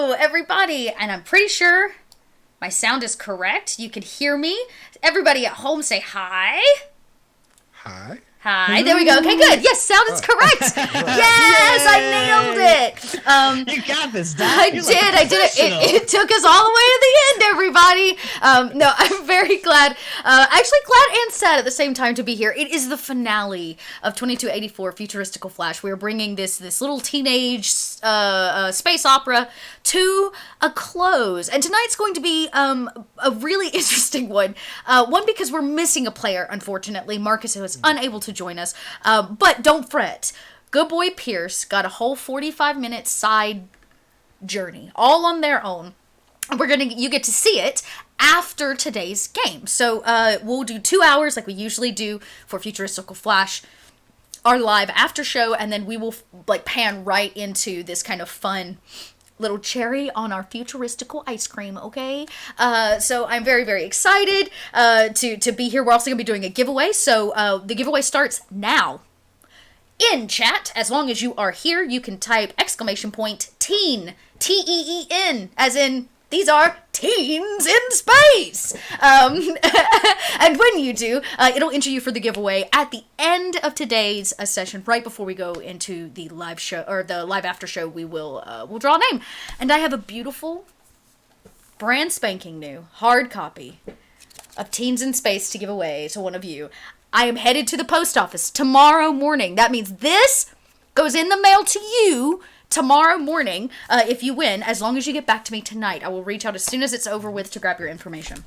Hello, everybody, and I'm pretty sure my sound is correct. You can hear me. Everybody at home say hi. Hi. Hi, there we go. Okay, good. Yes, sound is correct. Yes, I nailed it. You got this, Doc. I did it. It took us all the way to the end, everybody. No, I'm very glad. Actually, glad and sad at the same time to be here. It is the finale of 2284 Futuristical Flash. We're bringing this little teenage space opera to a close, and tonight's going to be a really interesting one. One because we're missing a player, unfortunately. Marcus was unable to join us, but don't fret. Good boy Pierce got a whole 45-minute side journey, all on their own. You get to see it after today's game. So we'll do 2 hours like we usually do for Futuristical Flash, our live after show, and then we will pan right into this kind of fun little cherry on our futuristical ice cream, okay? So I'm very, very excited to be here. We're also going to be doing a giveaway, so the giveaway starts now. In chat, as long as you are here, you can type !TEEN, T-E-E-N, as in, these are teens in space! And when you do, it'll enter you for the giveaway at the end of today's session, right before we go into the live show, or the live after show, we'll draw a name. And I have a beautiful, brand spanking new, hard copy of Teens in Space to give away to one of you. I am headed to the post office tomorrow morning. That means this goes in the mail to you tomorrow morning if you win, as long as you get back to me tonight. I will reach out as soon as it's over with to grab your information.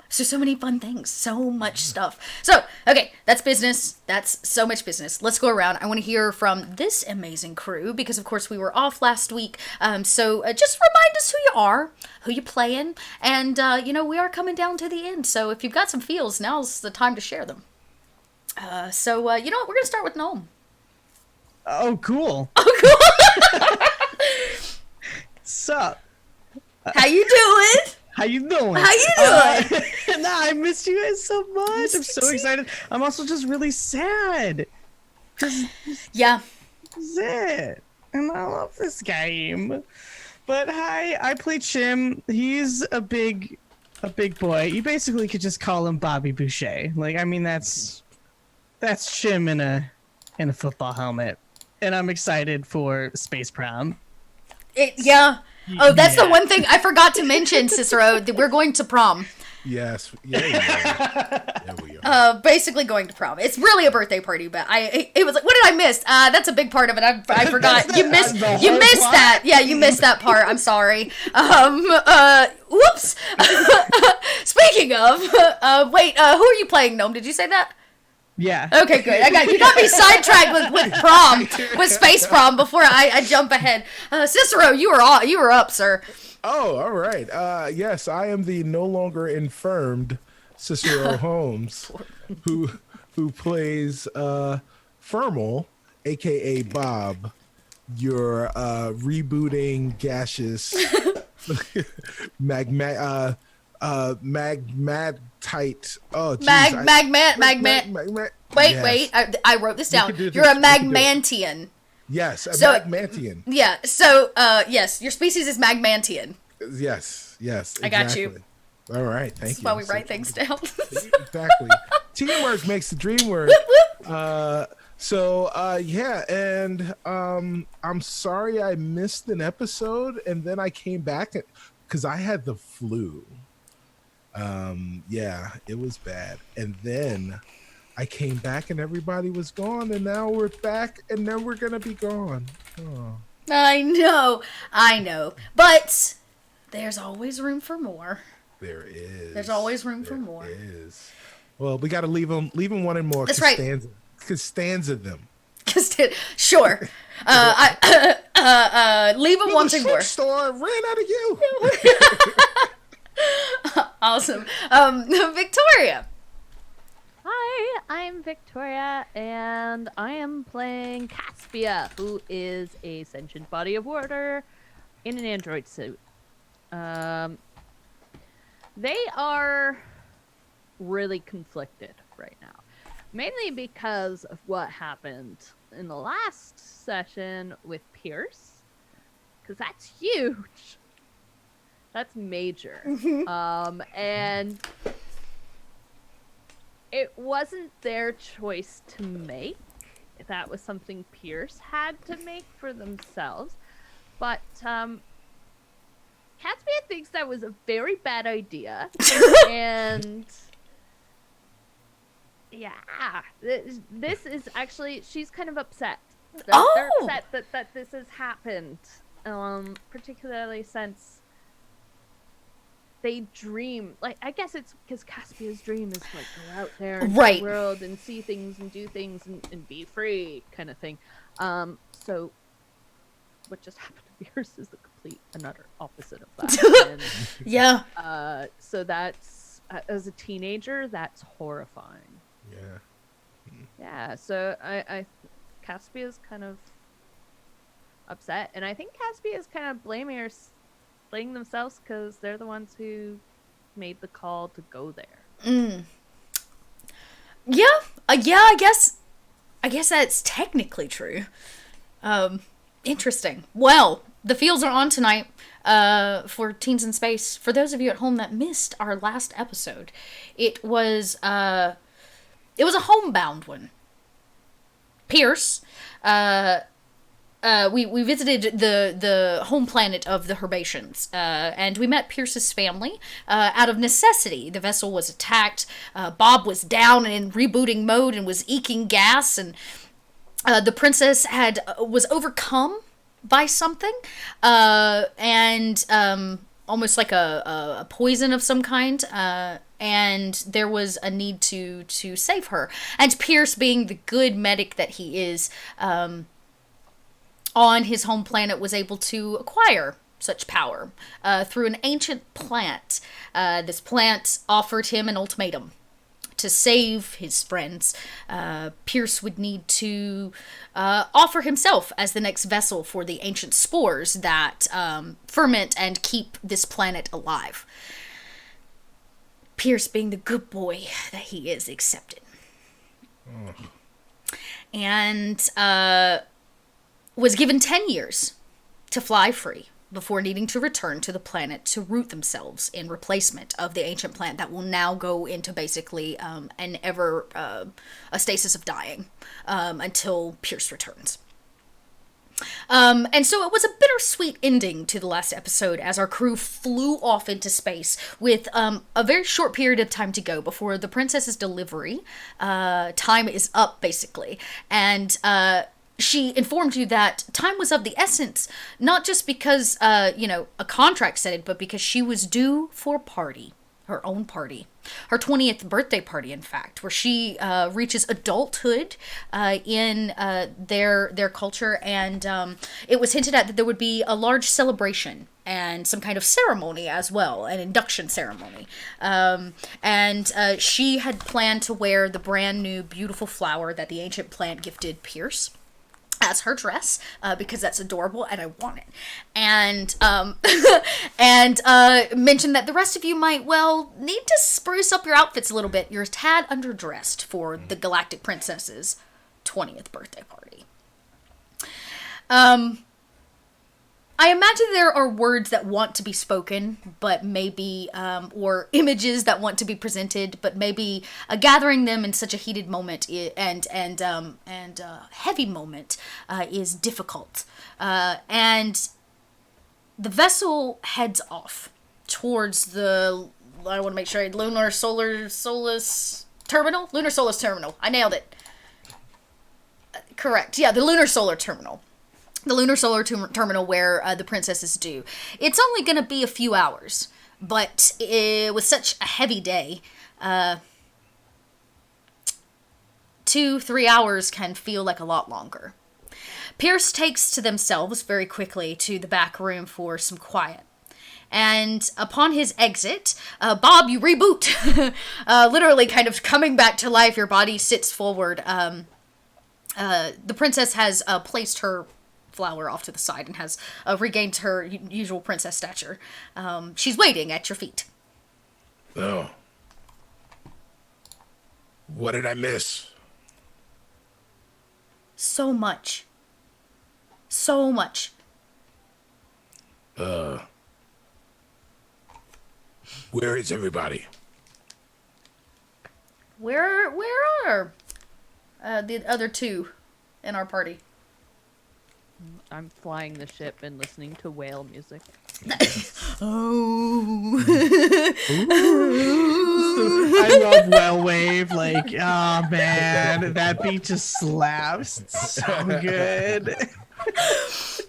So many fun things. So much stuff. So, okay, that's business. That's so much business. Let's go around. I want to hear from this amazing crew, because of course we were off last week. So just remind us who you are, who you're playing, and we are coming down to the end. So if you've got some feels, now's the time to share them. So you know what? We're going to start with Gnome. Oh, cool. Sup? How you doing? How you doing? How you doing? I missed you guys so much. I'm so excited. I'm also just really sad. Yeah. That's it. And I love this game. But hi, I play Chim. He's a big boy. You basically could just call him Bobby Boucher. That's Chim in a football helmet. And I'm excited for Space Prom. Yeah. Oh, that's the one thing I forgot to mention, Cicero. That we're going to prom. Yes. Yeah, we are. Basically going to prom. It's really a birthday party, but it was like, what did I miss? That's a big part of it. I forgot. You missed that. Yeah, you missed that part. I'm sorry. Whoops. Speaking of, wait, who are you playing, Gnome? Did you say that? Yeah. Okay, good. You got me sidetracked with prom, with space prom before I jump ahead. Cicero, you were up, sir. Oh, all right. Yes, I am the no longer infirmed Cicero Holmes, who plays Fermal, aka Bob, your rebooting gaseous magmatite. Oh, geez, Magman. Wait, yes. wait. I wrote this down. You're a Magmantian. Yes, Magmantian. Yeah. So, yes, your species is Magmantian. Yes. Exactly. I got you. All right, thank you. That's why we write things down. Exactly. Teamwork makes the dream work. Yeah, and I'm sorry I missed an episode, and then I came back because I had the flu. Yeah, it was bad. And then I came back and everybody was gone, and now we're back, and then we're gonna be gone. Oh. I know. But there's always room for more. There is. There's always room for more. There is. Well, we got to leave them one and more. That's right. Stanza them. Sure. Leave them one thing more. Store ran out of you. Awesome. Victoria. Hi, I'm Victoria, and I am playing Caspia, who is a sentient body of water in an android suit. They are really conflicted right now, mainly because of what happened in the last session with Pierce, because that's huge. That's major. And it wasn't their choice to make. That was something Pierce had to make for themselves. But Caspia thinks that was a very bad idea. And yeah, this is actually, she's kind of upset. They're upset that this has happened. Particularly since they dream, like, I guess it's because Caspia's dream is like go out there in the world and see things and do things and be free kind of thing. So what just happened to Pierce is the complete and utter opposite of that. And, yeah. So that's as a teenager, that's horrifying. Yeah. Yeah. So I Caspia's kind of upset, and I think Caspia is kind of blaming themselves because they're the ones who made the call to go there. Yeah, I guess that's technically true. Interesting. Well, the fields are on tonight for Teens in Space. For those of you at home that missed our last episode, it was a homebound one. Pierce, we visited the home planet of the Herbaceans, and we met Pierce's family out of necessity. The vessel was attacked. Bob was down and in rebooting mode and was eking gas, and the princess was overcome by something, and almost like a poison of some kind, and there was a need to save her. And Pierce, being the good medic that he is, on his home planet, was able to acquire such power through an ancient plant. This plant offered him an ultimatum. To save his friends, Pierce would need to offer himself as the next vessel for the ancient spores that ferment and keep this planet alive. Pierce, being the good boy that he is, accepted. And was given 10 years to fly free before needing to return to the planet to root themselves in replacement of the ancient plant that will now go into basically a stasis of dying until Pierce returns. And so it was a bittersweet ending to the last episode as our crew flew off into space with a very short period of time to go before the princess's delivery. Time is up, basically. And she informed you that time was of the essence, not just because, a contract said it, but because she was due for a party, her own party. Her 20th birthday party, in fact, where she reaches adulthood in their culture, and it was hinted at that there would be a large celebration and some kind of ceremony as well, an induction ceremony. And she had planned to wear the brand new beautiful flower that the ancient plant gifted Pierce as her dress, because that's adorable and I want it. And mentioned that the rest of you might, need to spruce up your outfits a little bit. You're a tad underdressed for the Galactic Princess's 20th birthday party. I imagine there are words that want to be spoken, but maybe, or images that want to be presented, but maybe gathering them in such a heated moment and heavy moment is difficult. And the vessel heads off towards the, I want to make sure, Lunisolar Terminal. I nailed it. Correct. Yeah, the Lunisolar Terminal. The Lunisolar Terminal where the princess is due. It's only going to be a few hours, but with such a heavy day, 2-3 hours can feel like a lot longer. Pierce takes to themselves very quickly to the back room for some quiet. And upon his exit, Bob, you reboot. Literally kind of coming back to life, your body sits forward. The princess has placed her flower off to the side and has regained her usual princess stature. She's waiting at your feet. Oh. What did I miss? So much. Where is everybody? Where are the other two in our party? I'm flying the ship and listening to whale music. Oh. I love Well Wave. Like, oh man, that beat just slaps. It's so good.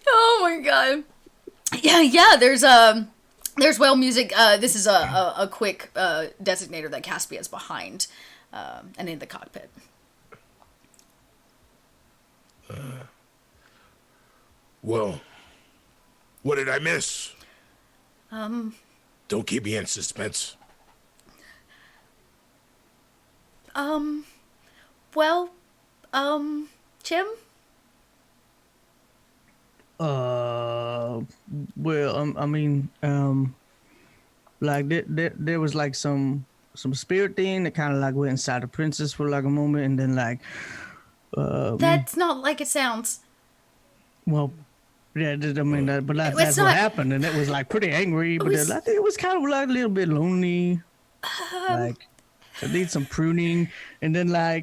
Oh my god. Yeah. There's whale music. This is a quick designator that Caspia is behind, and in the cockpit. Well, what did I miss? Don't keep me in suspense. Well, Jim? Well, I mean, like there was like some spirit thing that kind of like went inside the princess for like a moment, and then like, That's not like it sounds. well, yeah, I mean, but that's what happened, and it was like pretty angry, but then I think it was kind of like a little bit lonely, like it needs some pruning, and then I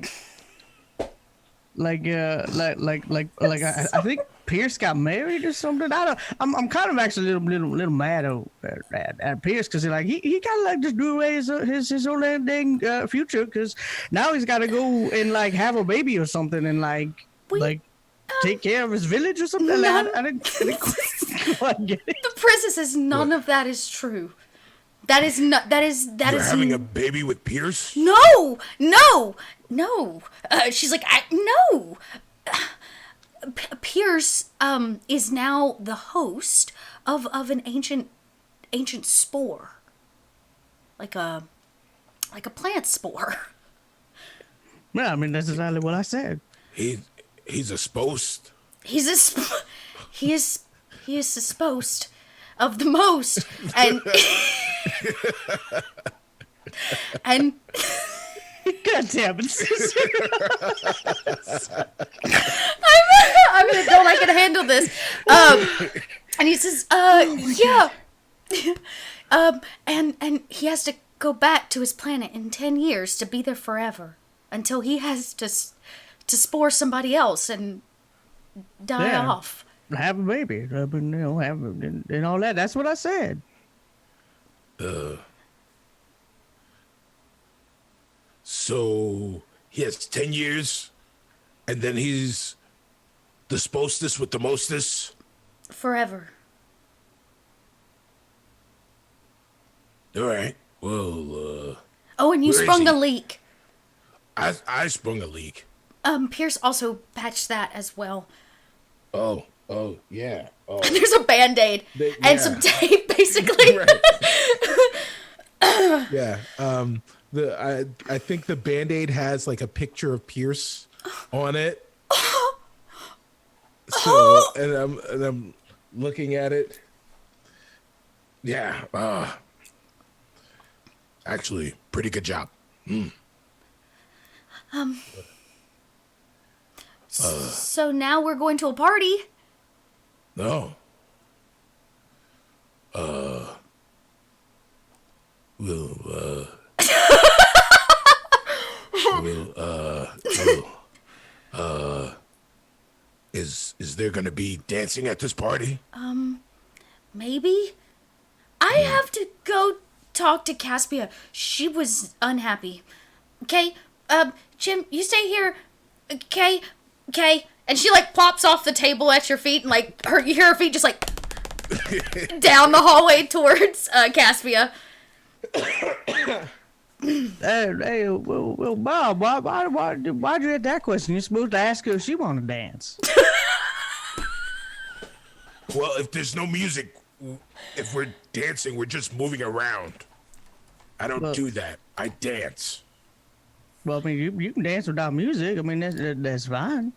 think Pierce got married or something. I don't. I'm kind of actually a little mad at Pierce because like he kind of like just threw away his whole dang future because now he's got to go and like have a baby or something and take care of his village or something. No. I didn't quite get it. The princess says none of that is true. That is not. That is. You're having a baby with Pierce? No. She's like, no. Pierce is now the host of an ancient spore, like a plant spore. Yeah, I mean that's exactly what I said. He's a spost. He is supposed of the most, and and God damn it! I'm an adult. I can handle this. And he says, yeah. And he has to go back to his planet in 10 years to be there forever until he has to spore somebody else and die off. Have a baby, have and all that. That's what I said. So he has 10 years, and then he's the spostest with the mostest? Forever. All right. Well, Oh, and you where is sprung he? a leak. I sprung a leak. Pierce also patched that as well. Oh, yeah. Oh. There's a Band-Aid and some tape, basically. Right. Yeah. I think the Band-Aid has like a picture of Pierce on it. So and I'm looking at it. Yeah. Actually, pretty good job. So now we're going to a party. No. Is there gonna be dancing at this party? Maybe. I have to go talk to Caspia. She was unhappy. Okay, Jim, you stay here. Okay. And she like plops off the table at your feet, and like you hear her feet just like down the hallway towards Caspia. Hey, well, Bob, why'd you ask that question? You're supposed to ask her if she want to dance. Well, if there's no music, if we're dancing, we're just moving around. I don't do that. I dance. Well, I mean, you can dance without music. I mean, that's fine.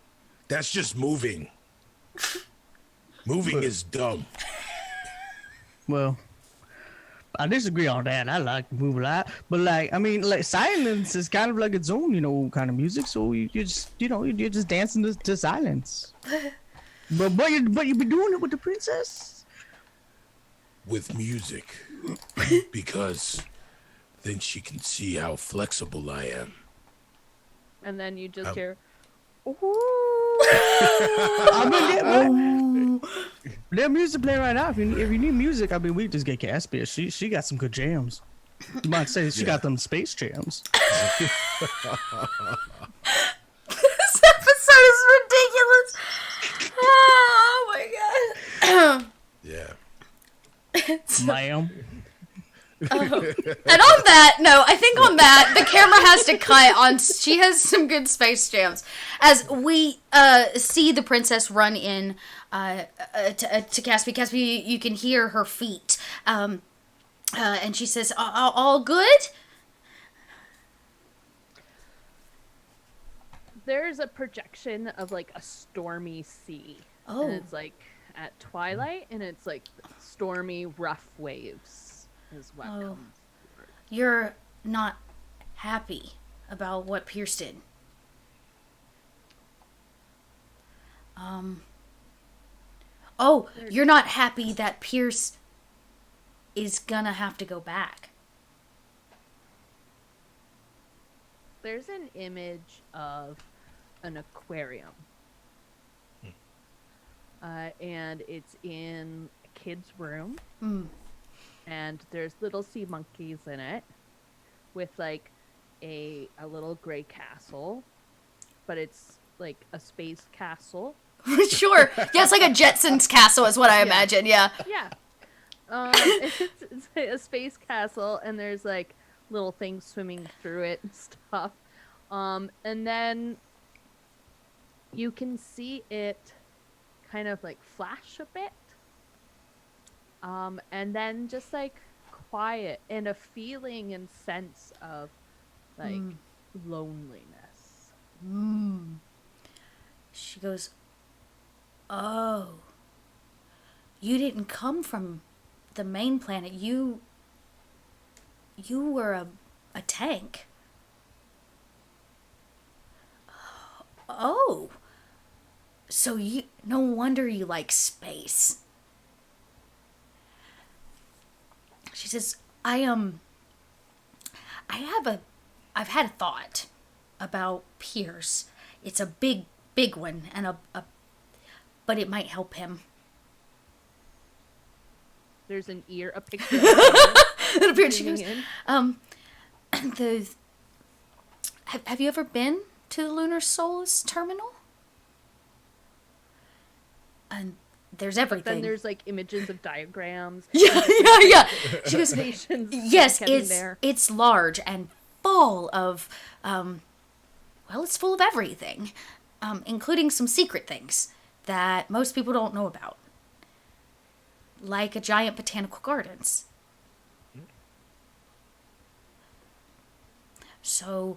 That's just moving. Moving is dumb. Well, I disagree on that. I like to move a lot, but like, I mean, like silence is kind of like its own, kind of music. So you just, you're just dancing to silence. But you be doing it with the princess. with music because then she can see how flexible I am. And then you just Um, hear, I'm gonna get let music play right now. If you need music, I mean, we just get Caspia. She got some good jams. You might say she got them space jams. This episode is ridiculous. Oh my god. Yeah. Ma'am. And on that, no, I think on that, the camera has to cut on. She has some good space jams. As we see the princess run in to Caspi. Caspi, you can hear her feet. And she says, all good? there's a projection of like a stormy sea. Oh. And it's like at twilight, and it's like stormy, rough waves is what Oh. comes. You're not happy about what Pierce did. Oh, you're not happy that Pierce is gonna have to go back. There's an image of an aquarium. And it's in a kid's room. And there's little sea monkeys in it with like a little gray castle. But it's like a space castle. Sure. Yeah, it's like a Jetsons castle is what I imagine, yeah. Yeah. It's a space castle, and there's like little things swimming through it and stuff. And then you can see it kind of like flash a bit. And then just like quiet and a feeling and sense of like loneliness. She goes, oh, you didn't come from the main planet. You were a tank. Oh, so no wonder you like space. She says, I've had a thought about Pierce. It's a big one, and but it might help him. There's a picture of an ear. It appeared. She goes, in. have you ever been to the Lunisolar Terminal? And there's everything. Then there's like images of diagrams. yeah. She goes, Stations yes, kept in there. it's large and full of, it's full of everything, including some secret things that most people don't know about, like a giant botanical gardens. So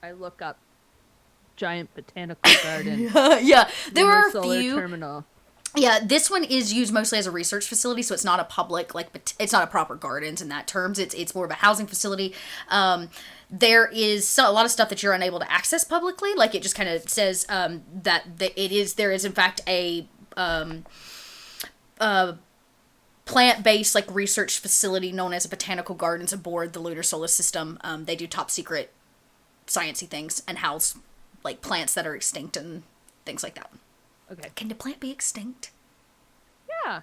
I look up giant botanical garden. yeah, there are a Lunisolar few. Terminal. Yeah, this one is used mostly as a research facility, so it's not a public, it's not a proper gardens in that terms. It's more of a housing facility. There is a lot of stuff that you're unable to access publicly. Like, it just kind of says that there is in fact a plant-based like research facility known as a botanical gardens aboard the lunar solar system. They do top secret sciencey things and house like plants that are extinct and things like that. Okay. Can the plant be extinct? Yeah.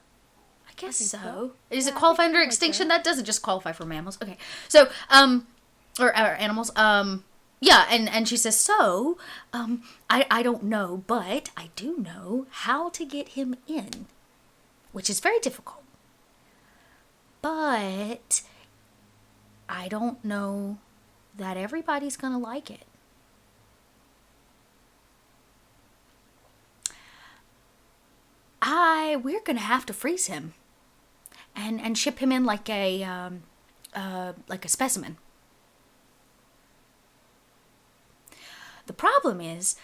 I guess think so. so. Is it Yeah, I qualify think under something like extinction? that. That doesn't just qualify for mammals. Okay. So, or animals. Yeah, and she says, so, I don't know, but I do know how to get him in, which is very difficult. But I don't know that everybody's gonna like it. We're gonna have to freeze him and ship him in like a specimen. The problem is,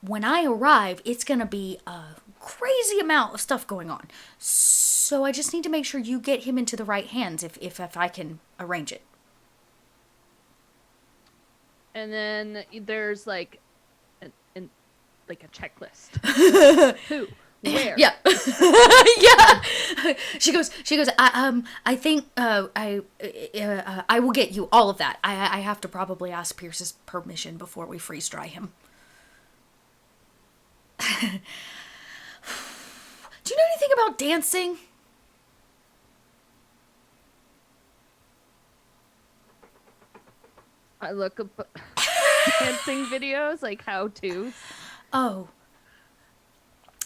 when I arrive, it's gonna be a crazy amount of stuff going on. So I just need to make sure you get him into the right hands if I can arrange it. And then there's like a checklist. Who? Where? Yeah. Yeah. She goes, I think, I will get you all of that. I have to probably ask Pierce's permission before we freeze dry him. Do you know anything about dancing? I look up dancing videos, like how-tos. Oh.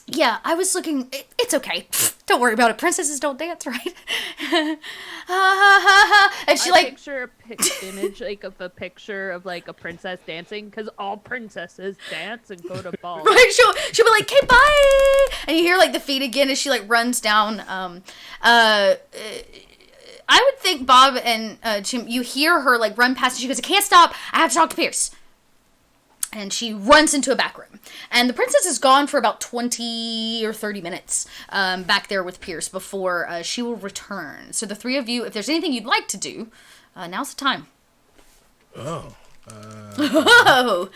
Yeah, I was looking. It's okay. Don't worry about it. Princesses don't dance, right? And she I like. picture a image like of a picture of like a princess dancing, because all princesses dance and go to balls. Right, she'll be like, "Okay, bye," and you hear like the feet again as she like runs down. I would think Bob and Jim, you hear her like run past, and she goes, "I can't stop. I have to talk to Pierce." And she runs into a back room. And the princess is gone for about 20 or 30 minutes back there with Pierce before she will return. So the three of you, if there's anything you'd like to do, now's the time. Oh. Oh.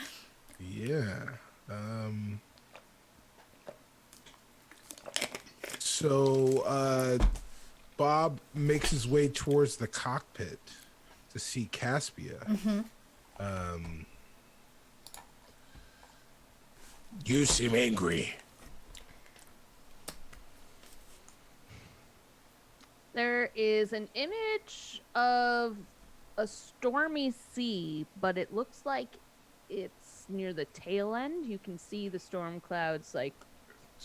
Yeah. So Bob makes his way towards the cockpit to see Caspia. Mm-hmm. You seem angry. There is an image of a stormy sea, but it looks like it's near the tail end. You can see the storm clouds like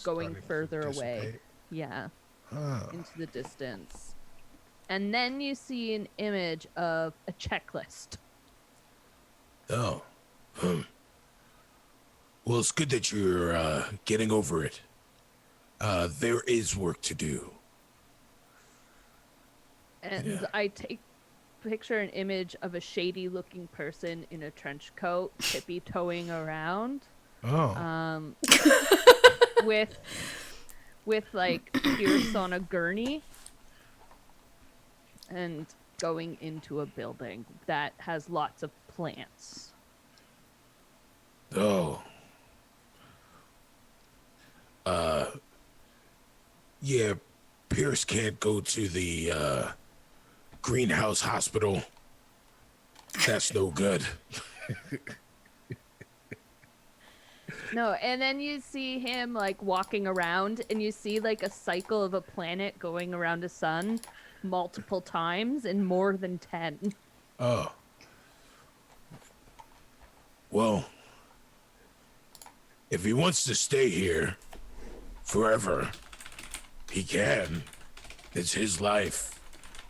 going Starting to further away. dissipate. Yeah, Oh. into the distance. And then you see an image of a checklist. Oh. Well, it's good that you're getting over it. There is work to do. And Yeah. I picture an image of a shady looking person in a trench coat tippy toeing around. Oh. With like Pierce on a gurney and going into a building that has lots of plants. Oh. Yeah, Pierce can't go to the greenhouse hospital. That's no good. No, and then you see him like walking around and you see like a cycle of a planet going around a sun multiple times and more than 10. Oh. Well, if he wants to stay here forever, he can. It's his life.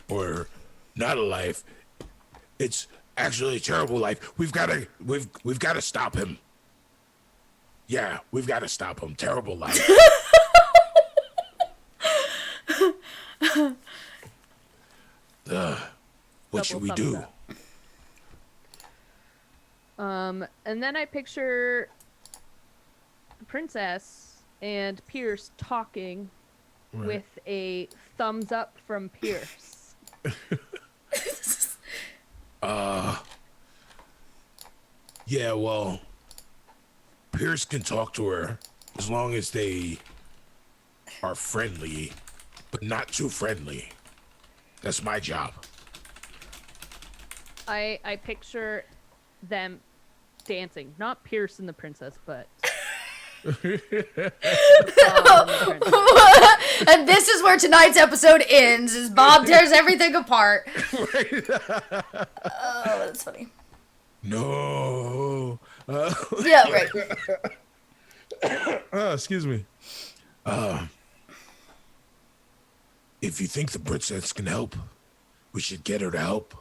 Or not a life. It's actually a terrible life. We've got to stop him. Yeah, we've got to stop him. Terrible life. What should we Double do? thumbs and then I picture the princess and Pierce talking with a thumbs up from Pierce. Yeah, well, Pierce can talk to her as long as they are friendly, but not too friendly. That's my job. I picture them dancing, not Pierce and the princess, but Bob and the princess. And this is where tonight's episode ends, as Bob tears everything apart. Oh, that's funny. No. Yeah, right. Excuse me. If you think the princess can help, we should get her to help.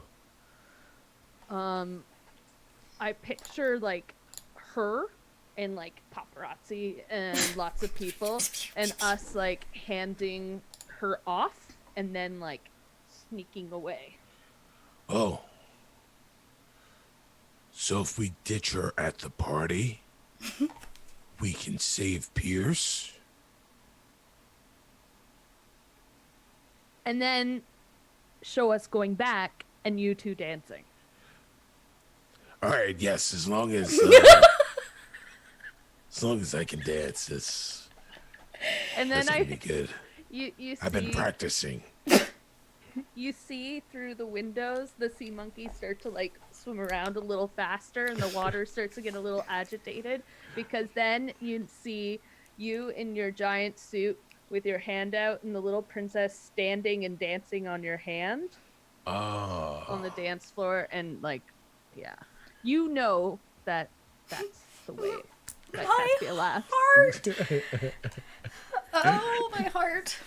I picture like her and like paparazzi and lots of people and us like handing her off and then like sneaking away. Oh. So if we ditch her at the party, we can save Pierce? And then show us going back and you two dancing. All right, yes, as long as I can dance, And then That's gonna be good. you see, I've been practicing. you see through the windows the sea monkeys start to like swim around a little faster, and the water starts to get a little agitated, because then you see you in your giant suit with your hand out and the little princess standing and dancing on your hand on the dance floor, and like, yeah, you know that that's the way that Caspia laughs. Heart. Oh, my heart.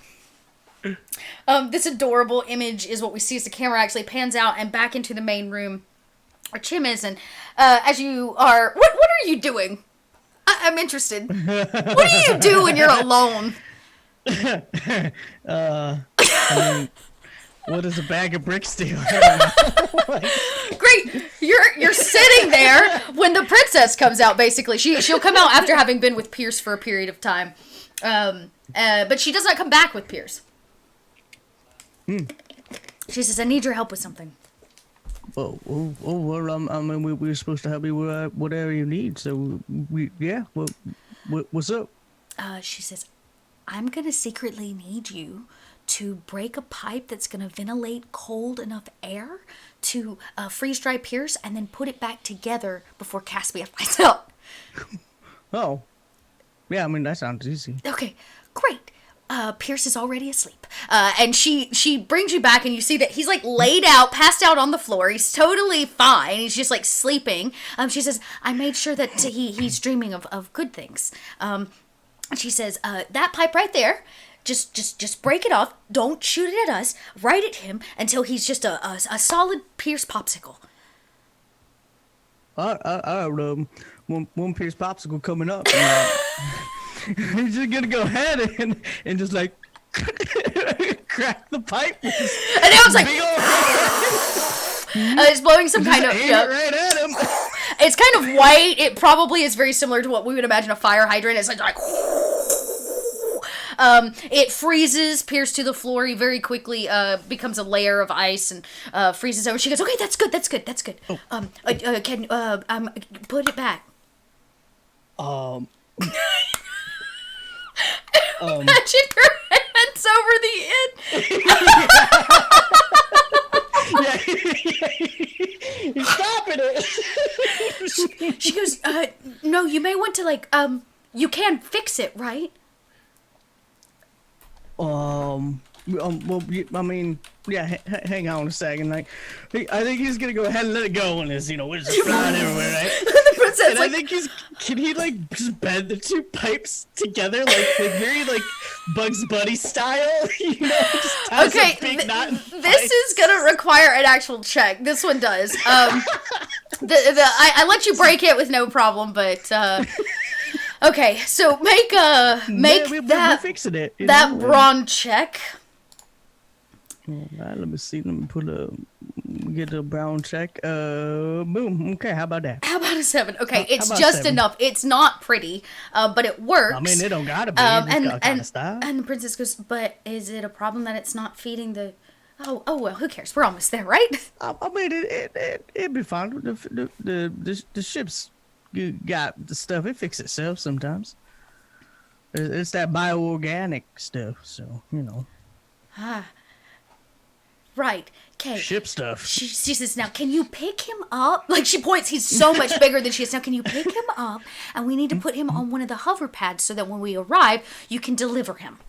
This adorable image is what we see as the camera actually pans out and back into the main room where Chim is, and as you are, what are you doing? I'm interested. What do you do when you're alone? I mean, what does a bag of bricks do? Great, you're sitting there when the princess comes out. Basically, she'll come out after having been with Pierce for a period of time, but she does not come back with Pierce. She says, "I need your help with something." Well, I mean, we were supposed to help you with whatever you need. So what's up? She says, "I'm gonna secretly need you to break a pipe that's gonna ventilate cold enough air to freeze dry Pierce, and then put it back together before Caspia finds out." Oh, yeah. I mean, that sounds easy. Okay, great. Pierce is already asleep. And she brings you back, and you see that he's like laid out, passed out on the floor. He's totally fine. He's just like sleeping. She says, "I made sure that he's dreaming of good things." She says, "That pipe right there, just break it off. Don't shoot it at us. Right at him until he's just a solid Pierce popsicle." One Pierce popsicle coming up. He's just gonna go ahead and just like crack the pipe. And it was like, it's blowing some kind of. Aim it right at him. It's kind of white. It probably is very similar to what we would imagine a fire hydrant. It's like it freezes Pierce to the floor. He very quickly becomes a layer of ice and freezes over. She goes, "Okay, that's good. Oh. Can put it back." Imagine her hands over the end. Yeah, he's stopping it. She goes, "No, you may want to you can fix it, right?" Well, I mean, yeah. Hang on a second. Like, I think he's gonna go ahead and let it go when it's it's just flying everywhere, right? The princess, And I think can he just bend the two pipes together like very like Bugs Bunny style? Just ties okay, a big knot in this pipes. is gonna require an actual check. This one does. I let you break it with no problem, but okay. So make we're fixing it. That brawn check. All right, let me see. Let me get a brown check. Boom. Okay, how about that? How about a 7? Okay, it's about just 7? enough. It's not pretty, but it works. I mean, it don't gotta be. It's got kind of style. And the princess goes, "But is it a problem that it's not feeding the?" Oh well, who cares? We're almost there, right? I mean, it'd be fine. The ships got the stuff. It fixes itself sometimes. It's that bioorganic stuff, so Right. Okay. Ship stuff. She says, "Now, can you pick him up?" Like, she points. He's so much bigger than she is. "Now, can you pick him up? And we need to put him on one of the hover pads so that when we arrive, you can deliver him."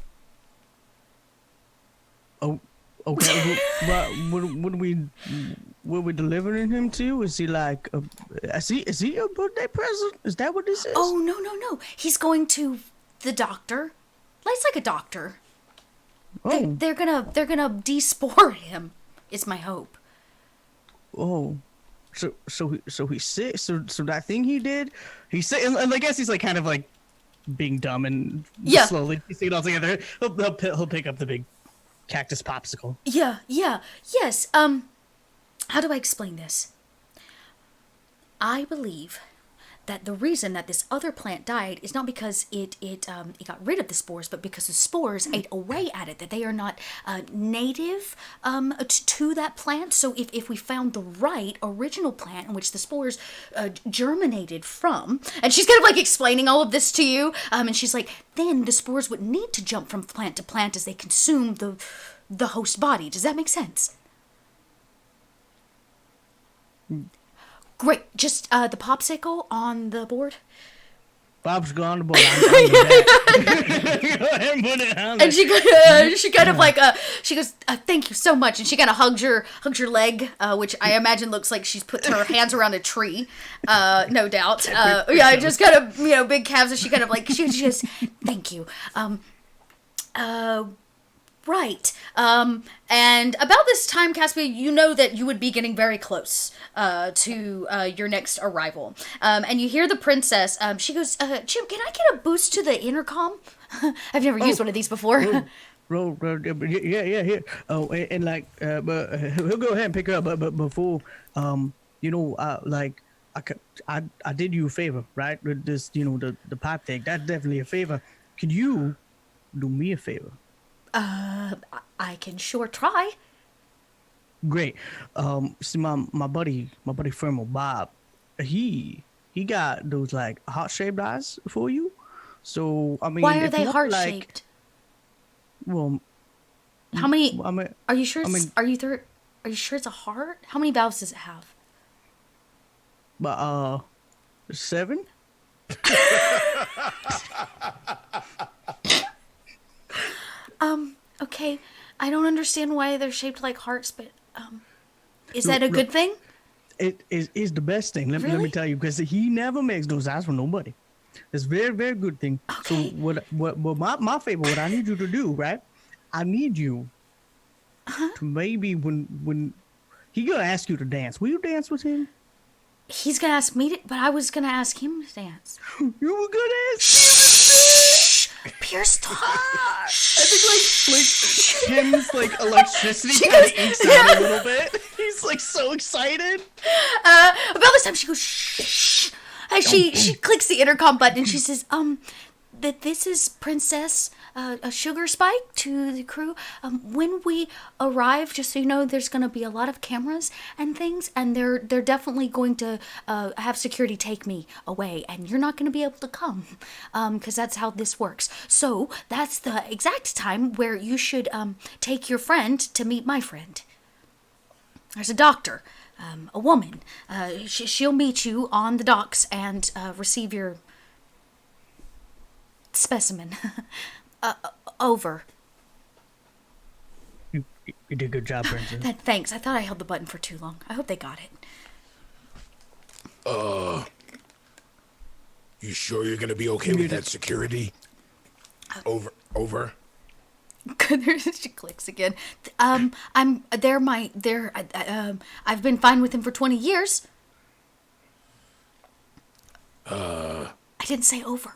Oh, okay. What are we delivering him to? Is he like is he a birthday present? Is that what this is? Oh, no. He's going to the doctor. It's like a doctor. Oh. They're gonna despore him. Is my hope. Oh. So he's sick. So that thing he did, he's sick, and I guess he's like kind of like being dumb and slowly piecing it all together. He'll pick up the big cactus popsicle. Yes. How do I explain this? I believe that the reason that this other plant died is not because it got rid of the spores, but because the spores ate away at it. That they are not native to that plant. So if we found the right original plant in which the spores germinated from, and she's kind of like explaining all of this to you, and she's like, then the spores would need to jump from plant to plant as they consume the host body. Does that make sense? Great. Just the popsicle on the board. Bob's gone, but I'm Go ahead and put it on there. And she kind of like she goes, thank you so much, and she kind of hugs your leg, which I imagine looks like she's put her hands around a tree, no doubt. Yeah, just kind of big calves, and she kind of like she just thank you. Right. And about this time, Caspia, you know that you would be getting very close to your next arrival. And you hear the princess. She goes, Jim, can I get a boost to the intercom? I've never used one of these before. Yeah, here. Oh, and like, but he'll go ahead and pick her up. But before, I did you a favor, right? With this, the pipe thing. That's definitely a favor. Could you do me a favor? I can sure try. Great. See, my buddy Firmo Bob, he got those like heart-shaped eyes for you. So I mean, why are they heart-shaped? Well, how many? Are you sure? Are you sure it's a heart? How many valves does it have? But 7. Okay. I don't understand why they're shaped like hearts, but is that a good thing? It is the best thing. Let me tell you, because he never makes those eyes for nobody. It's very, very good thing. Okay. So what my favor, what I need you to do, right? I need you to maybe when he gonna ask you to dance, will you dance with him? He's gonna ask me to, but I was gonna ask him to dance. You were gonna ask him to dance? Pierce, stop. I think Tim's like electricity kind of inks out a little bit. He's like so excited. About this time she goes shh. And she clicks the intercom button and she says, that this is Princess a Sugar Spike to the crew. When we arrive, just so you know, there's going to be a lot of cameras and things, and they're definitely going to have security take me away, and you're not going to be able to come, because that's how this works. So that's the exact time where you should take your friend to meet my friend. There's a doctor, a woman. She'll meet you on the docks and receive your specimen. Over. You did a good job, Princess. Thanks. I thought I held the button for too long. I hope they got it. You sure you're gonna be okay with that security? Over. She clicks again. I've been fine with him for 20 years. I didn't say over.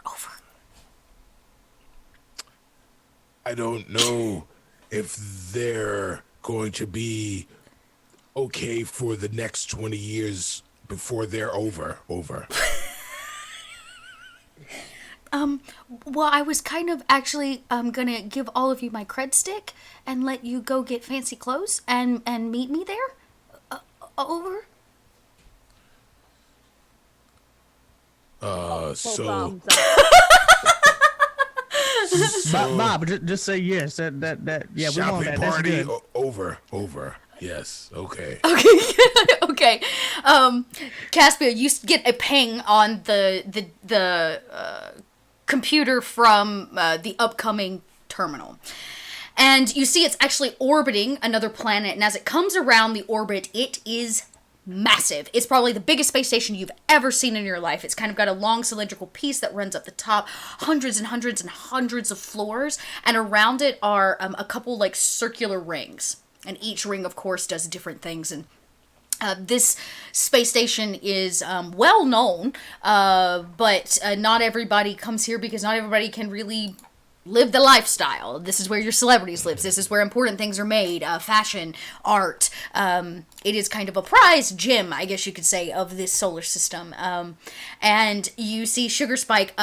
I don't know if they're going to be okay for the next 20 years before they're over. Well, I was kind of actually gonna give all of you my cred stick and let you go get fancy clothes and meet me there. Over. So Bob, just say yes. That yeah, we want that. That's party good. over. Yes. Okay. Okay. Caspia, you get a ping on the computer from the upcoming terminal. And you see it's actually orbiting another planet, and as it comes around the orbit, it is massive. It's probably the biggest space station you've ever seen in your life. It's kind of got a long cylindrical piece that runs up the top, hundreds and hundreds and hundreds of floors, and around it are a couple like circular rings. And each ring, of course, does different things. And this space station is well known, but not everybody comes here because not everybody can really live the lifestyle. This is where your celebrities live. This is where important things are made. Fashion, art. It is kind of a prize gym, I guess you could say, of this solar system. And you see Sugar Spike,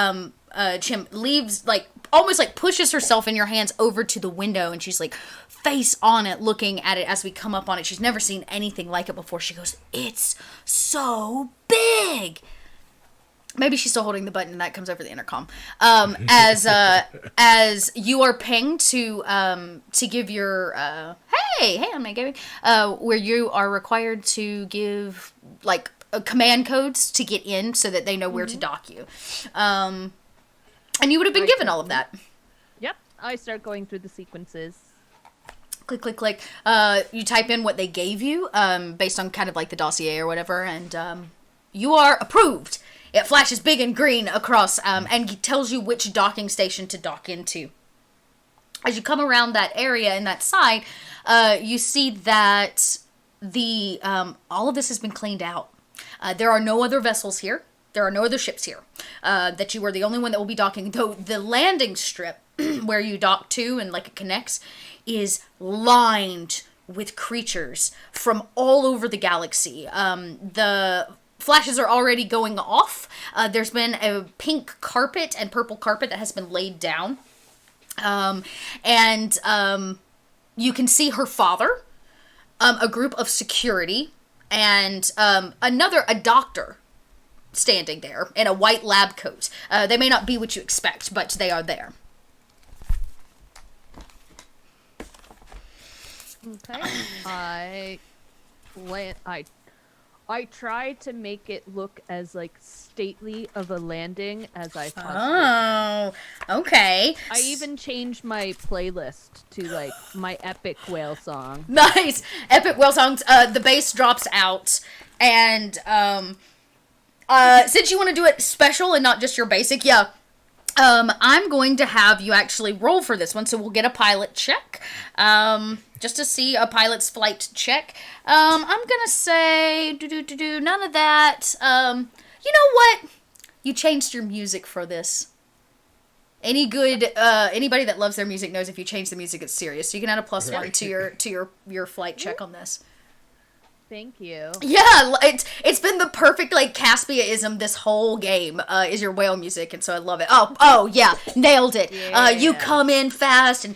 Chim leaves, like, almost like pushes herself in your hands over to the window, and she's like face on it, looking at it as we come up on it. She's never seen anything like it before. She goes, "It's so big." Maybe she's still holding the button, and that comes over the intercom. As you are pinged to give your hey, I'm not giving where you are required to give like command codes to get in so that they know where to dock you. And you would have been given all of that. Yep, I start going through the sequences. Click, click, click. You type in what they gave you based on kind of like the dossier or whatever, and you are approved. It flashes big and green across and tells you which docking station to dock into. As you come around that area and that side, you see that the all of this has been cleaned out. There are no other vessels here. There are no other ships here. That you are the only one that will be docking. Though the landing strip where you dock to and like it connects is lined with creatures from all over the galaxy. The flashes are already going off. There's been a pink carpet and purple carpet that has been laid down. And you can see her father, a group of security, and a doctor standing there in a white lab coat. They may not be what you expect, but they are there. Okay. I try to make it look as like stately of a landing as I possibly can. Oh, okay. I even changed my playlist to like my epic whale song. Nice. Epic whale songs. The bass drops out, and since you want to do it special and not just your basic, I'm going to have you actually roll for this one, so we'll get a pilot check. Just to see a pilot's flight check. I'm gonna say none of that. You know what? You changed your music for this. Anybody that loves their music knows if you change the music, it's serious. So you can add a +1 to your flight check on this. Thank you. Yeah, it's been the perfect like Caspia-ism this whole game is your whale music, and so I love it. Oh yeah, nailed it. Yeah. You come in fast and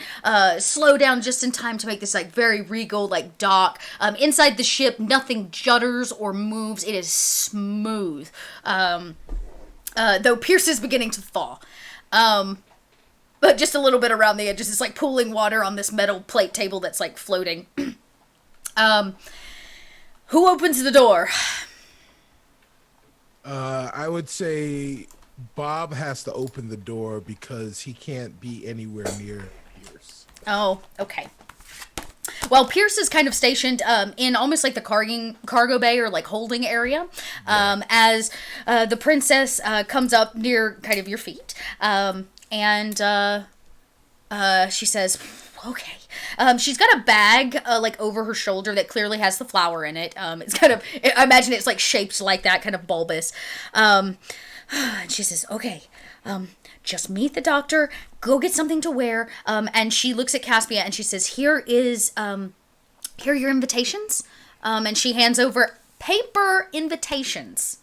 slow down just in time to make this like very regal like dock. Inside the ship, nothing judders or moves. It is smooth. Though Pierce is beginning to thaw. But just a little bit around the edges. It's like pooling water on this metal plate table that's like floating. Who opens the door? I would say Bob has to open the door because he can't be anywhere near Pierce. Oh, okay. Well, Pierce is kind of stationed in almost like the cargo bay or like holding area as the princess comes up near kind of your feet. And she says, okay. She's got a bag like over her shoulder that clearly has the flower in it. It's kind of, I imagine it's like shaped like that, kind of bulbous. And she says, okay, just meet the doctor, go get something to wear. And she looks at Caspia and she says, here are your invitations. And she hands over paper invitations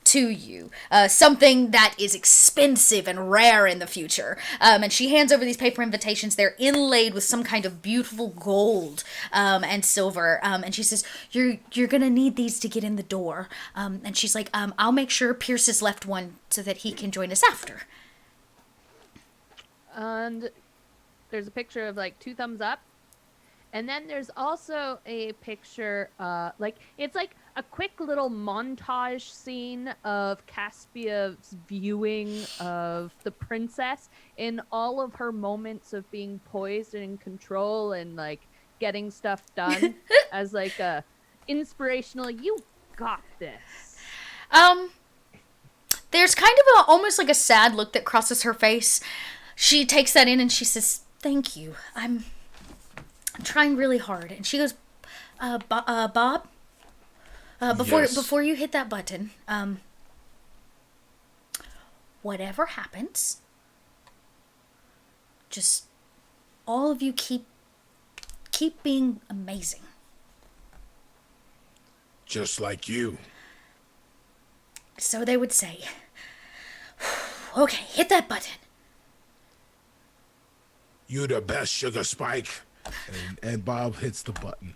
to you, something that is expensive and rare in the future. And she hands over these paper invitations. They're inlaid with some kind of beautiful gold and silver. And she says, you're gonna need these to get in the door. And she's like, I'll make sure Pierce has left one so that he can join us after. And there's a picture of like 2 thumbs up. And then there's also a picture, it's like a quick little montage scene of Caspia's viewing of the princess in all of her moments of being poised and in control and like getting stuff done as like a inspirational, you got this. There's kind of almost like a sad look that crosses her face. She takes that in and she says, thank you. I'm trying really hard. And she goes, Bob, Yes. before you hit that button, whatever happens, Just all of you keep being amazing. Just like you. So they would say. Okay, hit that button. You the best, Sugar Spike. And Bob hits the button.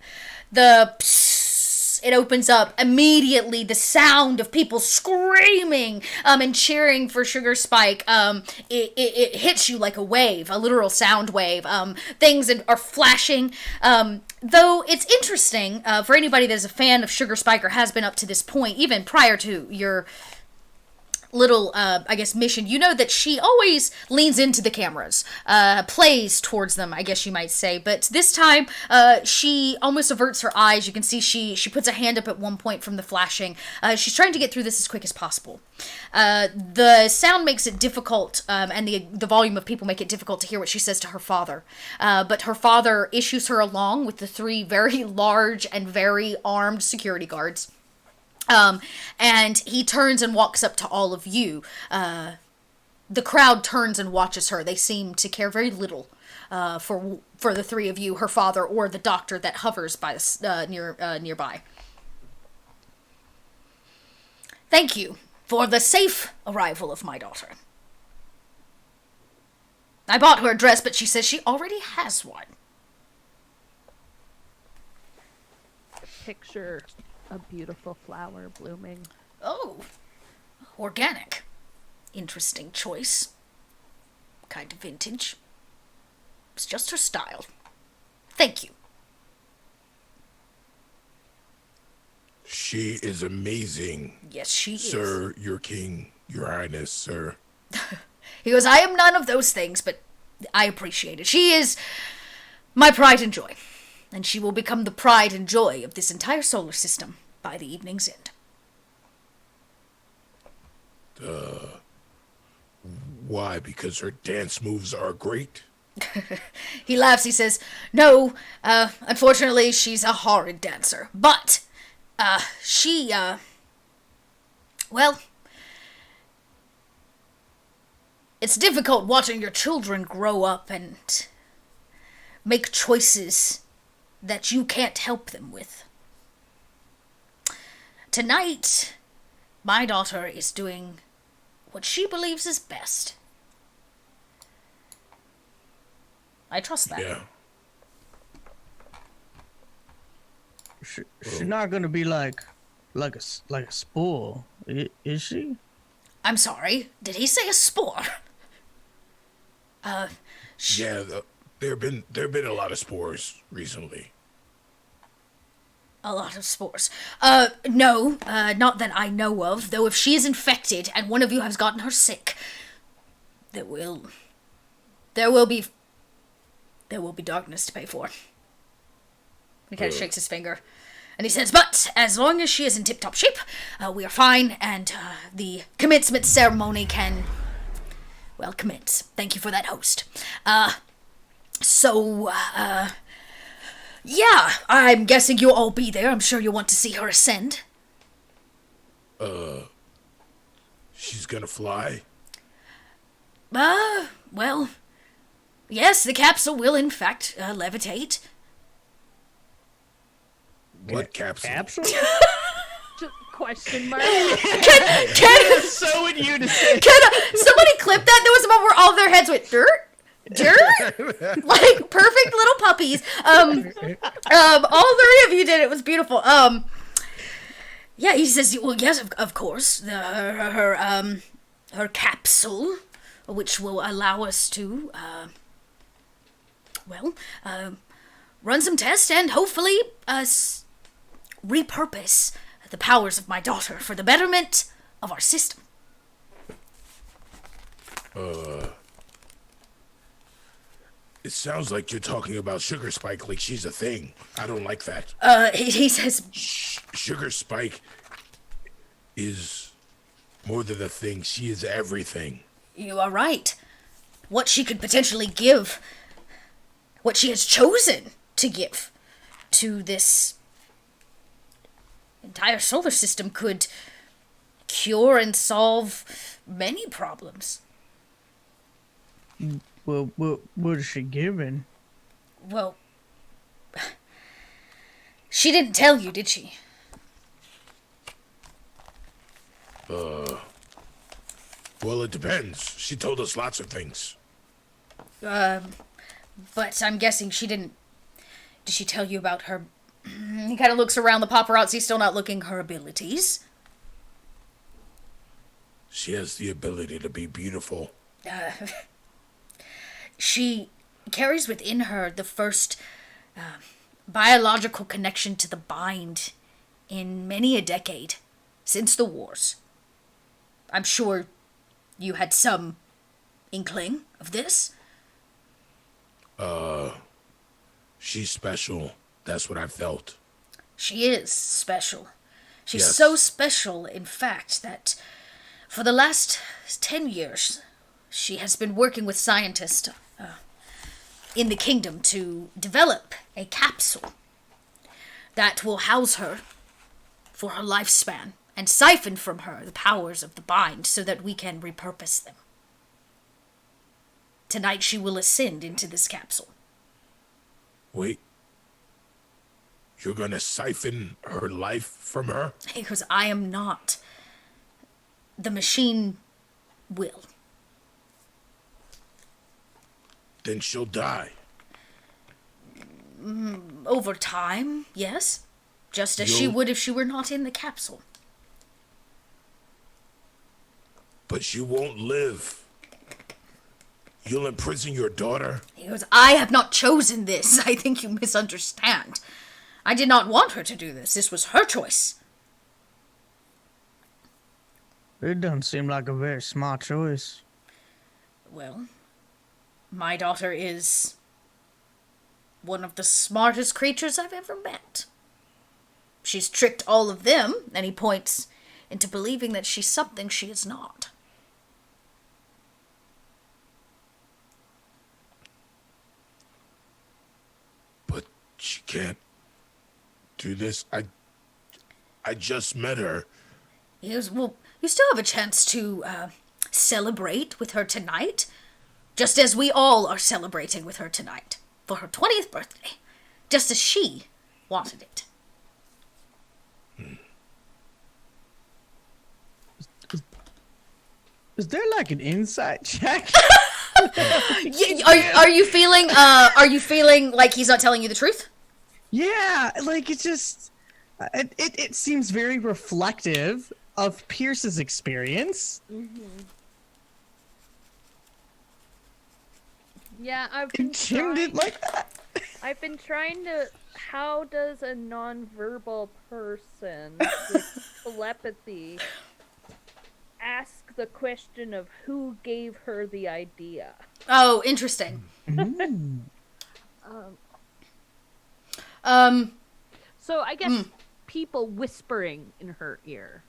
The psst, it opens up immediately. The sound of people screaming and cheering for Sugar Spike. It hits you like a wave, a literal sound wave. Things are flashing. Though it's interesting for anybody that is a fan of Sugar Spike or has been up to this point, even prior to your little, I guess, mission, you know that she always leans into the cameras, plays towards them, I guess you might say. But this time, she almost averts her eyes. You can see she puts a hand up at one point from the flashing. She's trying to get through this as quick as possible. The sound makes it difficult, and the volume of people make it difficult to hear what she says to her father. But her father issues her along with the 3 very large and very armed security guards. And he turns and walks up to all of you. The crowd turns and watches her. They seem to care very little for the 3 of you, her father, or the doctor that hovers by nearby. Thank you for the safe arrival of my daughter. I bought her a dress, but she says she already has one. Picture a beautiful flower blooming. Oh, organic. Interesting choice. Kind of vintage. It's just her style. Thank you. She is amazing. Yes, she is. Sir, your king, your highness, sir. He goes, I am none of those things, but I appreciate it. She is my pride and joy. And she will become the pride and joy of this entire solar system by the evening's end. Why? Because her dance moves are great? He laughs, he says, no, unfortunately, she's a horrid dancer. But, well, it's difficult watching your children grow up and make choices that you can't help them with. Tonight, my daughter is doing what she believes is best. I trust that. Yeah. She's not gonna be like a spore, is she? I'm sorry, did he say a spore? Yeah, there have been a lot of spores recently. A lot of spores. No, not that I know of, though if she is infected and one of you has gotten her sick, there will be darkness to pay for. He kind of shakes his finger. And he says, but as long as she is in tip-top shape, we are fine, and the commencement ceremony can, well, commence. Thank you for that, host. Yeah, I'm guessing you'll all be there. I'm sure you'll want to see her ascend. She's gonna fly? Well, yes, the capsule will, in fact, levitate. What capsule? Capsule? Just question mark. Can So would you to say. somebody clip that? There was a moment where all of their heads went, dirt? Like perfect little puppies. All 3 of you did it. It was beautiful. Yeah, he says, well, yes, of course, her capsule, which will allow us to, run some tests and hopefully repurpose the powers of my daughter for the betterment of our system. It sounds like you're talking about Sugar Spike like she's a thing. I don't like that. He says, Sugar Spike is more than a thing. She is everything. you are right. What she could potentially give, what she has chosen to give to this entire solar system could cure and solve many problems. What is she giving? Well, she didn't tell you, did she? Well, it depends. She told us lots of things. But I'm guessing she didn't... Did she tell you about her... He kind of looks around the paparazzi, still not looking, her abilities. She has the ability to be beautiful. She carries within her the first biological connection to the bind in many a decade since the wars. I'm sure you had some inkling of this. She's special. That's what I felt. She is special. She's Yes. so special, in fact, that for the last 10 years, she has been working with scientists in the kingdom to develop a capsule that will house her for her lifespan and siphon from her the powers of the bind so that we can repurpose them. Tonight she will ascend into this capsule. Wait. You're gonna siphon her life from her? Because I am not. The machine will. Then she'll die. Over time, yes. Just as she You'll- would if she were not in the capsule. But she won't live. You'll imprison your daughter? He goes, I have not chosen this. I think you misunderstand. I did not want her to do this. This was her choice. It doesn't seem like a very smart choice. Well, my daughter is one of the smartest creatures I've ever met. She's tricked all of them, and he points into believing that she's something she is not. But she can't do this. I just met her. He goes, well, you still have a chance to celebrate with her tonight, just as we all are celebrating with her tonight for her 20th birthday, just as she wanted it. Is there like an insight check? Are you feeling like he's not telling you the truth? Yeah, like it just it seems very reflective of Pierce's experience. Yeah, I've been And Jim didn't trying. like that. I've been trying to. How does a non-verbal person with telepathy ask the question of who gave her the idea? Oh, interesting. So I guess people whispering in her ear.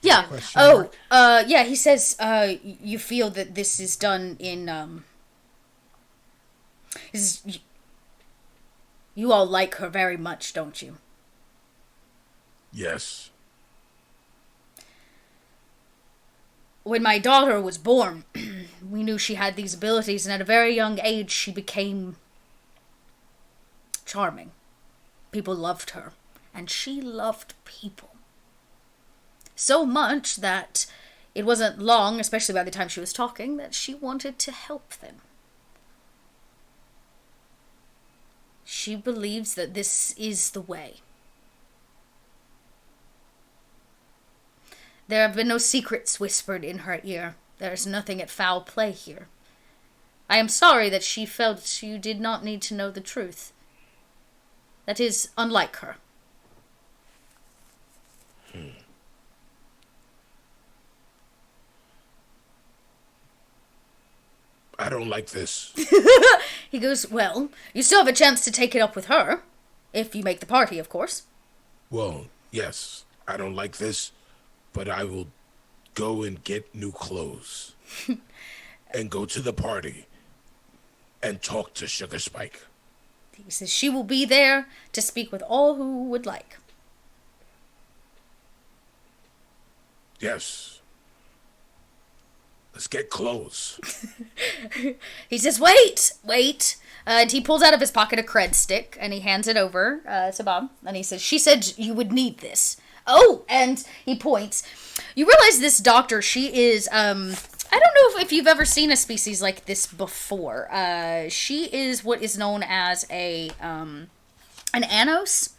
Yeah. Question Oh, mark? yeah, he says you feel that this is done in you all like her very much, don't you? Yes. When my daughter was born, we knew she had these abilities, and at a very young age she became charming. People loved her, and she loved people. So much that it wasn't long, especially by the time she was talking, that she wanted to help them. She believes that this is the way. There have been no secrets whispered in her ear. There is nothing at foul play here. I am sorry that she felt you did not need to know the truth. That is unlike her. I don't like this. He goes, well, you still have a chance to take it up with her. If you make the party, of course. Well, yes, I don't like this, but I will go and get new clothes and go to the party and talk to Sugar Spike. He says she will be there to speak with all who would like. Yes. Let's get close. He says, wait. And he pulls out of his pocket a cred stick, and he hands it over to Bob. And he says, she said you would need this. Oh, and he points. You realize this doctor, she is, I don't know if you've ever seen a species like this before. She is what is known as an anos.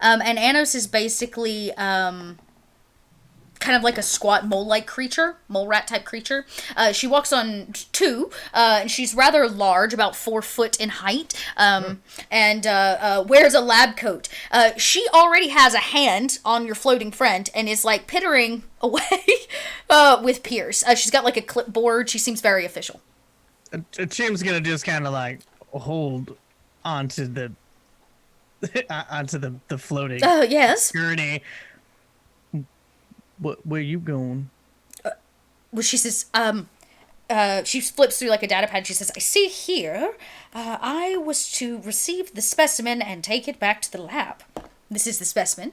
An anos is basically, kind of like a squat mole-like creature, mole rat type creature. She walks on two, and she's rather large, about 4 foot in height, and wears a lab coat. She already has a hand on your floating friend and is like pittering away with Pierce. She's got like a clipboard. She seems very official. Chim's gonna just kind of like hold onto the floating. Yes. Gurney. Where you going? Well, she says, she flips through like a data pad. She says, I see here, I was to receive the specimen and take it back to the lab. This is the specimen.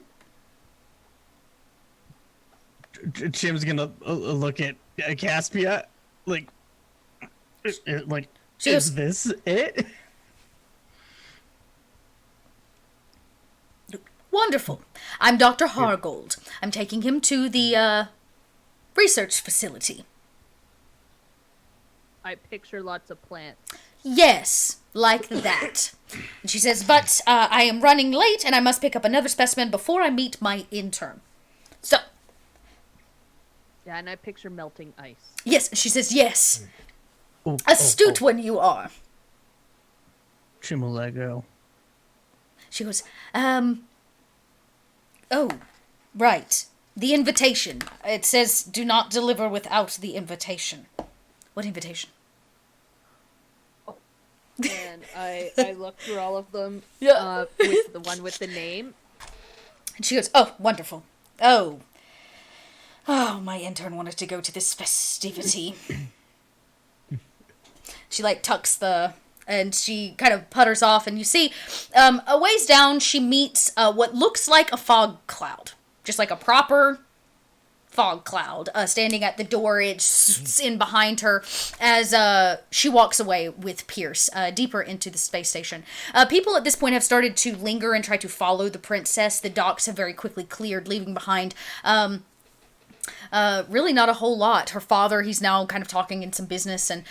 Chim's gonna look at Caspia, like, She is goes, this it? wonderful. I'm Dr. Hargold. I'm taking him to the, research facility. I picture lots of plants. Yes, like that. And she says, but I am running late and I must pick up another specimen before I meet my intern. So. Yeah, and I picture melting ice. Yes, she says, yes. Astute one you are. Chim will let go. She goes, oh, right. The invitation. It says, do not deliver without the invitation. What invitation? And I look through all of them Yeah. with the one with the name. And she goes, oh, wonderful. Oh, my intern wanted to go to this festivity. She, like, tucks and she kind of putters off, and you see, a ways down, she meets what looks like a fog cloud. Just like a proper fog cloud, standing at the door. It's in behind her as she walks away with Pierce deeper into the space station. People at this point have started to linger and try to follow the princess. The docks have very quickly cleared, leaving behind really not a whole lot. Her father, he's now kind of talking in some business, and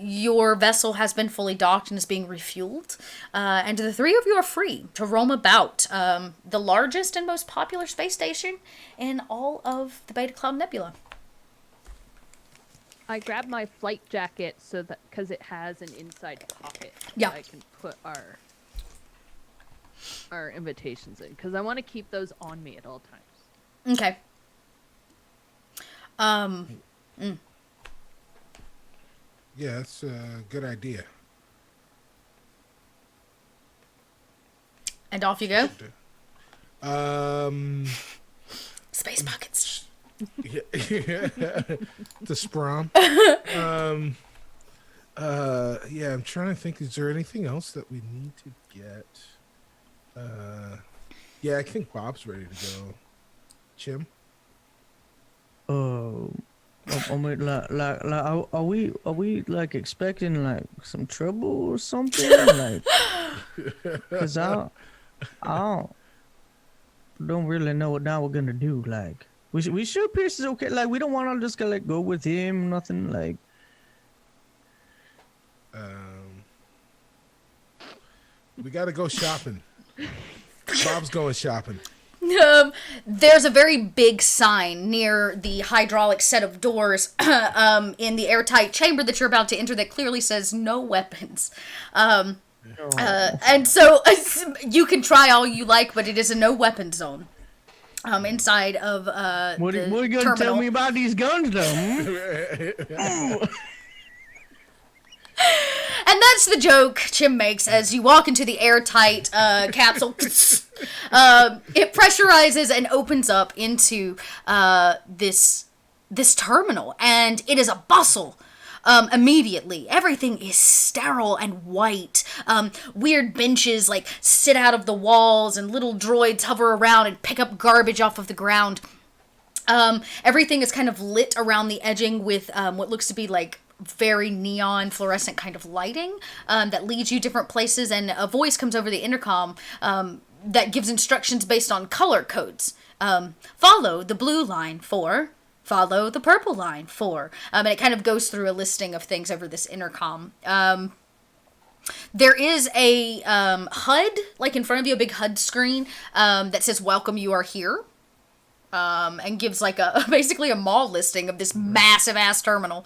your vessel has been fully docked and is being refueled. And the three of you are free to roam about the largest and most popular space station in all of the Beta Cloud Nebula. I grab my flight jacket so that because it has an inside pocket. Yeah. That I can put our invitations in because I want to keep those on me at all times. Okay. Yeah, that's a good idea. And off you go. Space pockets. Yeah, the Sprom. Yeah, I'm trying to think. Is there anything else that we need to get? Yeah, I think Bob's ready to go. Chim. I mean, like, are we like expecting like some trouble or something? Like, cause I don't really know what now we're gonna do. Like, we sure Pierce is okay. Like, we don't want to just like go with him. Nothing like. We got to go shopping. Bob's going shopping. There's a very big sign near the hydraulic set of doors in the airtight chamber that you're about to enter that clearly says no weapons. And so you can try all you like, but it is a no weapon zone. Inside of What are you gonna tell me about these guns, though? And that's the joke Chim makes as you walk into the airtight capsule. It pressurizes and opens up into this terminal, and it is a bustle. Immediately, everything is sterile and white. Weird benches like sit out of the walls, and little droids hover around and pick up garbage off of the ground. Everything is kind of lit around the edging with what looks to be like very neon fluorescent kind of lighting that leads you different places, and a voice comes over the intercom that gives instructions based on color codes. Follow the blue line for, follow the purple line for, and it kind of goes through a listing of things over this intercom. There is a HUD, like in front of you, a big HUD screen that says "Welcome, you are here." And gives like basically a mall listing of this massive ass terminal.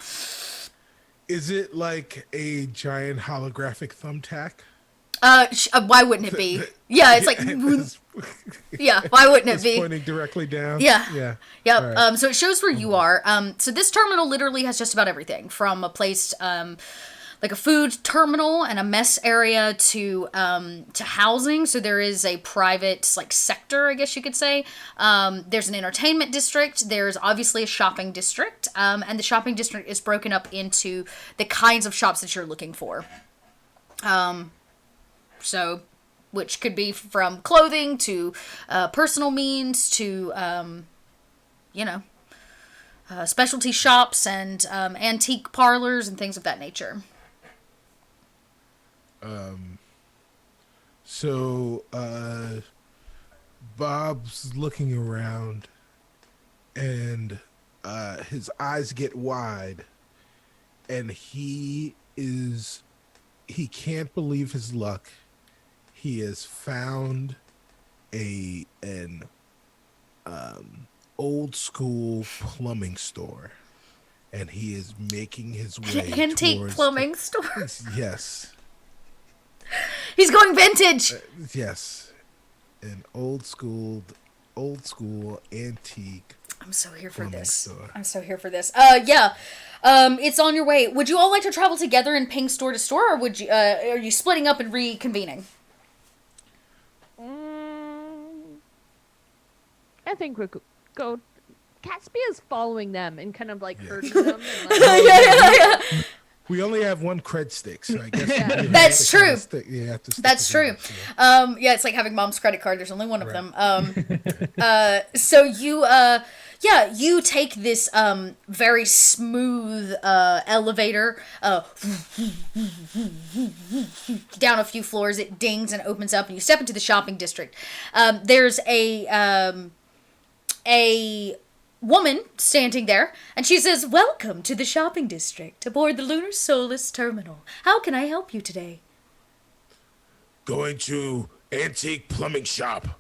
Is it like a giant holographic thumbtack? Why wouldn't it be? Yeah, it's like, yeah, why wouldn't it be? Pointing directly down. Yeah. All right. So it shows where you are. So this terminal literally has just about everything from a place, like a food terminal and a mess area to housing. So there is a private like sector, I guess you could say. There's an entertainment district. There's obviously a shopping district. And the shopping district is broken up into the kinds of shops that you're looking for. So, which could be from clothing to personal means to, specialty shops and antique parlors and things of that nature. So Bob's looking around, and his eyes get wide, and he can't believe his luck. He has found an old school plumbing store, and he is making his way Antique towards plumbing store. Yes. He's going vintage. Yes, an old school antique. I'm so here for plumbing this. store. I'm so here for this. Yeah. It's on your way. Would you all like to travel together and ping store to store, or would you? Are you splitting up and reconvening? I think we could go. Caspia's following them and kind of like herding them. And, like, Yeah. We only have one cred stick, so I guess That's true. That's true. Yeah, it's like having mom's credit card. There's only one of them. So you, you take this very smooth elevator down a few floors. It dings and opens up, and you step into the shopping district. There's a woman standing there, and she says, "Welcome to the shopping district aboard the Lunisolar Terminal. How can I help you today?" Going to antique plumbing shop.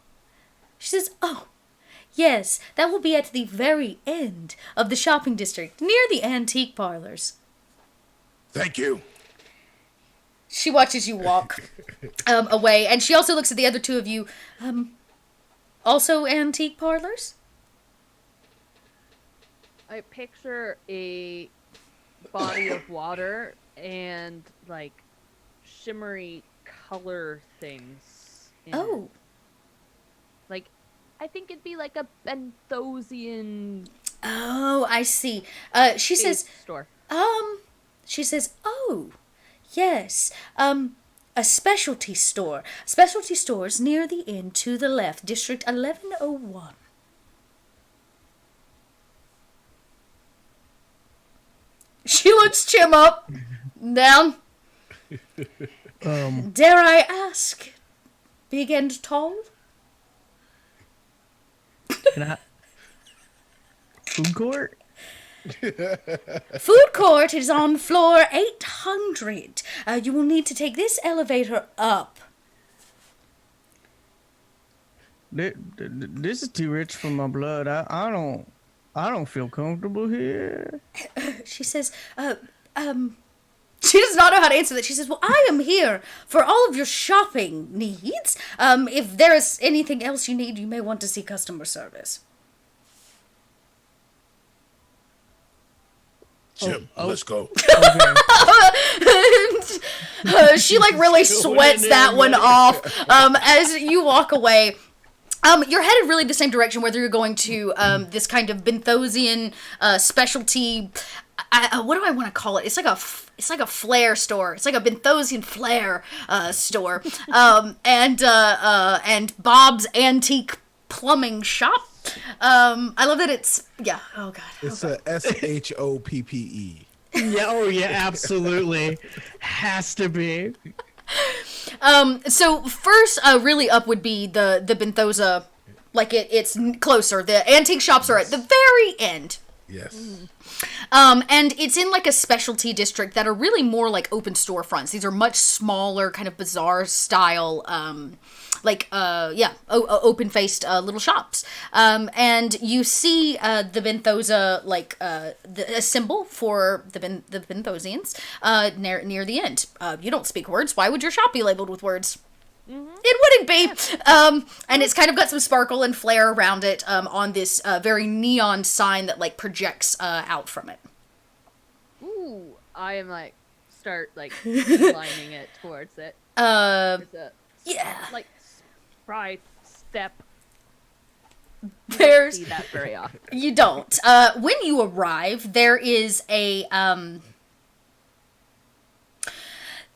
She says, "Oh, yes, that will be at the very end of the shopping district, near the antique parlors." Thank you. She watches you walk away, and she also looks at the other two of you. Also antique parlors? I picture a body of water and like shimmery color things. Oh. Like, I think it'd be like a Benthosian Oh, I see. She says, store. She says, "Oh, yes, a specialty store. Specialty stores near the inn to the left, District 1101. She looks Chim up, down. Dare I ask, big and tall? Food court? Food court is on floor 800. You will need to take this elevator up. This is too rich for my blood. I don't feel comfortable here. She says, she does not know how to answer that. She says, "Well, I am here for all of your shopping needs. If there is anything else you need, you may want to see customer service." Jim, let's go. She like really sweats that one off as you walk away. You're headed really the same direction, whether you're going to this kind of Benthosian specialty. What do I want to call it? It's like a flair store. It's like a Benthosian flair store. And Bob's antique plumbing shop. I love that it's oh god. It's a SHOPPE. Yeah, oh yeah, absolutely. Has to be. So first, really up would be the Benthosa, like it's closer. The antique shops are at the very end. Yes. And it's in like a specialty district that are really more like open storefronts. These are much smaller, kind of bizarre style, open-faced little shops. And you see the Benthosa, like a symbol for the Benthosians near the end. You don't speak words. Why would your shop be labeled with words? Mm-hmm. It wouldn't be. And it's kind of got some sparkle and flare around it on this very neon sign that like projects out from it. Ooh, I am like start like lining it towards it. Yeah. Like spry step. There's See that very often. You don't. When you arrive, there is a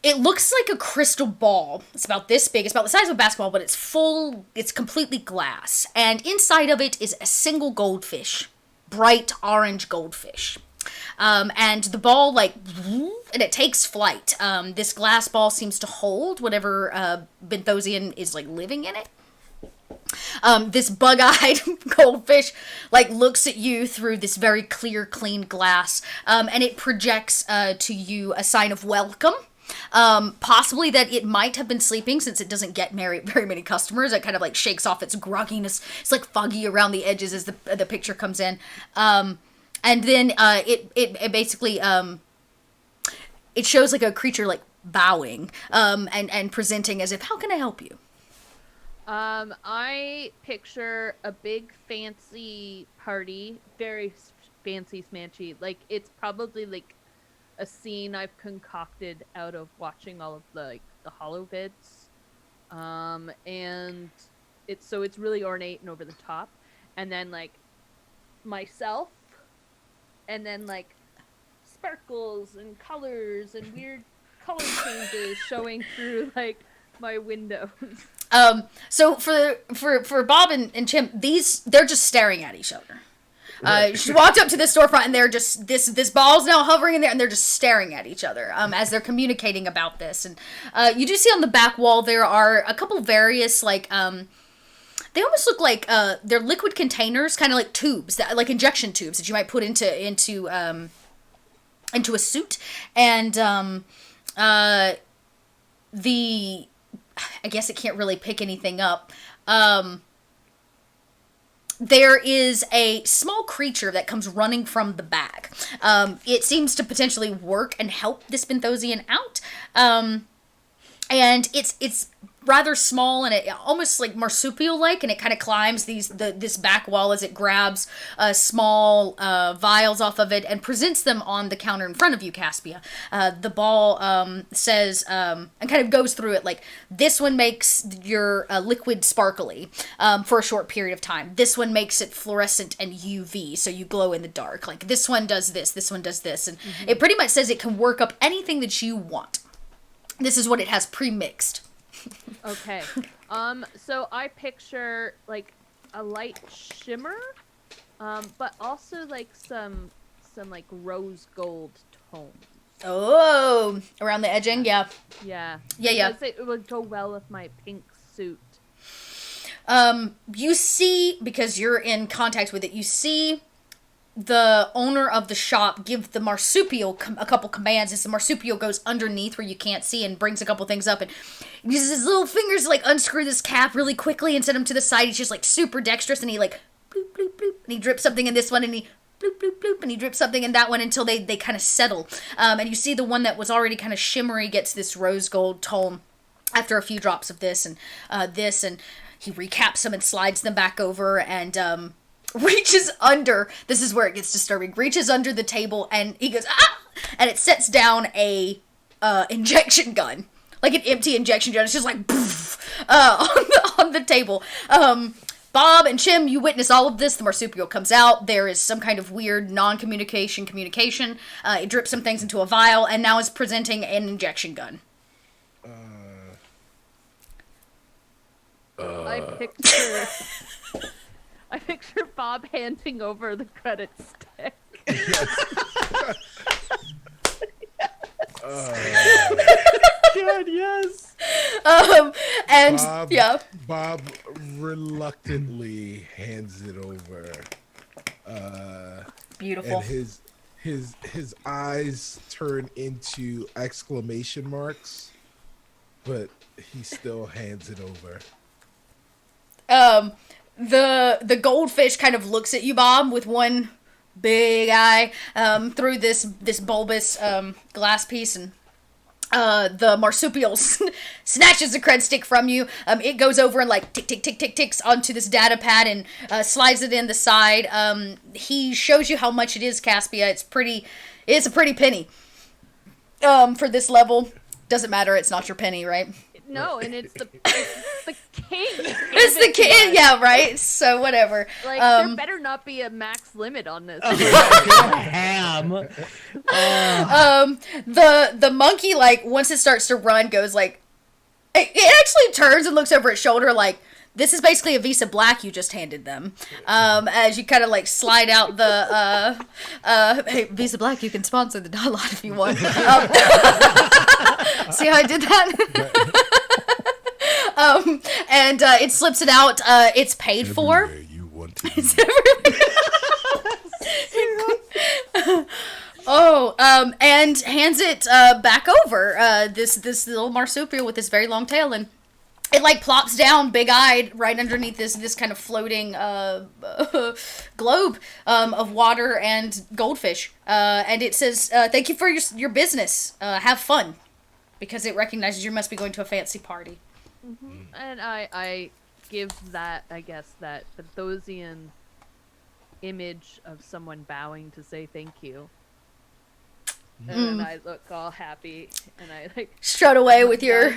it looks like a crystal ball. It's about this big. It's about the size of a basketball, but it's full. It's completely glass. And inside of it is a single goldfish. Bright orange goldfish. And the ball, like, and it takes flight. This glass ball seems to hold whatever Benthosian is, like, living in it. This bug-eyed goldfish, like, looks at you through this very clear, clean glass. And it projects to you a sign of welcome. Possibly that it might have been sleeping since it doesn't get very many customers. It kind of like shakes off its grogginess. It's like foggy around the edges as the picture comes in. And then it basically it shows like a creature like bowing and presenting as if, how can I help you? I picture a big fancy party, very fancy smanchy. Like it's probably like a scene I've concocted out of watching all of the holo vids. And it's really ornate and over the top. And then like myself, and then like sparkles and colors and weird color changes showing through like my windows. So for Bob and Chim, they're just staring at each other. She walked up to the storefront and they're just this ball's now hovering in there and they're just staring at each other as they're communicating about this. And you do see on the back wall there are a couple various like they almost look like they're liquid containers, kind of like tubes, that like injection tubes that you might put into a suit. And I guess it can't really pick anything up. There is a small creature that comes running from the back. It seems to potentially work and help this Benthosian out. And it's rather small and it almost like marsupial-like, and it kind of climbs this back wall as it grabs small vials off of it and presents them on the counter in front of you, Caspia. The ball says, and kind of goes through it like, this one makes your liquid sparkly for a short period of time. This one makes it fluorescent and UV, so you glow in the dark. Like, this one does this one does this. And it pretty much says it can work up anything that you want. This is what it has pre-mixed. Okay. So I picture like a light shimmer, but also like some like rose gold tones. Oh, around the edging, yeah. Yeah. Yeah. It would go well with my pink suit. You see, because you're in contact with it, you see the owner of the shop give the marsupial a couple commands as the marsupial goes underneath where you can't see and brings a couple things up and uses his little fingers to like unscrew this cap really quickly and set him to the side. He's just like super dexterous and he like bloop bloop bloop and he drips something in this one and he bloop bloop bloop and he drips something in that one until they kind of settle. And you see the one that was already kind of shimmery gets this rose gold tone after a few drops of this and he recaps them and slides them back over and reaches under, this is where it gets disturbing, reaches under the table and he goes, ah! And it sets down a injection gun. Like an empty injection gun. It's just like, poof, on the table. Bob and Chim, you witness all of this. The marsupial comes out. There is some kind of weird non-communication communication. It drips some things into a vial and now is presenting an injection gun. I picture... I picture Bob handing over the credit stick. God, yes. And Bob reluctantly hands it over. Beautiful. And his eyes turn into exclamation marks, but he still hands it over. The goldfish kind of looks at you, Bob, with one big eye through this bulbous glass piece, and the marsupial snatches the cred stick from you. It goes over and like ticks onto this data pad and slides it in the side. He shows you how much it is, Caspia. It's a pretty penny. For this level. Doesn't matter, it's not your penny, right? No, and it's the king. It's the king, yeah, right? So whatever. Like, there better not be a max limit on this. Ham. The monkey, like, once it starts to run, goes like, it actually turns and looks over its shoulder like, this is basically a Visa Black you just handed them. As you kind of like slide out the, hey, Visa Black, you can sponsor the lot if you want. See how I did that? And it slips it out. It's paid for. Everywhere you want to be. It's everywhere. And hands it back over. This little marsupial with this very long tail, and it like plops down, big-eyed, right underneath this kind of floating globe of water and goldfish. And it says, "Thank you for your business. Have fun," because it recognizes you must be going to a fancy party. Mm-hmm. And I give that, I guess, that Bethosian image of someone bowing to say thank you. And I look all happy, and I like strut away with your.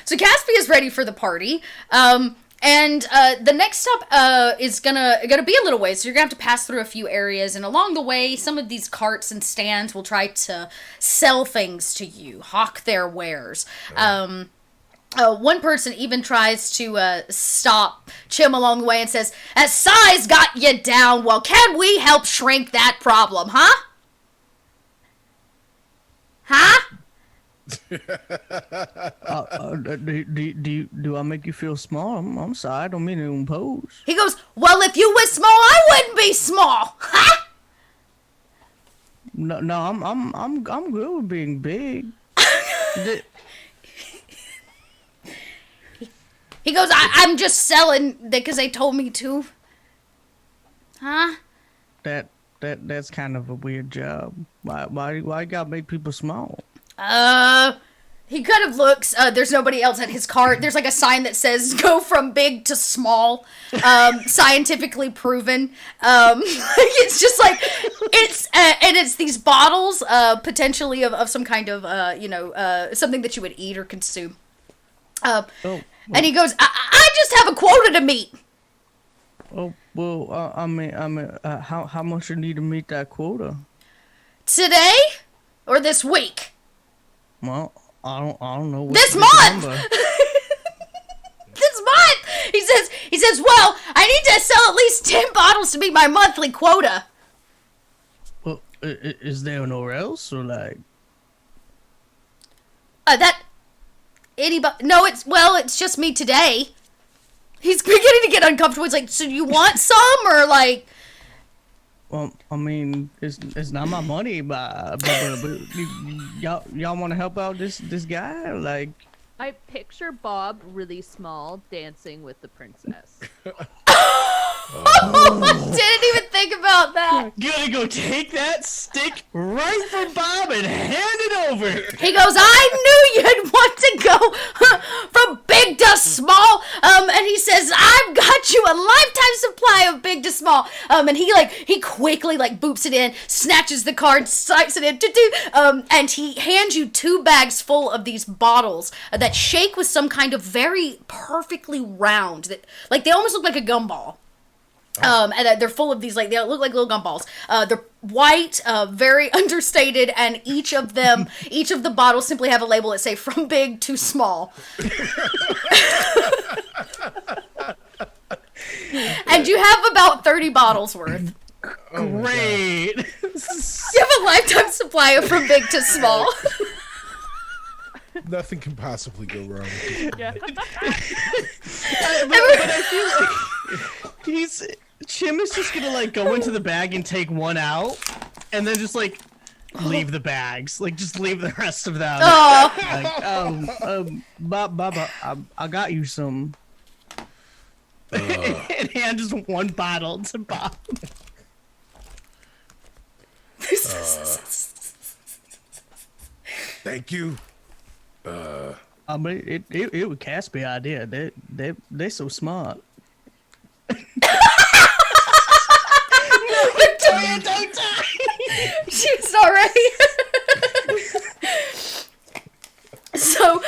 So Caspia is ready for the party. And the next stop is gonna be a little ways, so you're gonna have to pass through a few areas, and along the way, some of these carts and stands will try to sell things to you, hawk their wares. One person even tries to stop Chim along the way and says, "As size got you down, well, can we help shrink that problem, huh? Huh?" Do I make you feel small? I'm sorry, I don't mean to impose. He goes, "Well, if you were small, I wouldn't be small, huh?" No, I'm good with being big. He goes, I'm just selling because they told me to. Huh? That's kind of a weird job. Why you gotta make people small? He kind of looks, there's nobody else at his cart. There's like a sign that says, "Go from big to small, scientifically proven." It's just like, and it's these bottles, potentially of some kind of, something that you would eat or consume. And he goes, I just have a quota to meet. Oh, well, how much you need to meet that quota? Today? Or this week? Well, I don't know. This month! This month! He says, well, I need to sell at least 10 bottles to meet my monthly quota. Well, is there nowhere else, or like? Anybody? No, it's just me today. He's beginning to get uncomfortable. He's like, so you want some, or like? Well, I mean, it's not my money, but y'all want to help out this guy, like? I picture Bob really small dancing with the princess. Didn't even think about that. Gonna go take that stick right from Bob and hand it over. He goes, I knew you'd want to go from big to small. And he says, I've got you a lifetime supply of big to small. And he quickly boops it in, snatches the card, swipes it in, and he hands you 2 bags full of these bottles that shake with some kind of very perfectly round, that they almost look like a gumball. And they're full of these, they look like little gumballs. They're white, very understated, and each of the bottles simply have a label that say from big to small. And you have about 30 bottles worth. Oh my Great. You have a lifetime supply of from big to small. God. Nothing can possibly go wrong with this. Yeah. But I feel like Chim is just gonna like go into the bag and take one out, and then just like leave the bags, like just leave the rest of them. Oh, Like, Baba, I got you some. And hand just one bottle to Bob. Thank you. I mean, it was Caspi idea. They're so smart. Victoria, don't die. she's already. So,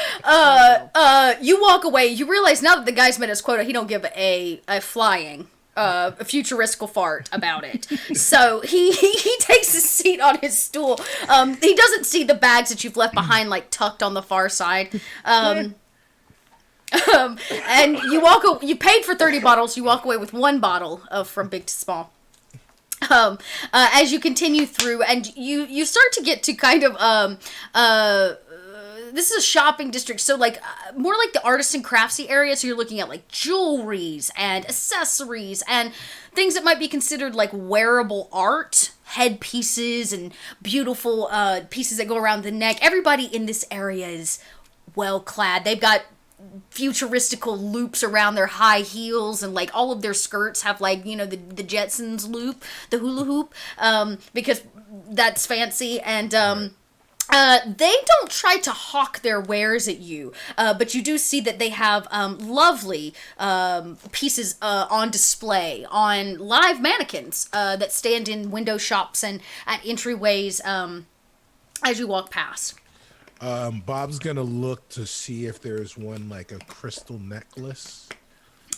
you walk away. You realize now that the guy's met his quota, he don't give a flying, a futuristical fart about it. So he takes his seat on his stool. He doesn't see the bags that you've left behind, like tucked on the far side. And you paid for 30 bottles. You walk away with one bottle of From Big to Small. As you continue through, and you start to get to kind of this is a shopping district, so like more like the artists and craftsy area. So you're looking at like jewelries and accessories and things that might be considered like wearable art, headpieces and beautiful pieces that go around the neck. Everybody in this area is well clad. They've got futuristical loops around their high heels, and like all of their skirts have like, you know, the Jetsons loop, the hula hoop, because that's fancy. And they don't try to hawk their wares at you, but you do see that they have lovely pieces on display on live mannequins that stand in window shops and at entryways as you walk past. Bob's gonna look to see if there's one like a crystal necklace.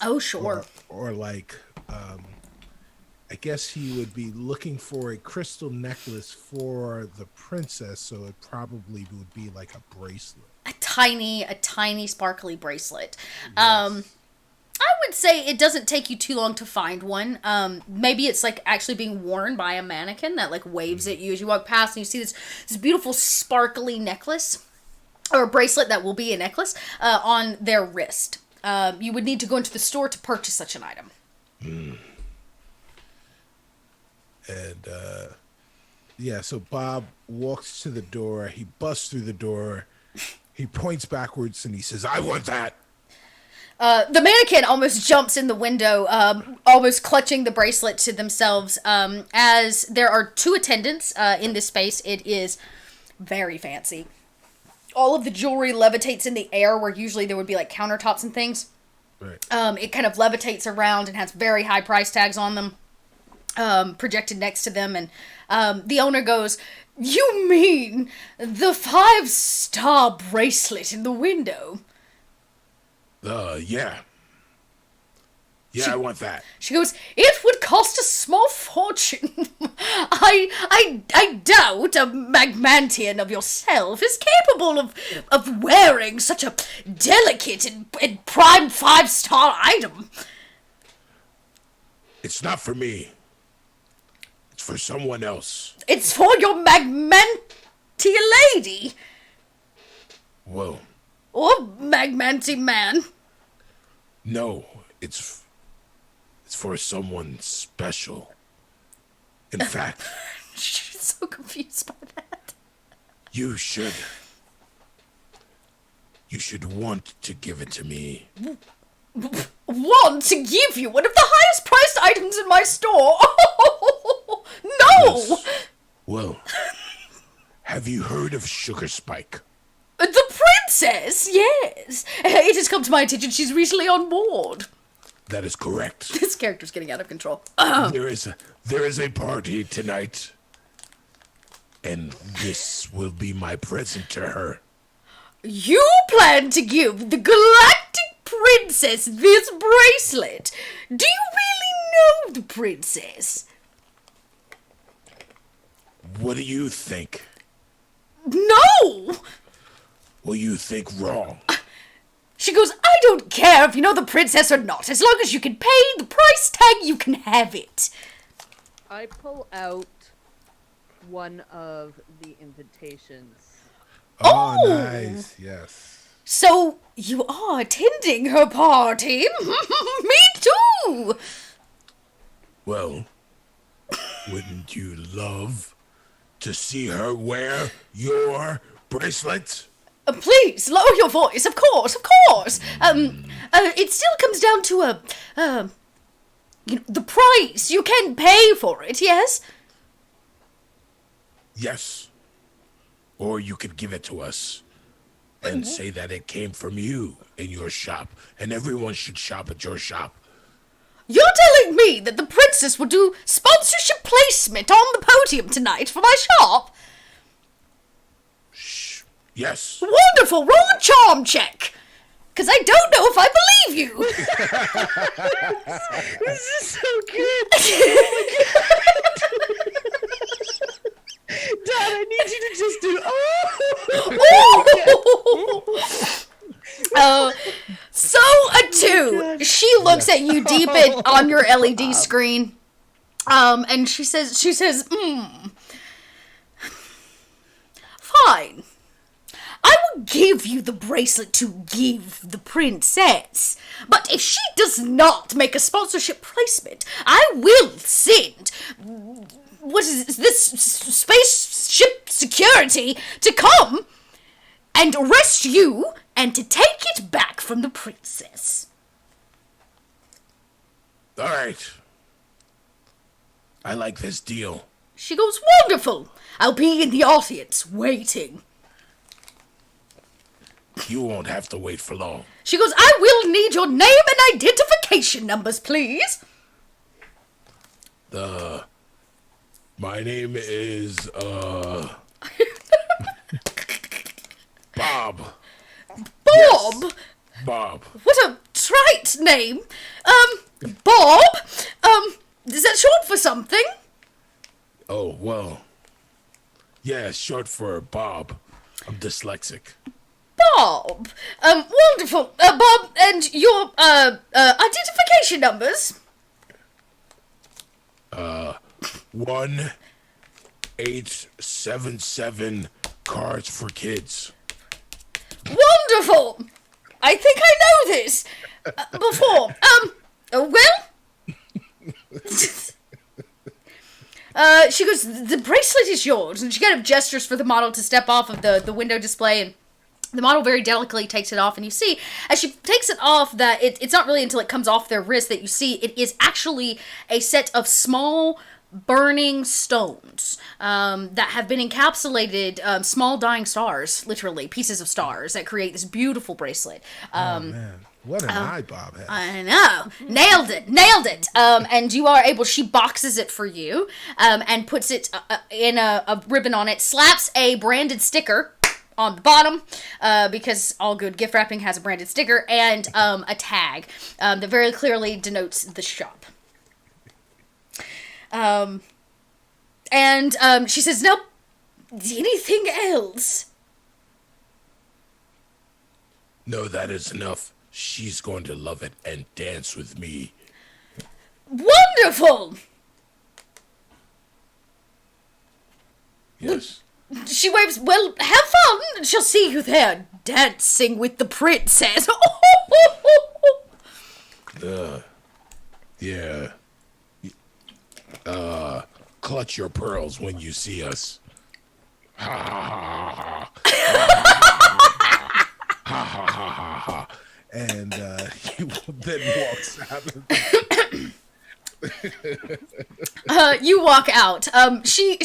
Oh, sure. Or like, I guess he would be looking for a crystal necklace for the princess, so it probably would be like a bracelet. A tiny sparkly bracelet. Yes. I would say it doesn't take you too long to find one. Maybe it's like actually being worn by a mannequin that like waves at you as you walk past, and you see this beautiful sparkly necklace or bracelet that will be a necklace on their wrist. You would need to go into the store to purchase such an item. And yeah, so Bob walks to the door. He busts through the door. He points backwards and he says, "I want that." The mannequin almost jumps in the window, almost clutching the bracelet to themselves. As there are two attendants in this space, it is very fancy. All of the jewelry levitates in the air, where usually there would be like countertops and things. Right. It kind of levitates around and has very high price tags on them, projected next to them. And the owner goes, "You mean the 5-star bracelet in the window?" Yeah. Yeah, I want that. She goes, "It would cost a small fortune. I doubt a Magmantian of yourself is capable of wearing such a delicate and prime 5-star item." It's not for me. It's for someone else. "It's for your Magmantia lady. Well, Or Magmanti man." no, it's for someone special. In fact, She's so confused by that. you should want to give it to me. Want to give you one of the highest priced items in my store? No! Yes. Well, have you heard of Sugar Spike? The princess, yes. It has come to my attention she's recently on board. That is correct. This character's getting out of control. There is a party tonight, and this will be my present to her. You plan to give the Galactic Princess this bracelet? Do you really know the princess? What do you think? No! Well, you think wrong. She goes, I don't care if you know the princess or not. As long as you can pay the price tag, you can have it. I pull out one of the invitations. Oh, nice. Yes. So, you are attending her party? Me too! Well, wouldn't you love to see her wear your bracelet? Please, lower your voice, of course, of course. It still comes down to the price. You can pay for it, yes? Yes. Or you could give it to us and say that it came from you in your shop, and everyone should shop at your shop. You're telling me that the princess will do sponsorship placement on the podium tonight for my shop? Shh. Yes. Wonderful, roll a charm check. Because I don't know if I believe you. This is so good. Dad, I need you to just do. So a 2. She looks at you deep on your LED screen, and she says, fine. I will give you the bracelet to give the princess. But if she does not make a sponsorship placement, I will send this spaceship security to come and arrest you and to take it back from the princess. All right. I like this deal. She goes, wonderful. I'll be in the audience waiting. You won't have to wait for long. She goes, I will need your name and identification numbers, please. My name is, Bob. Bob? Yes, Bob. What a trite name. Bob? Is that short for something? Oh, well. Yeah, short for Bob. I'm dyslexic. Bob. Wonderful. Bob, and your, identification numbers? 1877 Cards for Kids. Wonderful. I think I know this. Before. She goes, the bracelet is yours. And she kind of gestures for the model to step off of the window display, and the model very delicately takes it off, and you see, as she takes it off, that it's not really until it comes off their wrist that you see it is actually a set of small burning stones that have been encapsulated, small dying stars, literally, pieces of stars that create this beautiful bracelet. Oh, man. What an eye Bob has. I know. Nailed it. And you are able, she boxes it for you, and puts it in a ribbon on it, slaps a branded sticker on the bottom, because all good gift wrapping has a branded sticker, and a tag that very clearly denotes the shop. And she says, "Now, anything else?" No, that is enough. She's going to love it and dance with me. Wonderful! Yes. She waves, well, have fun! She'll see you there, dancing with the princess. Yeah. Clutch your pearls when you see us. Ha ha ha ha ha ha ha ha ha. And he then walks out of You walk out. She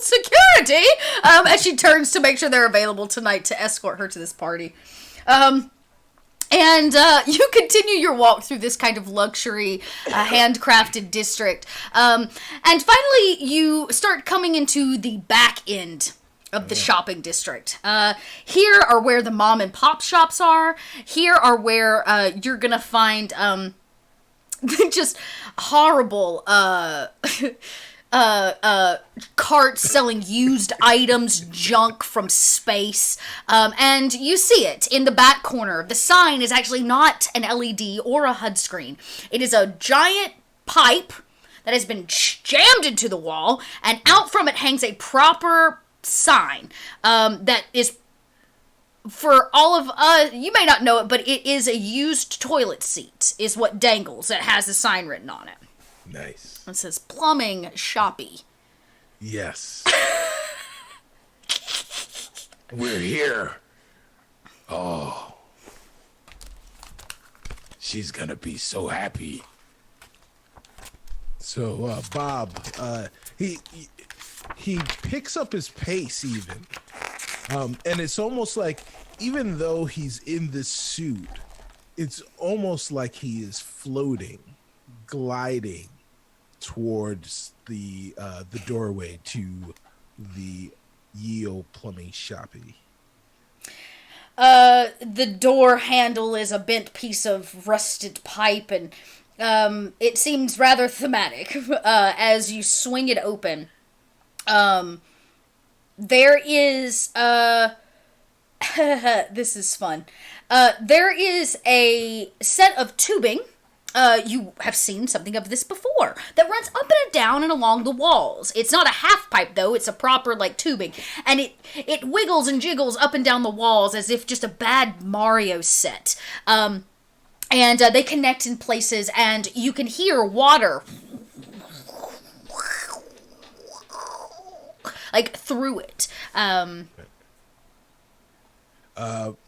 security! As she turns to make sure they're available tonight to escort her to this party. And you continue your walk through this kind of luxury, handcrafted district. And finally, you start coming into the back end of the shopping district. Here are where the mom and pop shops are. Here are where you're gonna find just horrible carts selling used items, junk from space, and you see it in the back corner. The sign is actually not an LED or a HUD screen. It is a giant pipe that has been jammed into the wall, and out from it hangs a proper sign that is, for all of us, you may not know it, but it is a used toilet seat, is what dangles. It has a sign written on it. Nice. It says plumbing shoppy. Yes. We're here. Oh. She's gonna be so happy. So Bob, he picks up his pace even, and it's almost like even though he's in this suit, it's almost like he is floating, gliding towards the doorway to the Yeo Plumbing Shoppy. The door handle is a bent piece of rusted pipe, and it seems rather thematic as you swing it open. There is this is fun. There is a set of tubing. You have seen something of this before, that runs up and down and along the walls. It's not a half pipe, though. It's a proper, tubing. And it wiggles and jiggles up and down the walls as if just a bad Mario set. And they connect in places, and you can hear water through it.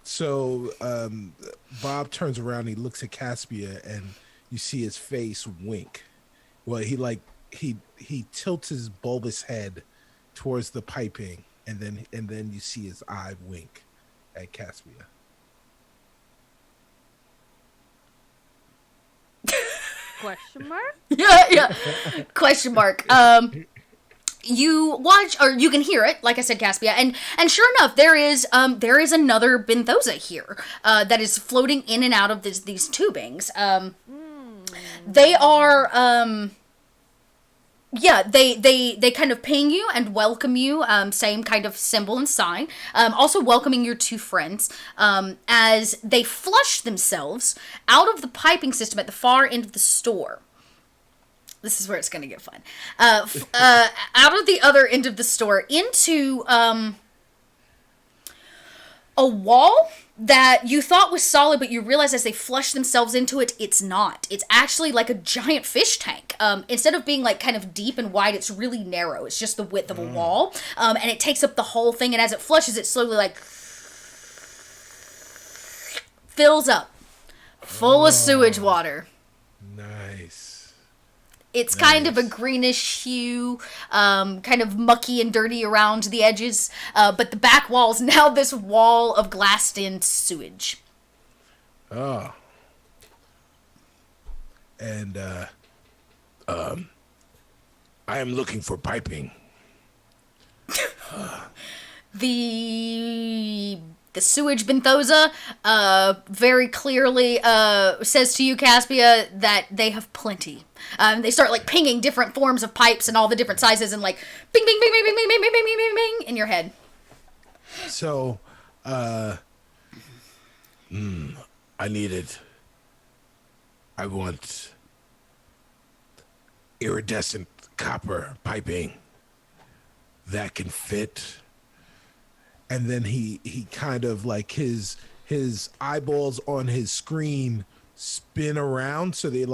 So Bob turns around, he looks at Caspia, and you see his face wink. Well, he tilts his bulbous head towards the piping, and then you see his eye wink at Caspia. Question mark? Yeah. Question mark. You watch, or you can hear it, like I said, Caspia, and sure enough, there is another Benthosa here, that is floating in and out of these tubings. They are, they kind of ping you and welcome you, same kind of symbol and sign, also welcoming your two friends, as they flush themselves out of the piping system at the far end of the store. This is where it's going to get fun. Out of the other end of the store into a wall that you thought was solid, but you realize as they flush themselves into it, it's not. It's actually like a giant fish tank. Instead of being kind of deep and wide, it's really narrow. It's just the width of a wall. And it takes up the whole thing. And as it flushes, it slowly fills up. Full of sewage water. Nice. It's kind of a greenish hue, kind of mucky and dirty around the edges, but the back wall is now this wall of glassed-in sewage. Oh. And, I am looking for piping. The sewage Benthosa very clearly says to you, Caspia, that they have plenty. They start pinging different forms of pipes and all the different sizes and bing, bing, bing, bing, bing, bing, bing, bing, bing, bing, bing in your head. so, I want iridescent copper piping that can fit. and then he kind of his eyeballs on his screen spin around, so they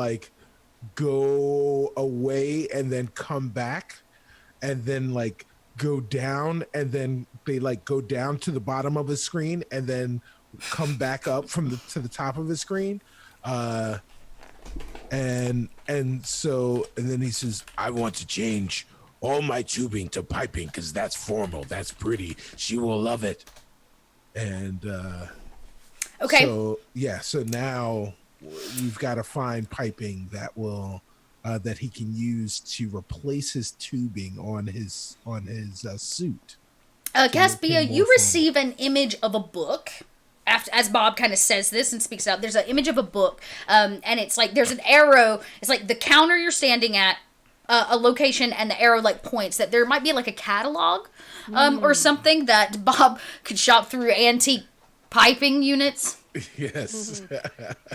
go away and then come back, and then go down, and then they go down to the bottom of his screen and then come back up to the top of his screen, and then he says, I want to change all my tubing to piping because that's formal, that's pretty. She will love it. and Okay. so now we've got to find piping that will that he can use to replace his tubing on his suit. Caspia, more you formal. receive an image of a book. As Bob kind of says this and speaks out, there's an image of a book, and it's there's an arrow. It's the counter you're standing at. a location and the arrow like points that there might be like a catalog or something that Bob could shop through antique piping units. Yes.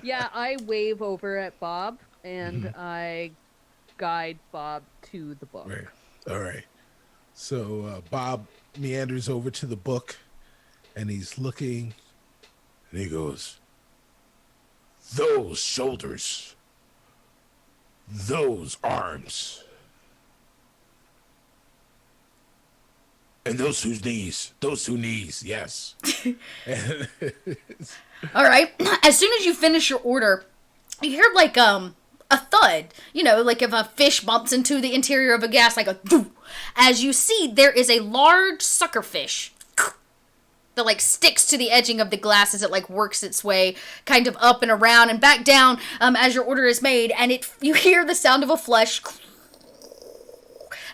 Yeah, I wave over at Bob and I guide Bob to the book. Right. All right. So Bob meanders over to the book and he's looking And he goes, those shoulders, those arms, and those two knees, yes. All right. As soon as you finish your order, you hear like a thud. You know, like if a fish bumps into the interior of a gas, like a doo. As you see, there is a large suckerfish that like sticks to the edging of the glass as it like works its way kind of up and around and back down as your order is made, and you hear the sound of a flush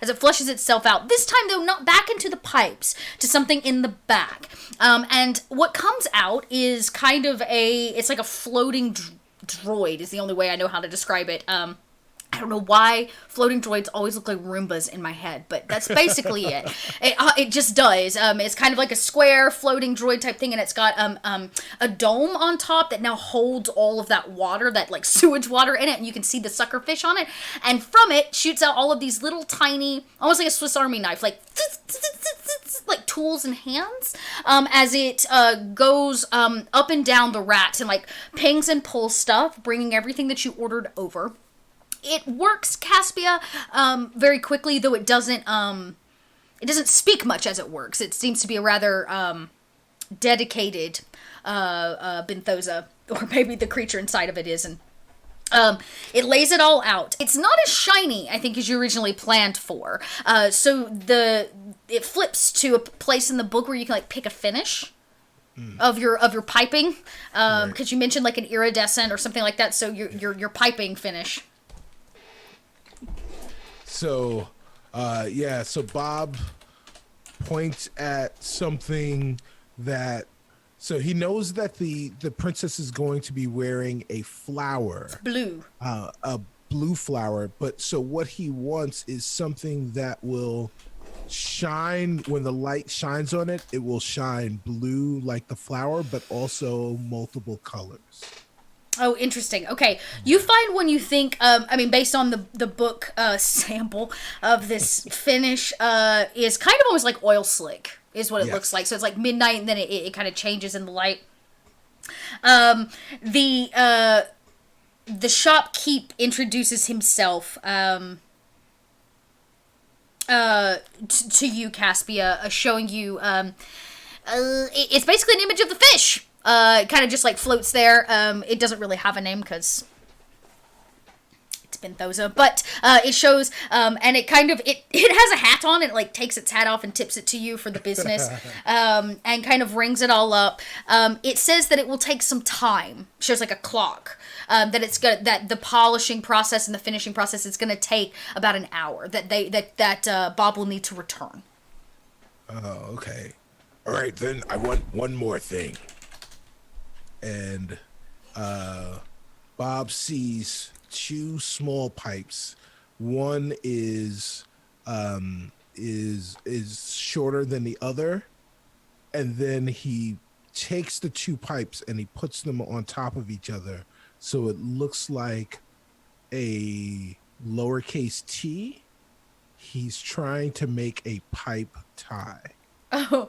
as it flushes itself out. This time, though, not back into the pipes, to something in the back. And what comes out is kind of it's like a floating droid is the only way I know how to describe it. I don't know why floating droids always look like Roombas in my head, but that's basically it. It just does. It's kind of like a square floating droid type thing, and it's got a dome on top that now holds all of that water, that like sewage water in it, and you can see the suckerfish on it. And from it shoots out all of these little tiny, almost like a Swiss Army knife, like tools and hands, as it goes up and down the rats and like pings and pulls stuff, bringing everything that you ordered over. It works, Caspia, very quickly, though it doesn't speak much as it works. It seems to be a rather dedicated Benthosa, or maybe the creature inside of it isn't. It lays it all out. It's not as shiny, I think, as you originally planned for. So it flips to a place in the book where you can like pick a finish of your piping, because you mentioned like an iridescent or something like that. So your piping finish. So, so Bob points at something so he knows that the princess is going to be wearing a flower. Blue. A blue flower. But so what he wants is something that will shine, when the light shines on it, it will shine blue like the flower, but also multiple colors. Oh, interesting. Okay. You find when you think, based on the book sample of this finish, is kind of almost like oil slick, is what it looks like. So it's like midnight, and then it kind of changes in the light. The shopkeep introduces himself to you, Caspia, showing you, it's basically an image of the fish. It kind of just like floats there. It doesn't really have a name because it's Benthosa, but it shows, and it kind of it has a hat on. It like takes its hat off and tips it to you for the business, and kind of rings it all up. It says that it will take some time. Shows like a clock. That the polishing process and the finishing process is gonna take about an hour. That Bob will need to return. Oh, okay. All right, then I want one more thing. And Bob sees two small pipes. One is shorter than the other, and then he takes the two pipes and he puts them on top of each other, so it looks like a lowercase t. He's trying to make a pipe tie. It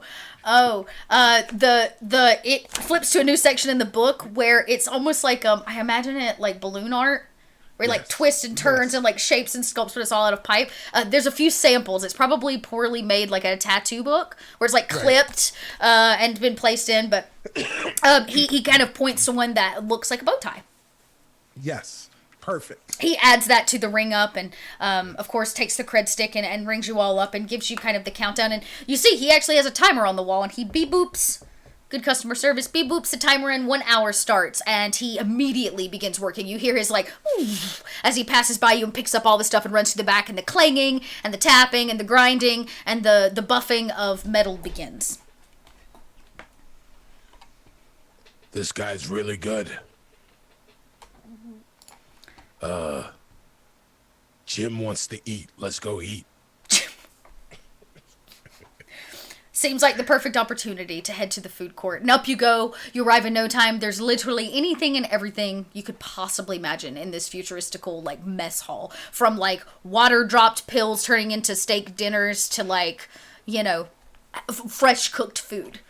flips to a new section in the book where it's almost like I imagine it like balloon art, where it like twists and turns and like shapes and sculpts, but it's all out of pipe. There's a few samples. It's probably poorly made, like a tattoo book where it's like clipped and been placed in. But he kind of points to one that looks like a bow tie. Yes. Perfect. He adds that to the ring up and, of course, takes the cred stick and rings you all up and gives you kind of the countdown. And you see, he actually has a timer on the wall, and he beep-boops. Good customer service. Beep-boops the timer, and 1 hour starts, and he immediately begins working. You hear his, like, as he passes by you and picks up all the stuff and runs to the back, and the clanging and the tapping and the grinding and the buffing of metal begins. This guy's really good. Jim wants to eat. Let's go eat. Seems like the perfect opportunity to head to the food court. And up you go. You arrive in no time. There's literally anything and everything you could possibly imagine in this futuristical, like, mess hall. From, like, water-dropped pills turning into steak dinners to, like, you know, fresh cooked food.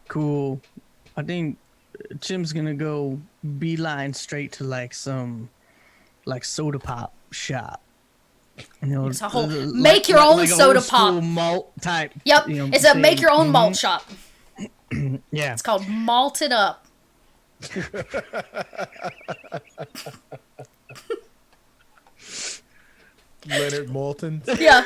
Cool. I think Jim's gonna go beeline straight to, like, some, like, soda pop shop. You know, It's a whole make your own like soda old school pop malt type. Yep, You know, it's a thing. make your own malt shop. Yeah. It's called Malted Up. Leonard Maltin. Yeah.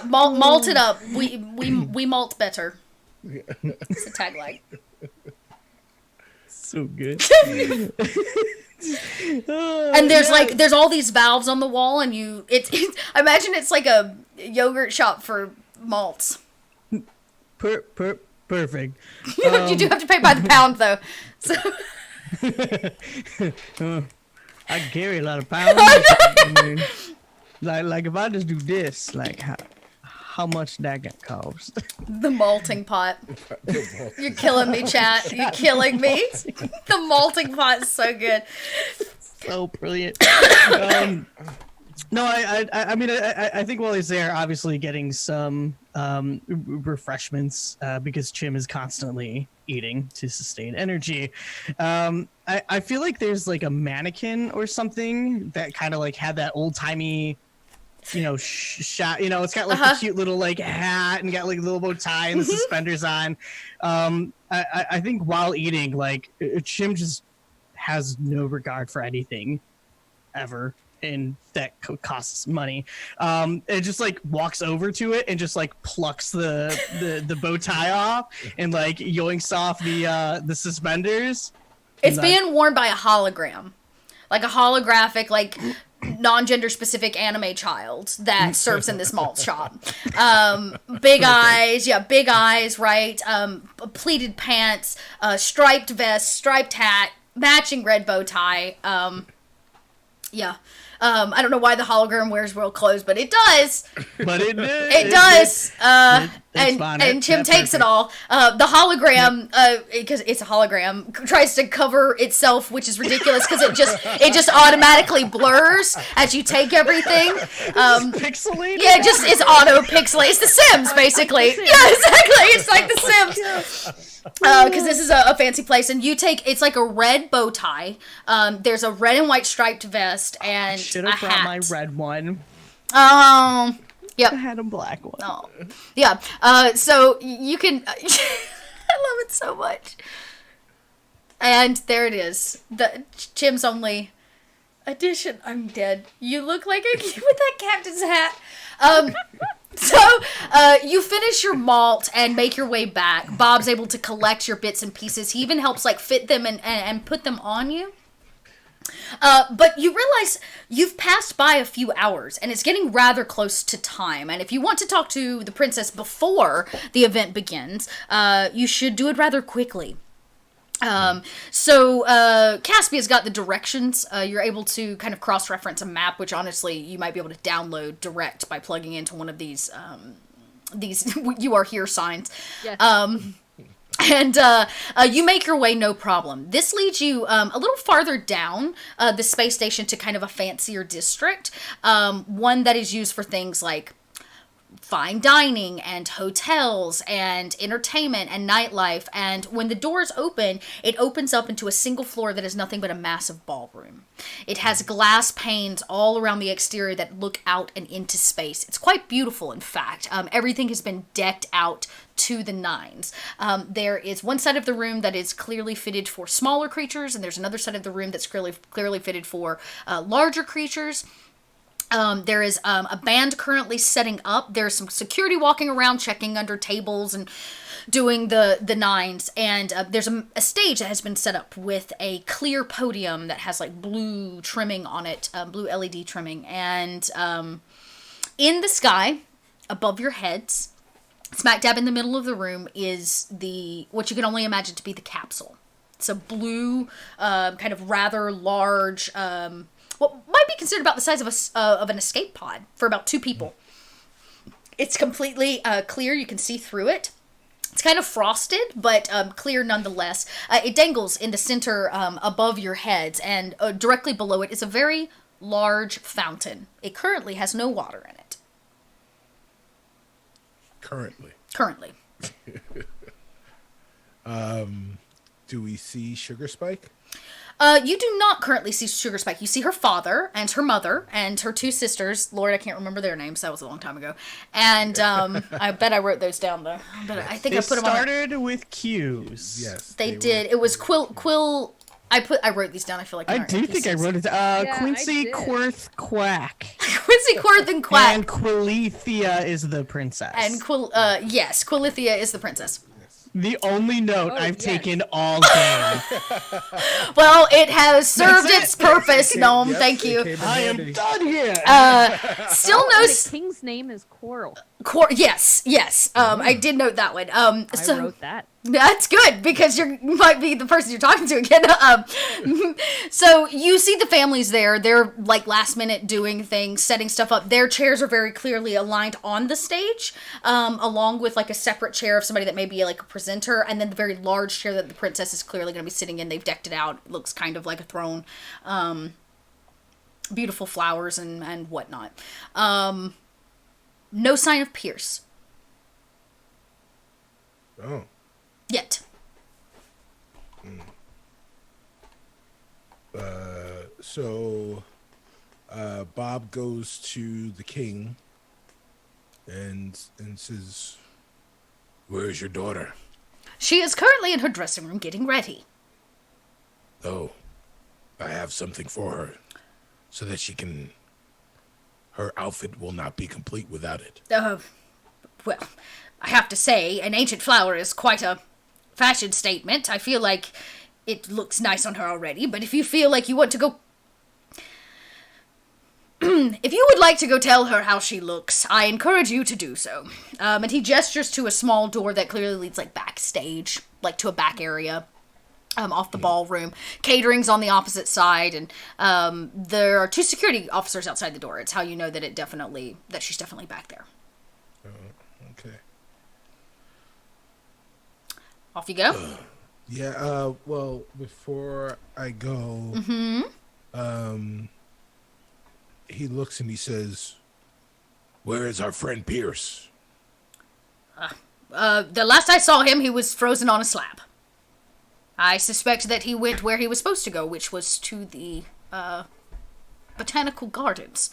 Malted Up. We malt better. It's a tagline. So good. And there's all these valves on the wall, and I imagine it's like a yogurt shop for malts. Perfect. You do have to pay by the pound though. So I carry a lot of pounds. I mean, like if I just do this, like how much that gonna cost? the malting pot. You're killing me, chat. You're killing me. The malting pot is so good. So brilliant. No, I mean, I think while he's there, obviously getting some refreshments because Chim is constantly eating to sustain energy. I feel like there's like a mannequin or something that kind of like had that old timey, you know, shot. You know, it's got like the cute little like hat and got like a little bow tie and the suspenders on. I think while eating, like Chim just has no regard for anything ever. And that costs money. It just like walks over to it and just like plucks the bow tie off and like yoinks off the suspenders. It's being worn by a hologram, like a holographic, like non-gender specific anime child that serves in this malt shop. Big eyes, right? Pleated pants, striped vest, striped hat, matching red bow tie. I don't know why the hologram wears real clothes, but it does. But it does. fine. And Chim takes it all. The hologram, because it's a hologram, tries to cover itself, which is ridiculous because it just automatically blurs as you take everything. Pixelated. Yeah, it's auto pixelated. It's The Sims, basically. Yeah, exactly. It's like The Sims. Because this is a fancy place, and it's like a red bow tie. There's a red and white striped vest and Should a have brought hat. my red one. Yep. I had a black one. Oh, yeah. So you can. I love it so much. And there it is. The Chim's only edition. I'm dead. You look like a kid with that captain's hat. So, you finish your malt and make your way back. Bob's able to collect your bits and pieces. He even helps, like, fit them and put them on you. But you realize you've passed by a few hours, and it's getting rather close to time. And if you want to talk to the princess before the event begins, you should do it rather quickly. So Caspia's got the directions. You're able to kind of cross-reference a map, which honestly you might be able to download direct by plugging into one of these "You are here" signs. Yes. And you make your way no problem. This leads you a little farther down the space station to kind of a fancier district, one that is used for things like fine dining and hotels and entertainment and nightlife. And when the doors open, it opens up into a single floor that is nothing but a massive ballroom. It has glass panes all around the exterior that look out and into space. It's quite beautiful, in fact. Everything has been decked out to the nines. There is one side of the room that is clearly fitted for smaller creatures, and there's another side of the room that's clearly fitted for larger creatures. There is a band currently setting up. There's some security walking around, checking under tables and doing the nines. And there's a stage that has been set up with a clear podium that has like blue trimming on it, blue LED trimming. And in the sky, above your heads, smack dab in the middle of the room, is what you can only imagine to be the capsule It's a blue, kind of rather large, what might be considered about the size of an escape pod for about 2 people. It's completely clear. You can see through it. It's kind of frosted, but clear nonetheless. It dangles in the center above your heads, and directly below it is a very large fountain. It currently has no water in it. Currently. Do we see Sugar Spike? You do not currently see Sugar Spike. You see her father and her mother and her 2 sisters. Lord, I can't remember their names. That was a long time ago. And I bet I wrote those down, though. But I think I put them on. They started with Q's. Yes. They did. It was Quill. I wrote these down. I feel like I do think I wrote it. Quincy, did. Quirth, Quack. Quincy, Quirth, and Quack. And Quilithia is the princess. And yes, Quilithia is the princess. The only note I've yes. taken all game. Well, it has served That's it. its purpose, Gnome. Yes, Thank it you. came in I am handy. done here. Still no. The king's name is Coral. Yes. I did note that one. I So wrote that. that's good because you might be the person you're talking to again. So you see the families there. They're like last minute doing things, setting stuff up. Their chairs are very clearly aligned on the stage, along with like a separate chair of somebody that may be like a presenter, and then the very large chair that the princess is clearly going to be sitting in. They've decked it out. It looks kind of like a throne. Beautiful flowers and whatnot. No sign of Pierce Oh. yet. So Bob goes to the king and says, Where's your daughter? She is currently in her dressing room getting ready. Oh, I have something for her so that her outfit will not be complete without it. Well, I have to say, an ancient flower is quite a fashion statement. I feel like it looks nice on her already, but if you feel like you want to go... if you would like to go tell her how she looks, I encourage you to do so. And he gestures to a small door that clearly leads, like, backstage, like, to a back area. Off the ballroom. Catering's on the opposite side, and there are 2 security officers outside the door. It's how you know that that she's definitely back there. okay. Off you go. Yeah, well, before I go, he looks and he says, Where is our friend Pierce? The last I saw him, he was frozen on a slab. I suspect that he went where he was supposed to go, which was to the, botanical gardens.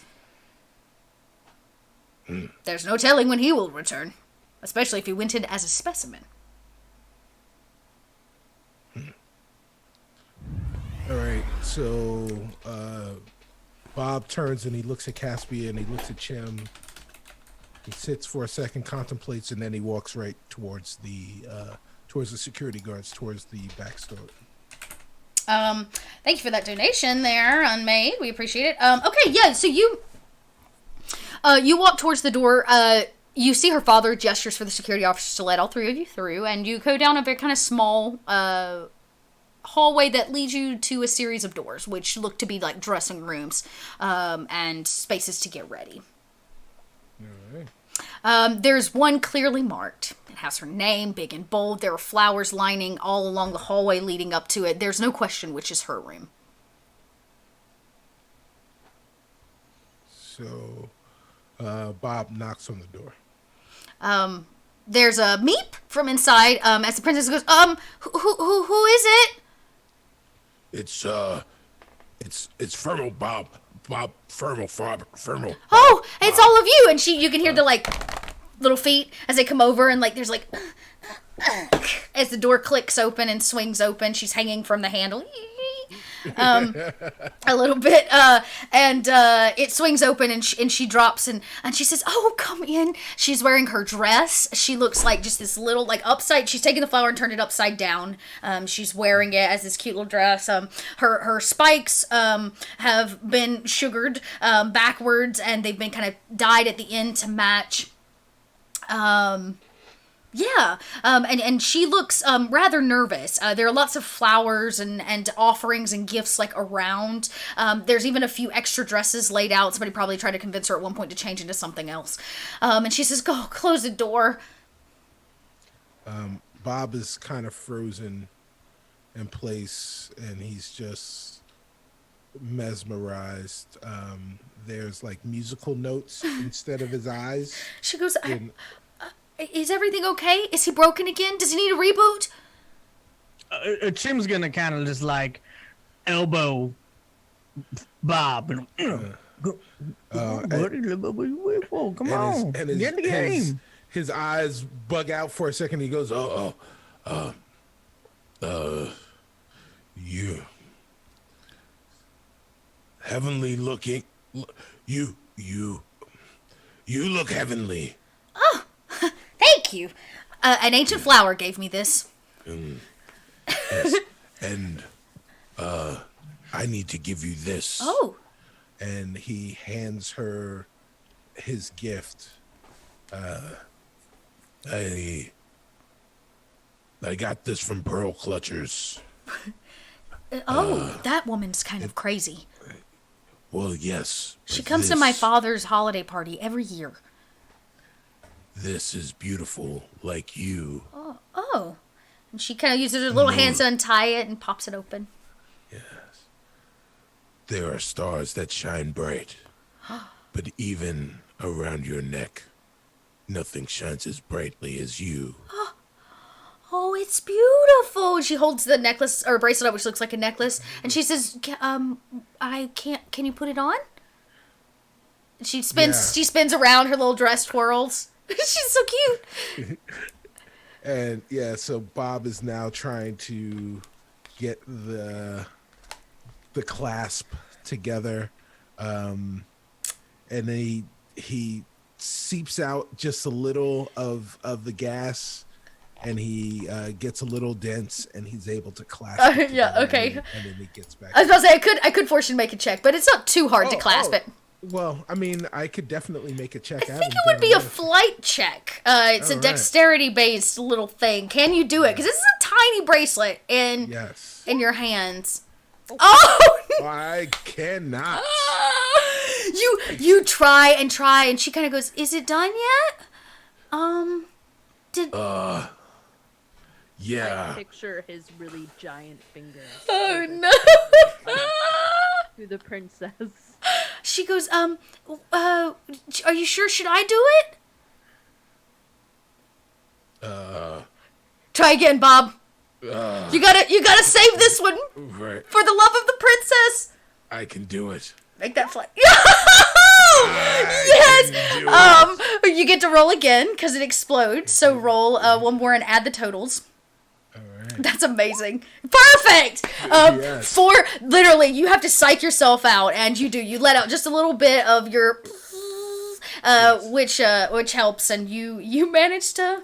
There's no telling when he will return, especially if he went in as a specimen. all right, so Bob turns and he looks at Caspia and he looks at Chim. He sits for a second, contemplates, and then he walks right towards the security guards, towards the back store. Thank you for that donation there, Unmade. We appreciate it. Okay, yeah, so you walk towards the door. You see her father gestures for the security officers to let all 3 of you through, and you go down a very kind of small hallway that leads you to a series of doors, which look to be like dressing rooms and spaces to get ready. All right. There's one clearly marked. It has her name, big and bold. There are flowers lining all along the hallway leading up to it. There's no question which is her room. So Bob knocks on the door. There's a meep from inside as the princess goes, who is it? It's Fermal Bob. Bob Fermal. Oh, it's all of you. And you can hear the like little feet as they come over, and like there's like as the door clicks open and swings open. She's hanging from the handle. A little bit, and it swings open, and she drops, and she says, "Oh, come in." She's wearing her dress. She looks like just this little, like, upside. She's taken the flower and turned it upside down. She's wearing it as this cute little dress. Her spikes have been sugared backwards, and they've been kind of dyed at the end to match Yeah, and she looks rather nervous. There are lots of flowers and offerings and gifts like around. There's even a few extra dresses laid out. Somebody probably tried to convince her at one point to change into something else. And she says, "Go close the door." Bob is kind of frozen in place, and he's just mesmerized. There's like musical notes instead of his eyes. She goes, "Is everything okay? Is he broken again? Does he need a reboot?" Chim's gonna kind of just like elbow Bob and buddy, come on, get in the game. His eyes bug out for a second. He goes, You heavenly looking. You look heavenly. Oh, thank you. An ancient flower gave me this. Yes. And I need to give you this. Oh. and he hands her his gift. I got this from Pearl Clutchers. That woman's kind of crazy. Well, yes. She comes to my father's holiday party every year. This is beautiful, like you. Oh. And she kind of uses her little hands to untie it and pops it open. Yes. There are stars that shine bright, but even around your neck, nothing shines as brightly as you. Oh, it's beautiful. She holds the necklace or bracelet up, which looks like a necklace, and she says, I can't, can you put it on? She spins around, her little dress twirls. She's so cute. And yeah, so Bob is now trying to get the clasp together. And then he seeps out just a little of the gas, and he gets a little dense, and he's able to clasp it yeah, together, okay. And then he gets back. I was about to say I could force you to make a check, but it's not too hard to clasp it. Well, I mean, I could definitely make a check. I think it would be a flight check. It's a dexterity-based little thing. Can you do it? Because this is a tiny bracelet in your hands. Oh! I cannot. You try, and she kind of goes, "Is it done yet?" Yeah. I picture his really giant fingers. Oh no! To the princess. She goes, are you sure? Should I do it? Try again, Bob. You gotta save this one Right. for the love of the princess. I can do it. Make that fly. Yes. You get to roll again because it explodes. So roll one more and add the totals. That's amazing. Perfect. For literally, you have to psych yourself out, and you let out just a little bit of your, which helps, and you manage to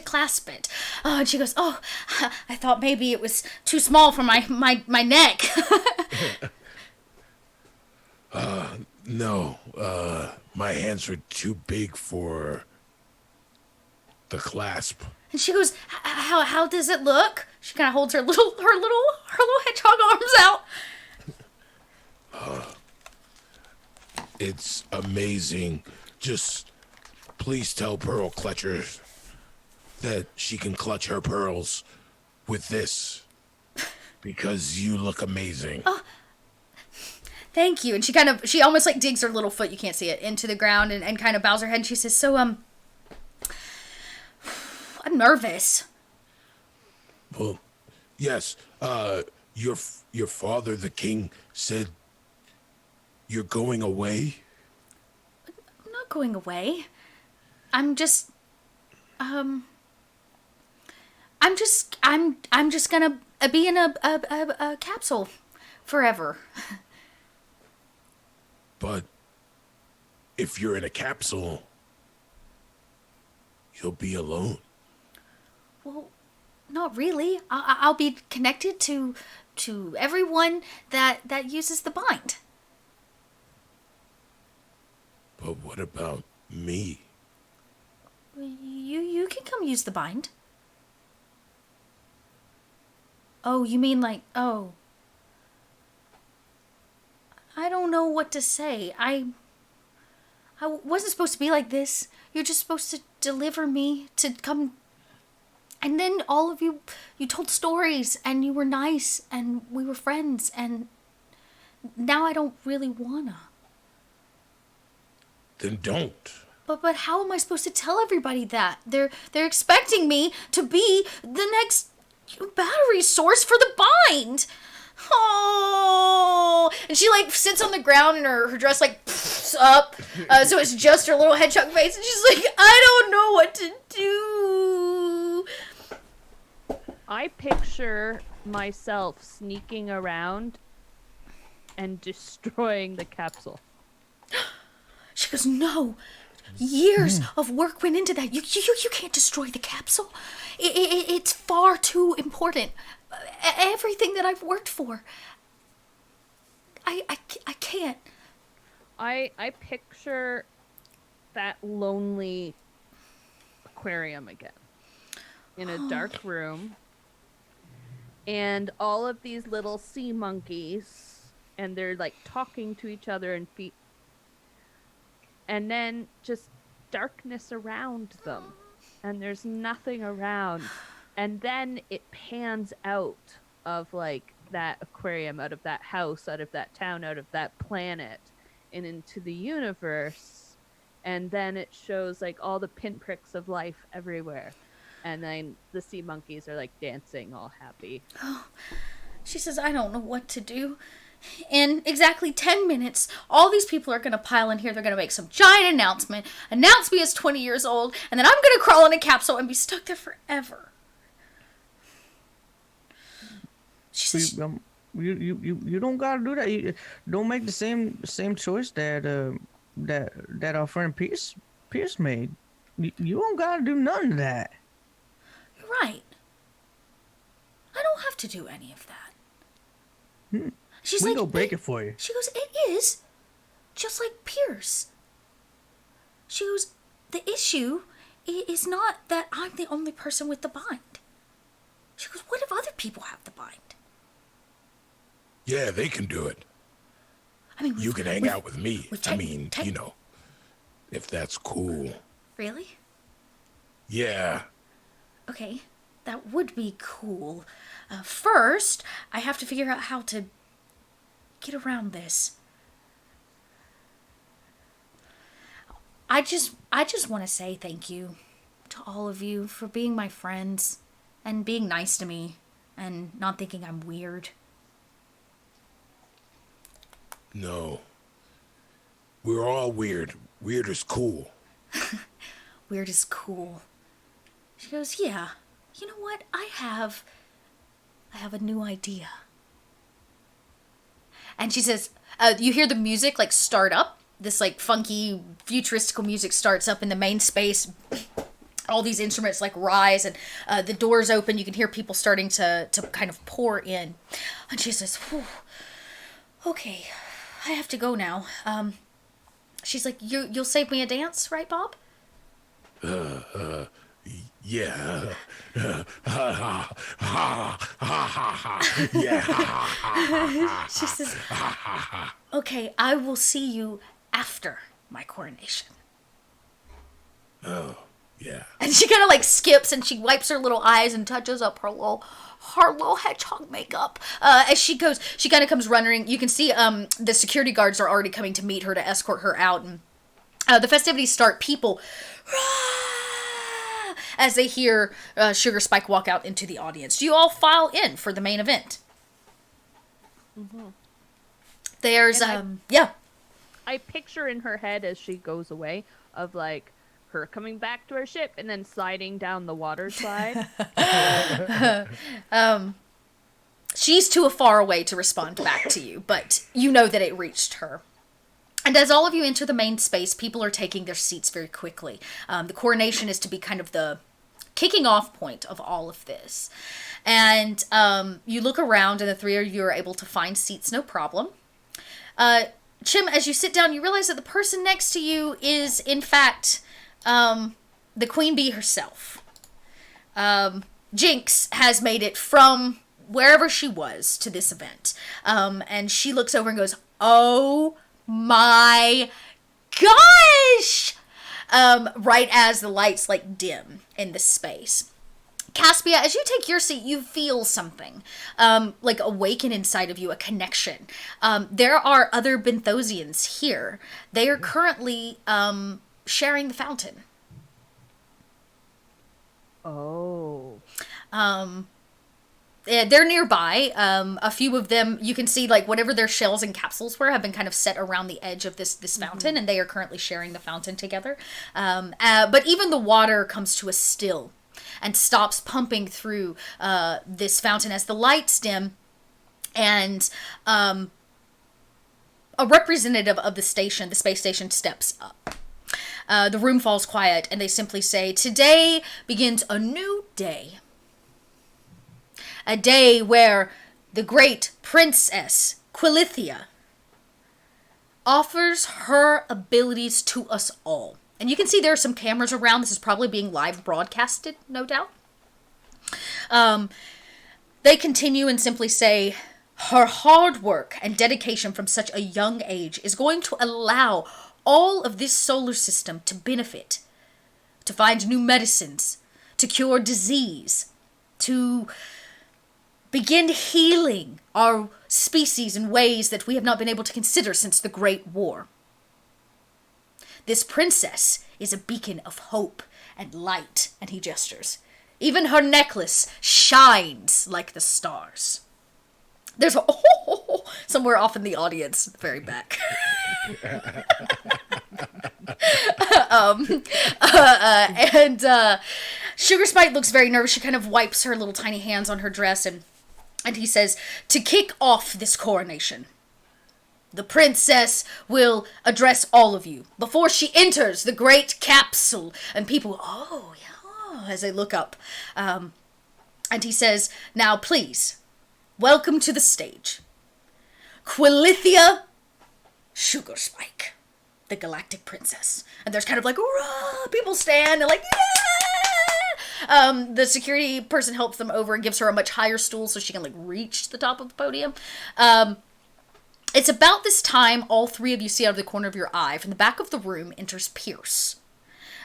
clasp it. And she goes, "Oh, I thought maybe it was too small for my neck." No. My hands were too big for the clasp. And she goes, "How does it look?" She kind of holds her little hedgehog arms out. It's amazing. Just please tell Pearl Clutcher that she can clutch her pearls with this, because you look amazing. Oh, thank you. And she almost like digs her little foot, you can't see it, into the ground and kind of bows her head, and she says, "So, I'm nervous." Well, yes. Your father, the king, said you're going away. I'm not going away. I'm just gonna be in a capsule forever. But if you're in a capsule, you'll be alone. Well, not really. I'll be connected to everyone that uses the bind. But what about me? You you can come use the bind. Oh, you mean like, oh. I don't know what to say. I wasn't supposed to be like this. You're just supposed to deliver me to come. And then all of you told stories and you were nice and we were friends and now I don't really wanna. Then don't. But how am I supposed to tell everybody that? They're expecting me to be the next battery source for the bind. Oh, and she like sits on the ground and her dress like up, so it's just her little hedgehog face, and she's like, I don't know what to do. I picture myself sneaking around and destroying the capsule. She goes, no. Years of work went into that. You can't destroy the capsule. It's far too important. Everything that I've worked for. I can't. I picture that lonely aquarium again. In a dark room. And all of these little sea monkeys. And they're like talking to each other and feet. And then just darkness around them. And there's nothing around. And then it pans out of like that aquarium, out of that house, out of that town, out of that planet, and into the universe. And then it shows like all the pinpricks of life everywhere. And then the sea monkeys are like dancing all happy. Oh, she says, I don't know what to do. In exactly 10 minutes, all these people are going to pile in here. They're going to make some giant announcement, announce me as 20 years old, and then I'm going to crawl in a capsule and be stuck there forever. She says, you don't gotta do that. You don't make the same choice that our friend Pierce made. You don't gotta do none of that. You're right. I don't have to do any of that. She's we like, go break it for you. She goes, it is just like Pierce. She goes, the issue is not that I'm the only person with the bind. She goes, what if other people have the bind? Yeah, they can do it. I mean, You can hang out with me. I mean, tech- you know, if that's cool. Really? Yeah. Okay, that would be cool. First, I have to figure out how to get around this. I just want to say thank you to all of you for being my friends and being nice to me and not thinking I'm weird. No. We're all weird. Weird is cool. Weird is cool. She goes, yeah, you know what? I have a new idea. And she says, you hear the music like start up. This like funky futuristical music starts up in the main space. All these instruments like rise and the doors open. You can hear people starting to kind of pour in. And she says, okay, I have to go now. She's like, you'll save me a dance, right, Bob? Yeah. She says, okay, I will see you after my coronation. Oh, yeah. And she kind of like skips and she wipes her little eyes and touches up her little hedgehog makeup. As she goes, she kind of comes running. You can see the security guards are already coming to meet her to escort her out. And the festivities start. People, as they hear Sugar Spike walk out into the audience. Do you all file in for the main event? Mm-hmm. There's, yeah. I picture in her head as she goes away of like her coming back to her ship and then sliding down the water slide. She's too far away to respond back to you, but you know that it reached her. And as all of you enter the main space, people are taking their seats very quickly. The coronation is to be kind of the kicking off point of all of this. And you look around and the three of you are able to find seats, no problem. Chim, as you sit down, you realize that the person next to you is, in fact, the queen bee herself, Jinx, has made it from wherever she was to this event. And she looks over and goes, "Oh my gosh!" Right as the lights like dim in the space. Caspia, as you take your seat, you feel something, like awaken inside of you, a connection. There are other Benthosians here. They are currently, sharing the fountain. Oh. They're nearby. A few of them, you can see, like, whatever their shells and capsules were have been kind of set around the edge of this fountain, and they are currently sharing the fountain together. But even the water comes to a still and stops pumping through this fountain as the lights dim, and a representative of the station, the space station, steps up. The room falls quiet, and they simply say, "Today begins a new day. A day where the great princess, Quilithia, offers her abilities to us all." And you can see there are some cameras around. This is probably being live broadcasted, no doubt. They continue and simply say, "Her hard work and dedication from such a young age is going to allow all of this solar system to benefit, to find new medicines, to cure disease, to begin healing our species in ways that we have not been able to consider since the Great War. This princess is a beacon of hope and light," and he gestures. "Even her necklace shines like the stars." There's a somewhere off in the audience, very back. Sugar Spite looks very nervous. She kind of wipes her little tiny hands on her dress, and he says, "To kick off this coronation, the princess will address all of you before she enters the great capsule." And people, "Oh, yeah," as they look up. And he says, "Now, please, welcome to the stage, Quilithia Sugar Spike, the Galactic Princess." And there's kind of like, "Hurrah!" People stand and like, "Yeah!" The security person helps them over and gives her a much higher stool so she can like reach the top of the podium. It's about this time all three of you see out of the corner of your eye, from the back of the room enters Pierce,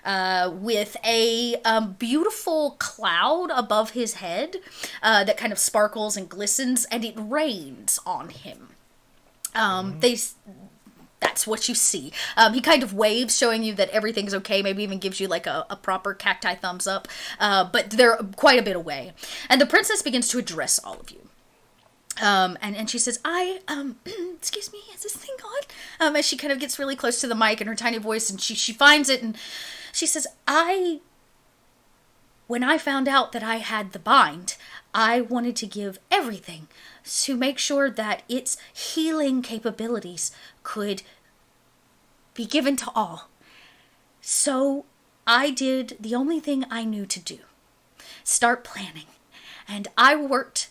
with a beautiful cloud above his head that kind of sparkles and glistens, and it rains on him. That's what you see. He kind of waves, showing you that everything's okay, maybe even gives you like a proper cacti thumbs up, but they're quite a bit away. And the princess begins to address all of you. And she says, "Excuse me, is this thing on?" As she kind of gets really close to the mic in her tiny voice, and she finds it, and she says, when I found out that I had the bind, I wanted to give everything to make sure that its healing capabilities could be given to all. So I did the only thing I knew to do. Start planning. And I worked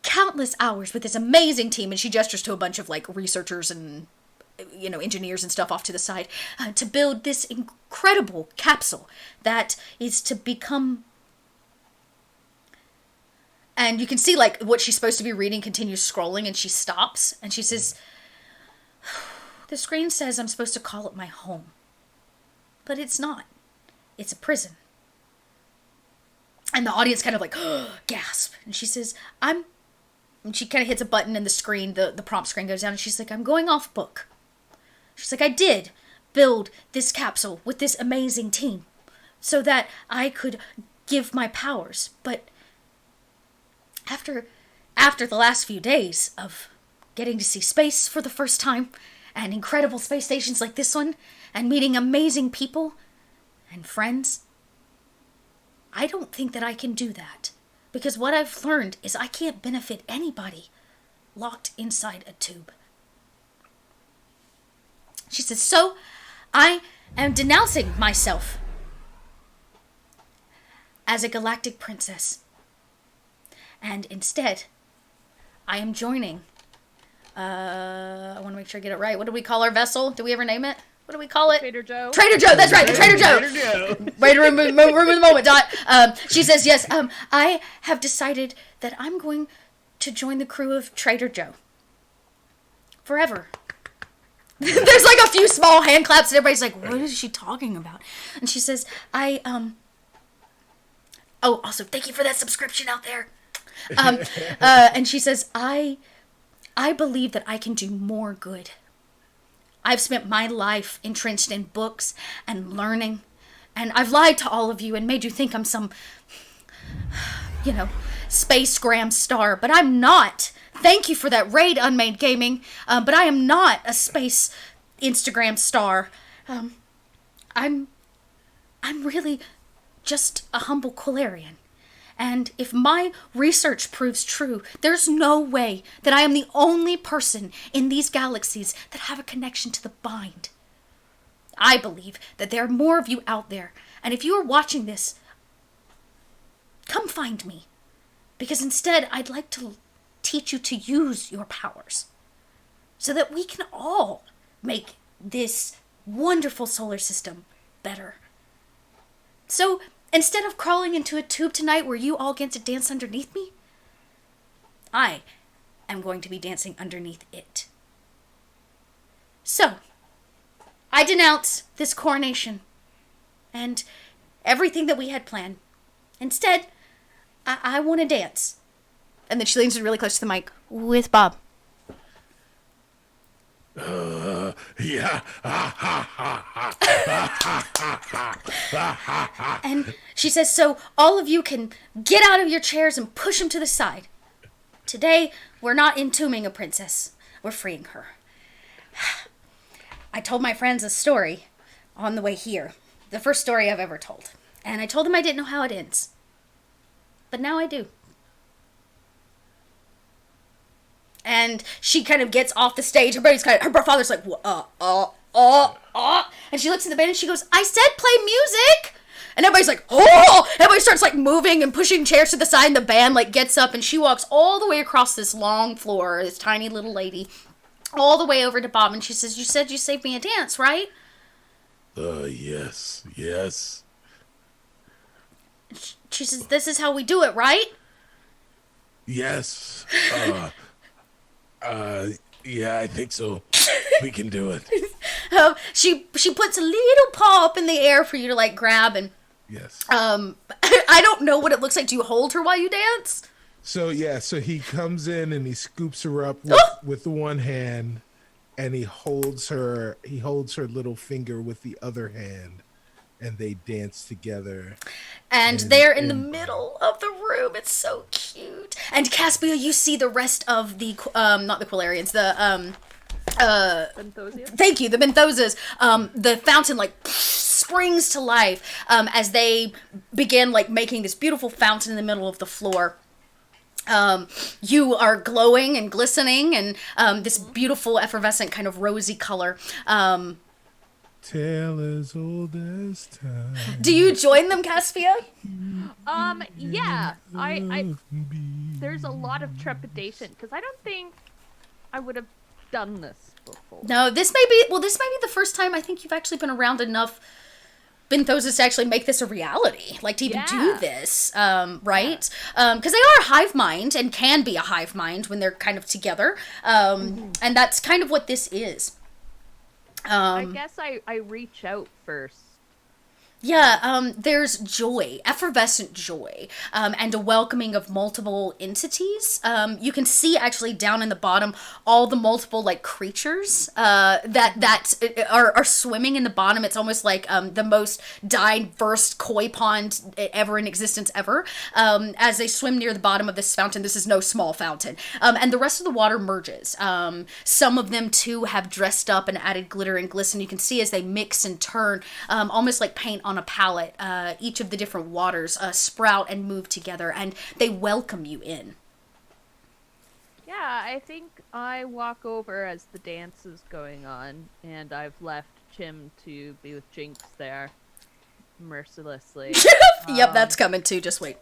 countless hours with this amazing team," and she gestures to a bunch of like researchers and engineers and stuff off to the side, "to build this incredible capsule that is to become..." And you can see like what she's supposed to be reading continues scrolling, and she stops and she says, "The screen says I'm supposed to call it my home, but it's not. It's a prison." And the audience kind of like gasp, and she says, and she kind of hits a button and the screen, the prompt screen goes down, and she's like, "I'm going off book." She's like, "I did build this capsule with this amazing team so that I could give my powers. But after the last few days of getting to see space for the first time, and incredible space stations like this one, and meeting amazing people and friends, I don't think that I can do that. Because what I've learned is I can't benefit anybody locked inside a tube." She says, "So I am denouncing myself as a galactic princess. And instead, I am joining, I want to make sure I get it right. What do we call our vessel? Do we ever name it? what do we call it? Trader Joe. Trader Joe, that's right, the Trader Joe. Way to remove the moment, Dot. She says, yes, I have decided that I'm going to join the crew of Trader Joe. Forever. There's like a few small hand claps and everybody's like, what is she talking about? And she says, oh, also, thank you for that subscription out there. And she says, I believe that I can do more good. I've spent my life entrenched in books and learning, and I've lied to all of you and made you think I'm some, space-gram star, but I'm not. Thank you for that raid, Unmade Gaming, but I am not a space Instagram star. I'm really just a humble Quilarian. And if my research proves true, there's no way that I am the only person in these galaxies that have a connection to the Bind. I believe that there are more of you out there, and if you are watching this, come find me. Because instead, I'd like to teach you to use your powers, so that we can all make this wonderful solar system better. So, instead of crawling into a tube tonight where you all get to dance underneath me, I am going to be dancing underneath it. So, I denounce this coronation and everything that we had planned. Instead, I want to dance. And then she leans really close to the mic with Bob. Yeah. And she says, so all of you can get out of your chairs and push him to the side. Today, we're not entombing a princess. We're freeing her. I told my friends a story on the way here. The first story I've ever told. And I told them I didn't know how it ends. But now I do. And she kind of gets off the stage. Her father's like, and she looks in the band and she goes, I said play music. And everybody's like, oh! Everybody starts like moving and pushing chairs to the side, and the band like gets up and she walks all the way across this long floor, this tiny little lady, all the way over to Bob, and she says, you said you saved me a dance, right? Yes. She says, this is how we do it, right? Yes. Yeah, I think so. We can do it. She puts a little paw up in the air for you to like grab, and Yes. I don't know what it looks like. Do you hold her while you dance? So he comes in and he scoops her up with the one hand, and he holds her little finger with the other hand, and they dance together. And they're in the middle of the room. It's so cute. And Caspia, you see the rest of the not the Quilarians, the Benthosia? Thank you, the Benthosas. The fountain like springs to life as they begin like making this beautiful fountain in the middle of the floor. You are glowing and glistening, and this beautiful effervescent kind of rosy color. Tale as old as time. Do you join them, Caspia? Yeah. I there's a lot of trepidation because I don't think I would have done this before. No, this may be the first time I think you've actually been around enough Benthosas to actually make this a reality, like to even do this, right? Because they are a hive mind and can be a hive mind when they're kind of together, and that's kind of what this is. I guess I reach out first. Yeah, there's joy, effervescent joy, and a welcoming of multiple entities. You can see actually down in the bottom all the multiple like creatures that are swimming in the bottom. It's almost like the most diverse koi pond ever in existence ever. As they swim near the bottom of this fountain, this is no small fountain, and the rest of the water merges. Some of them too have dressed up and added glitter and glisten. You can see as they mix and turn, almost like paint on a palette. Each of the different waters sprout and move together, and they welcome you in. Yeah, I think I walk over as the dance is going on, and I've left Chim to be with Jinx there, mercilessly. Yep, that's coming too, just wait.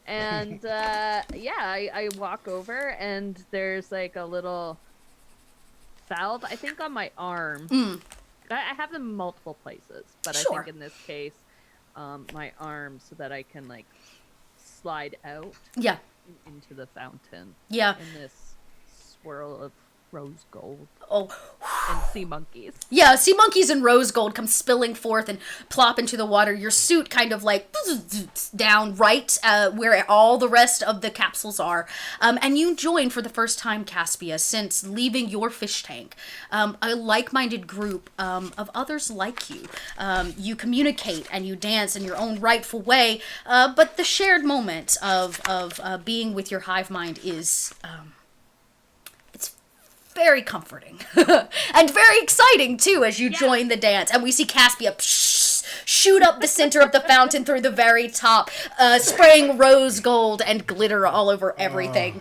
And, I walk over, and there's, like, a little salve, I think, on my arm. I have them multiple places, but Sure. I think in this case, my arm so that I can like slide out Yeah. into the fountain. Yeah. In this swirl of rose gold Oh. and sea monkeys. Yeah, sea monkeys and rose gold come spilling forth and plop into the water. Your suit kind of like down right where all the rest of the capsules are. And you join for the first time, Caspia, since leaving your fish tank, a like-minded group of others like you. You communicate and you dance in your own rightful way, but the shared moment of being with your hive mind is... very comforting and very exciting too as you join the dance, and we see Caspia shoot up the center of the fountain through the very top, spraying rose gold and glitter all over everything.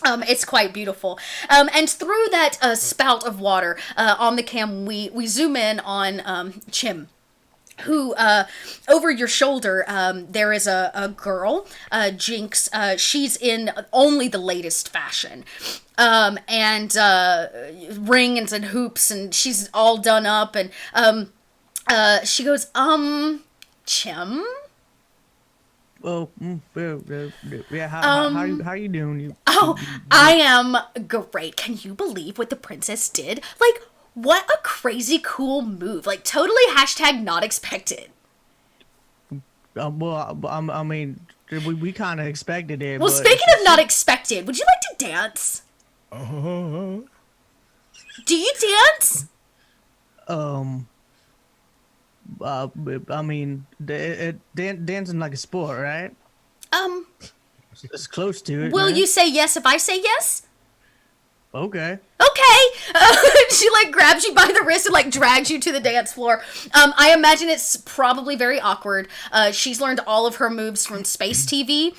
It's quite beautiful. And through that spout of water on the cam, we zoom in on Chim, who, over your shoulder, there is a girl, Jinx. She's in only the latest fashion. And rings and hoops, and she's all done up, and she goes, Chim? Oh, yeah. How you doing? I am great. Can you believe what the princess did? Like, what a crazy cool move. Like, totally #not expected. Well, I mean, we kind of expected it. Well, but speaking of not expected, would you like to dance? Do you dance? I mean, dancing like a sport, right? It's close to it. Will right? you say yes if I say yes? Okay. Okay. She like grabs you by the wrist and like drags you to the dance floor. I imagine it's probably very awkward. She's learned all of her moves from space TV.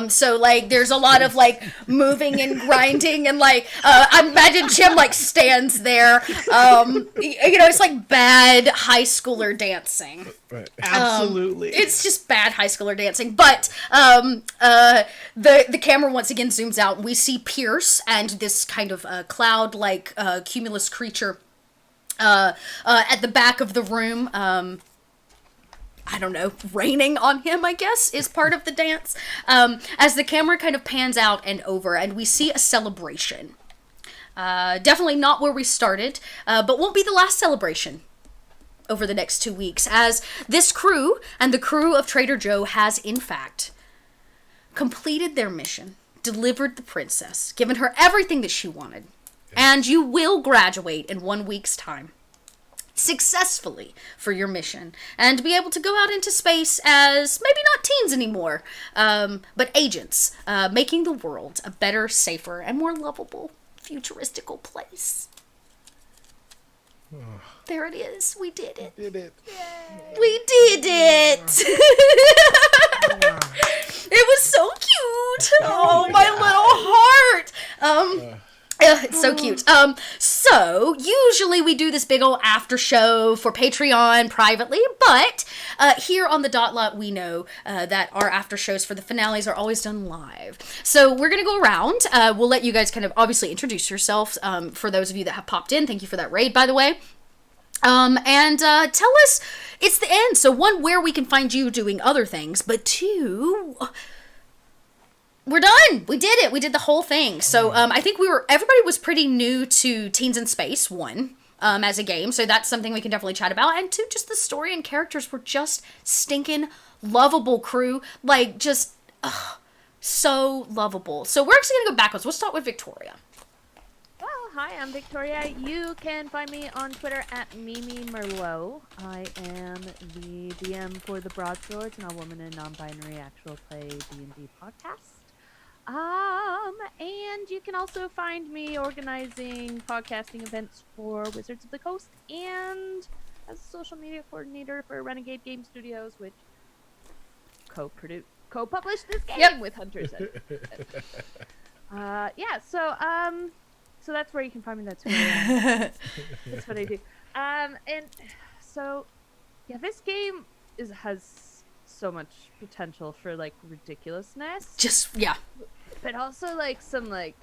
So like there's a lot of like moving and grinding, and like I imagine Chim like stands there. It's like bad high schooler dancing. Absolutely. It's just bad high schooler dancing. But the camera once again zooms out, and we see Pierce and this kind of cloud-like cumulus creature at the back of the room. I don't know, raining on him, I guess, is part of the dance. As the camera kind of pans out and over, and we see a celebration. Definitely not where we started, but won't be the last celebration over the next 2 weeks, as this crew and the crew of Trader Joe has, in fact, completed their mission, delivered the princess, given her everything that she wanted, and you will graduate in 1 week's time successfully for your mission and be able to go out into space as maybe not teens anymore, but agents, making the world a better, safer, and more lovable futuristical place. There it is. We did it. We did it. It was so cute. Oh, my little heart. It's so cute. So usually we do this big old after show for Patreon privately, but here on the Dot Lot we know that our after shows for the finales are always done live. So we're gonna go around. We'll let you guys kind of obviously introduce yourselves. For those of you that have popped in, thank you for that raid, by the way. And tell us, it's the end. So one, where we can find you doing other things, but two, we're done. We did it. We did the whole thing. So I think everybody was pretty new to Teens in Space, one, as a game. So that's something we can definitely chat about. And two, just the story and characters were just stinking lovable crew. Like, just so lovable. So we're actually going to go backwards. We'll start with Victoria. Well, hi, I'm Victoria. You can find me on Twitter at Mimi Merlot. I am the DM for the Broadswords, an all-woman and non-binary actual play D&D podcast. And you can also find me organizing podcasting events for Wizards of the Coast and as a social media coordinator for Renegade Game Studios, which co-published this game with Hunters. So that's where you can find me. That's what I do. And so, yeah, this game has so much potential for like ridiculousness. Just, yeah. But also like some like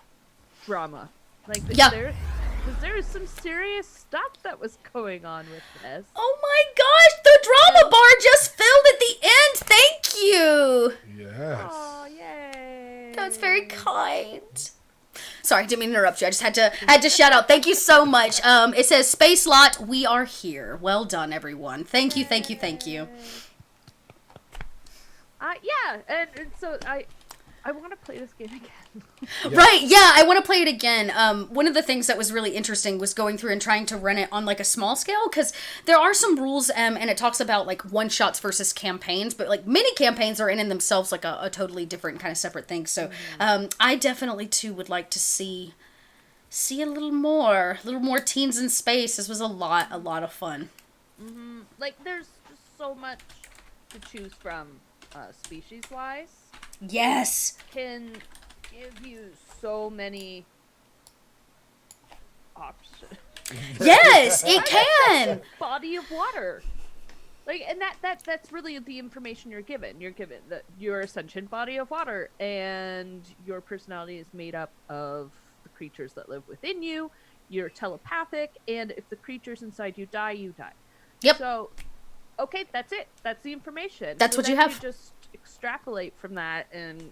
drama. Like Because there was some serious stuff that was going on with this. Oh my gosh, the drama bar just filled at the end. Thank you. Yes. Oh, yay. That's very kind. Sorry, didn't mean to interrupt you. I just had to shout out. Thank you so much. It says Space Lot, we are here. Well done, everyone. Thank you, thank you, thank you. Yeah, and so I want to play this game again. Yeah. Right, yeah, I want to play it again. One of the things that was really interesting was going through and trying to run it on like a small scale, because there are some rules, and it talks about like one-shots versus campaigns, but like mini campaigns are in themselves like a totally different kind of separate thing. So I definitely too would like to see a little more teens in space. This was a lot of fun. Like, there's just so much to choose from, species-wise. Yes. Can give you so many options. Yes, it can. Body of water. Like, and that's really the information you're given. You're given that you're a sentient body of water, and your personality is made up of the creatures that live within you. You're telepathic, and if the creatures inside you die, you die. Yep. So, okay, that's it. That's the information. That's what you have. Just extrapolate from that, and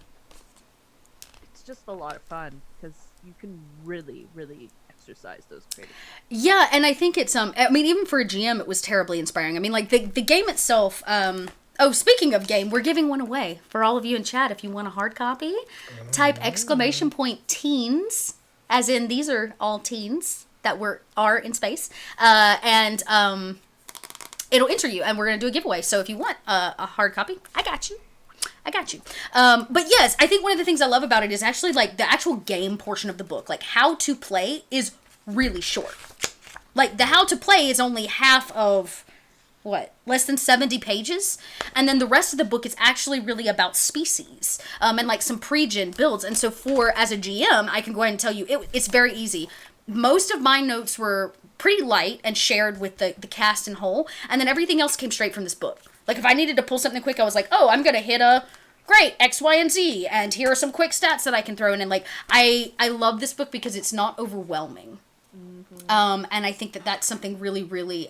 it's just a lot of fun because you can really exercise those creative. Yeah, and I think it's I mean, even for a GM, it was terribly inspiring. I mean, like the game itself. Oh, speaking of game, we're giving one away for all of you in chat. If you want a hard copy, type !teens, as in these are all teens that are in space, and it'll enter you, and we're gonna do a giveaway. So if you want a hard copy, I got you. But yes, I think one of the things I love about it is actually like the actual game portion of the book. Like how to play is really short. Like the how to play is only half of less than 70 pages, and then the rest of the book is actually really about species and like some pre-gen builds. And so as a GM, I can go ahead and tell you it's very easy. Most of my notes were pretty light and shared with the cast in whole, and then everything else came straight from this book. Like if I needed to pull something quick, I was like, oh, I'm gonna hit great X, Y, and Z, and here are some quick stats that I can throw in. And like I love this book because it's not overwhelming. And I think that's something really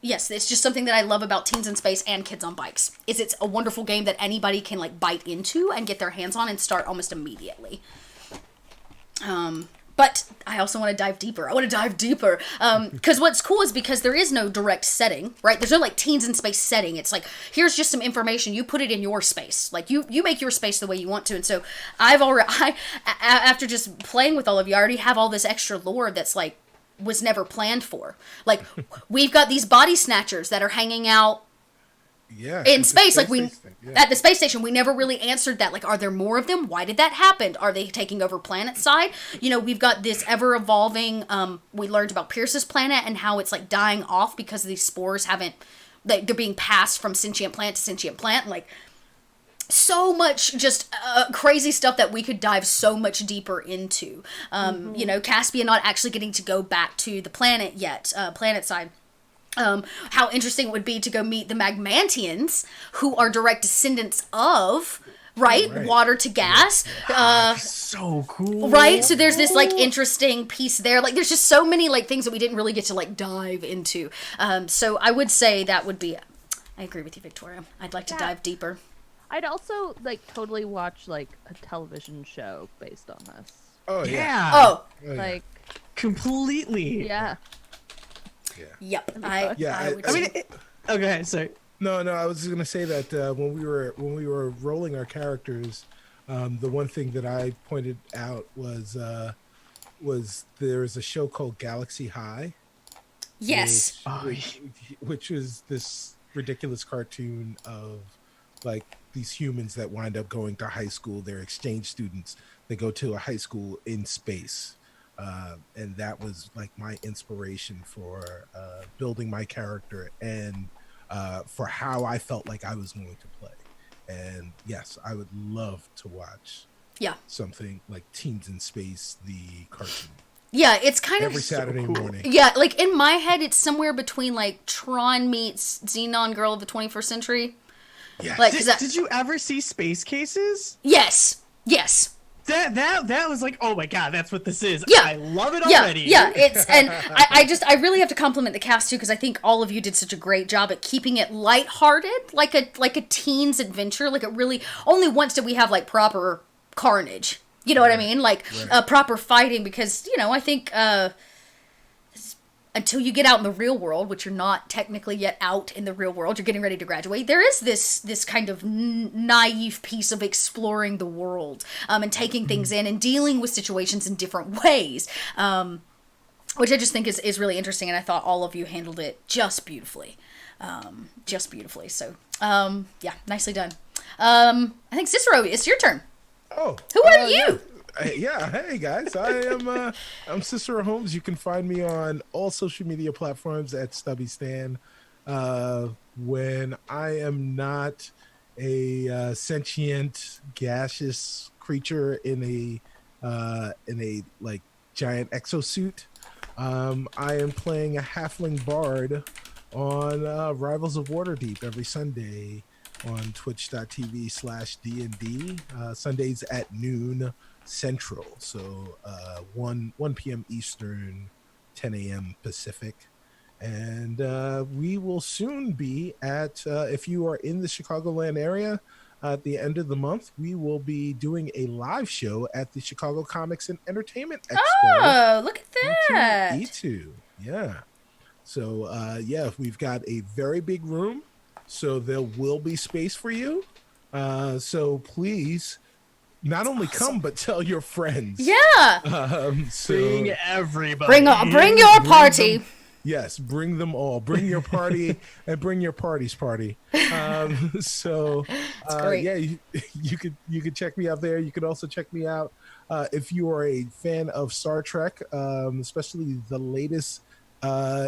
yes, it's just something that I love about Teens in Space and Kids on Bikes. It's a wonderful game that anybody can like bite into and get their hands on and start almost immediately. But I also want to dive deeper. Because what's cool is because there is no direct setting, right? There's no like Teens in Space setting. It's like, here's just some information. You put it in your space. Like you make your space the way you want to. And so after just playing with all of you, I already have all this extra lore that's like, was never planned for. Like we've got these body snatchers that are hanging out in space, like at the space station. We never really answered that. Like, are there more of them? Why did that happen? Are they taking over planet side? You know, we've got this ever evolving. We learned about Pierce's planet and how it's like dying off because these spores they're being passed from sentient plant to sentient plant. Like, so much just crazy stuff that we could dive so much deeper into. You know, Caspia not actually getting to go back to the planet yet, planet side. How interesting it would be to go meet the Magmantians, who are direct descendants of, water to gas. So cool. Right? So there's this, like, interesting piece there. Like, there's just so many, like, things that we didn't really get to, like, dive into. So I would say that would be... I agree with you, Victoria. I'd like to dive deeper. I'd also, like, totally watch, like, a television show based on this. Oh, yeah. Oh. Like... Completely. Yeah. Yep. Okay, sorry. No, I was just gonna say that when we were rolling our characters, the one thing that I pointed out was there's a show called Galaxy High. Yes. Which was this ridiculous cartoon of like these humans that wind up going to high school. They're exchange students. They go to a high school in space. And that was like my inspiration for building my character and for how I felt like I was going to play. And yes, I would love to watch something like Teens in Space, the cartoon. Yeah, it's kind every of Saturday morning. Yeah, like in my head, it's somewhere between like Tron meets Xenon Girl of the 21st Century. Yes. Like, Did you ever see Space Cases? Yes. That was like, oh my god, that's what this is. Yeah. I love it Yeah, already. yeah, it's and I really have to compliment the cast too, because I think all of you did such a great job at keeping it lighthearted, like a teen's adventure. Like, it really, only once did we have like proper carnage. You know what I mean? Like proper fighting, because I think until you get out in the real world, which you're not technically yet out in the real world, you're getting ready to graduate, there is this kind of naive piece of exploring the world, and taking things in and dealing with situations in different ways, which I just think is really interesting, and I thought all of you handled it just beautifully. So, yeah, nicely done. I think Cicero, it's your turn. Oh, Who are you? Yeah, hey guys, I'm Cicero Holmes. You can find me on all social media platforms at Stubby Stan. When I am not a sentient gaseous creature in a like giant exosuit, I am playing a halfling bard on Rivals of Waterdeep every Sunday on twitch.tv/D&D, Sundays at noon Central, so 1 p.m. Eastern, 10 a.m. Pacific. And we will soon be at, if you are in the Chicagoland area, at the end of the month, we will be doing a live show at the Chicago Comics and Entertainment Expo. Oh, look at that. E2. Yeah. So, yeah, we've got a very big room, so there will be space for you. So please, not only come, but tell your friends. Yeah. Bring everybody. Bring your party. Yes, bring them all. Bring your party and bring your party's party. So, yeah, you could check me out there. You could also check me out if you are a fan of Star Trek, especially the latest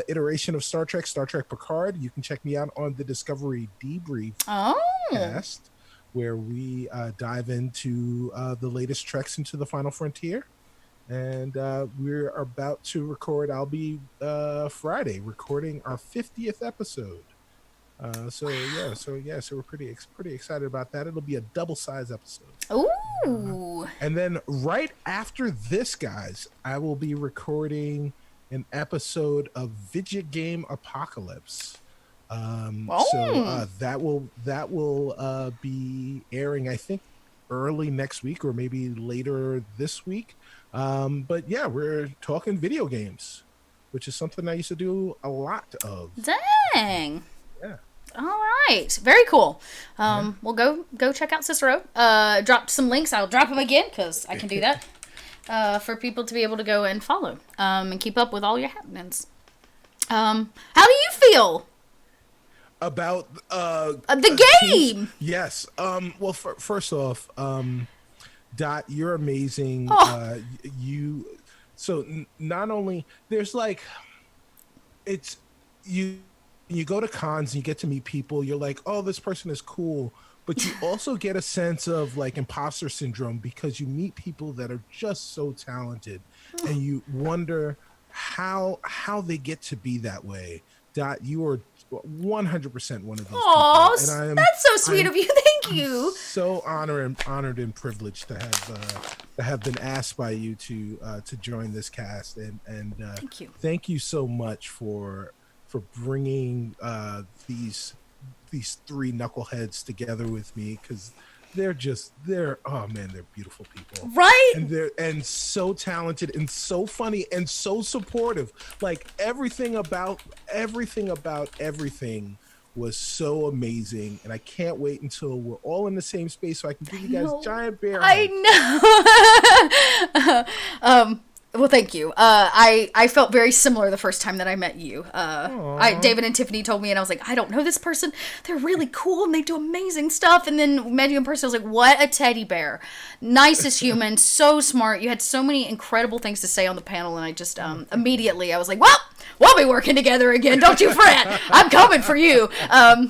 iteration of Star Trek Picard. You can check me out on the Discovery Debrief cast, where we dive into the latest treks into the Final Frontier. And we're about to record, I'll be Friday recording our 50th episode. So we're pretty excited about that. It'll be a double-size episode. Ooh. And then right after this, guys, I will be recording an episode of Video Game Apocalypse. So that will be airing, I think, early next week or maybe later this week. But yeah, we're talking video games, which is something I used to do a lot of. Dang. Yeah. All right. Very cool. We'll go check out Cicero. Dropped some links. I'll drop them again because I can do that. For people to be able to go and follow and keep up with all your happenings. How do you feel about the game? Yes. Well, first off, Dot, you're amazing. Oh. Not only there's like, it's you go to cons and you get to meet people. You're like, oh, this person is cool. But you also get a sense of like imposter syndrome because you meet people that are just so talented, and you wonder how they get to be that way. Dot, you are 100% one of those Aww, people. And that's so sweet of you. Thank you. So honored and privileged to have been asked by you to join this cast, and thank you. Thank you so much for bringing these three knuckleheads together with me, because they're beautiful people, right? And they're so talented and so funny and so supportive. Like everything about everything was so amazing, and I can't wait until we're all in the same space so I can give you guys giant bear hugs. I know. Well, thank you. I felt very similar the first time that I met you. David and Tiffany told me, and I was like, I don't know this person. They're really cool, and they do amazing stuff. And then met you in person. I was like, what a teddy bear. Nicest human, so smart. You had so many incredible things to say on the panel, and I just immediately, I was like, well, we'll be working together again. Don't you fret. I'm coming for you. Yeah,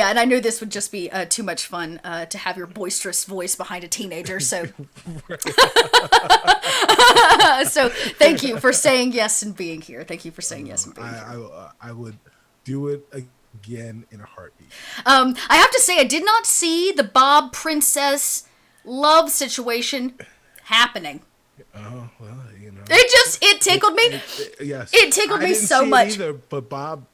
and I knew this would just be too much fun to have your boisterous voice behind a teenager. So... So thank you for saying yes and being here. Thank you for saying yes and being here. I would do it again in a heartbeat. I have to say, I did not see the Bob Princess love situation happening. Oh well, you know. It tickled me. Yes. It tickled I me didn't so see it much. either, but Bob,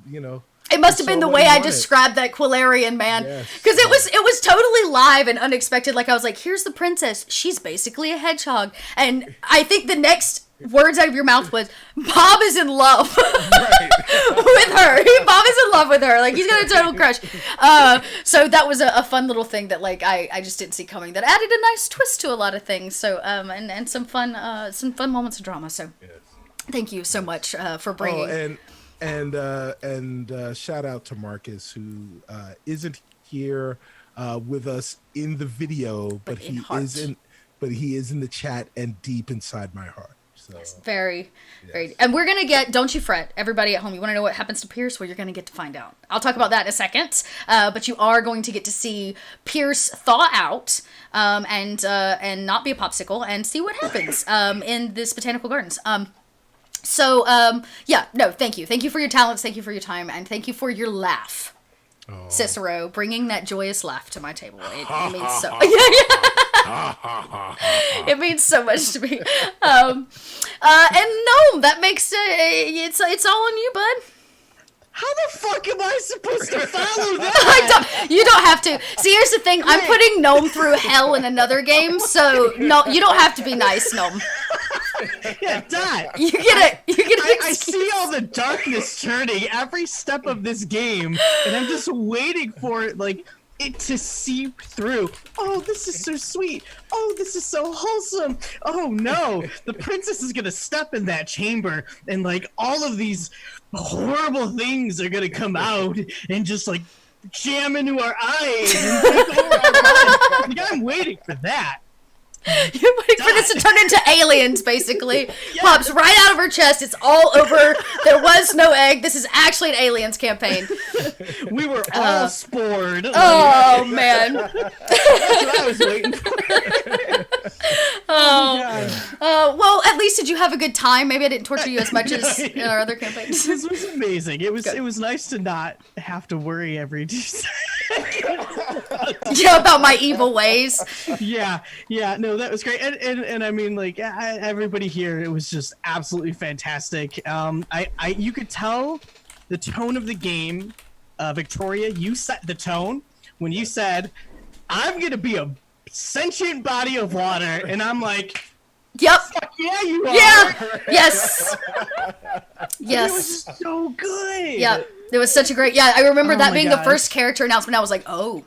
you know. It must have been the way I described. described that Quilarian man, Yes. because it was totally live and unexpected. Like I was like, "Here's the princess. She's basically a hedgehog," and I think the next words out of your mouth was, "Bob is in love with her. Bob is in love with her. Like he's got a total crush." So that was a fun little thing that like I just didn't see coming. That added a nice twist to a lot of things. So and some fun moments of drama. So thank you so much for bringing. And shout out to Marcus, who isn't here with us in the video, but he is in the chat and deep inside my heart. So Very. And we're going to get, don't you fret, everybody at home, you want to know what happens to Pierce? Well, you're going to get to find out. I'll talk about that in a second. But you are going to get to see Pierce thaw out and not be a popsicle and see what happens in this botanical gardens. Thank you. Thank you for your talents. Thank you for your time. And thank you for your laugh. Oh. Cicero, bringing that joyous laugh to my table. It means so. It means so much to me. And no, that makes it's all on you, bud. How the fuck am I supposed to follow that? You don't have to. See, here's the thing. I'm putting Gnome through hell in another game, so no, you don't have to be nice, Gnome. Yeah, Dot. You get it. I see all the darkness turning every step of this game, and I'm just waiting for it to seep through. Oh, this is so sweet. Oh, this is so wholesome. Oh no, the princess is gonna step in that chamber, and all of these horrible things are gonna come out and just jam into our eyes and take over our bodies. I'm waiting for that. You're waiting for this to turn into aliens, basically. Yes. Pops right out of her chest. It's all over. There was no egg. This is actually an aliens campaign. We were all spored. Oh, man. That's what I was waiting for. Well, at least did you have a good time? It's I didn't torture you as much as in our other campaigns. This was amazing. It was nice to not have to worry every about my evil ways. Yeah, no, that was great, and I mean, everybody here, it was just absolutely fantastic. You could tell the tone of the game. Victoria, you set the tone when you said, "I'm gonna be a sentient body of water," and I'm like, "Yep, fuck yeah, you are." Yeah, yes, yes. It was just so good. Yeah, it was such a great. Yeah, I remember that being the first character announcement. I was like, "Oh,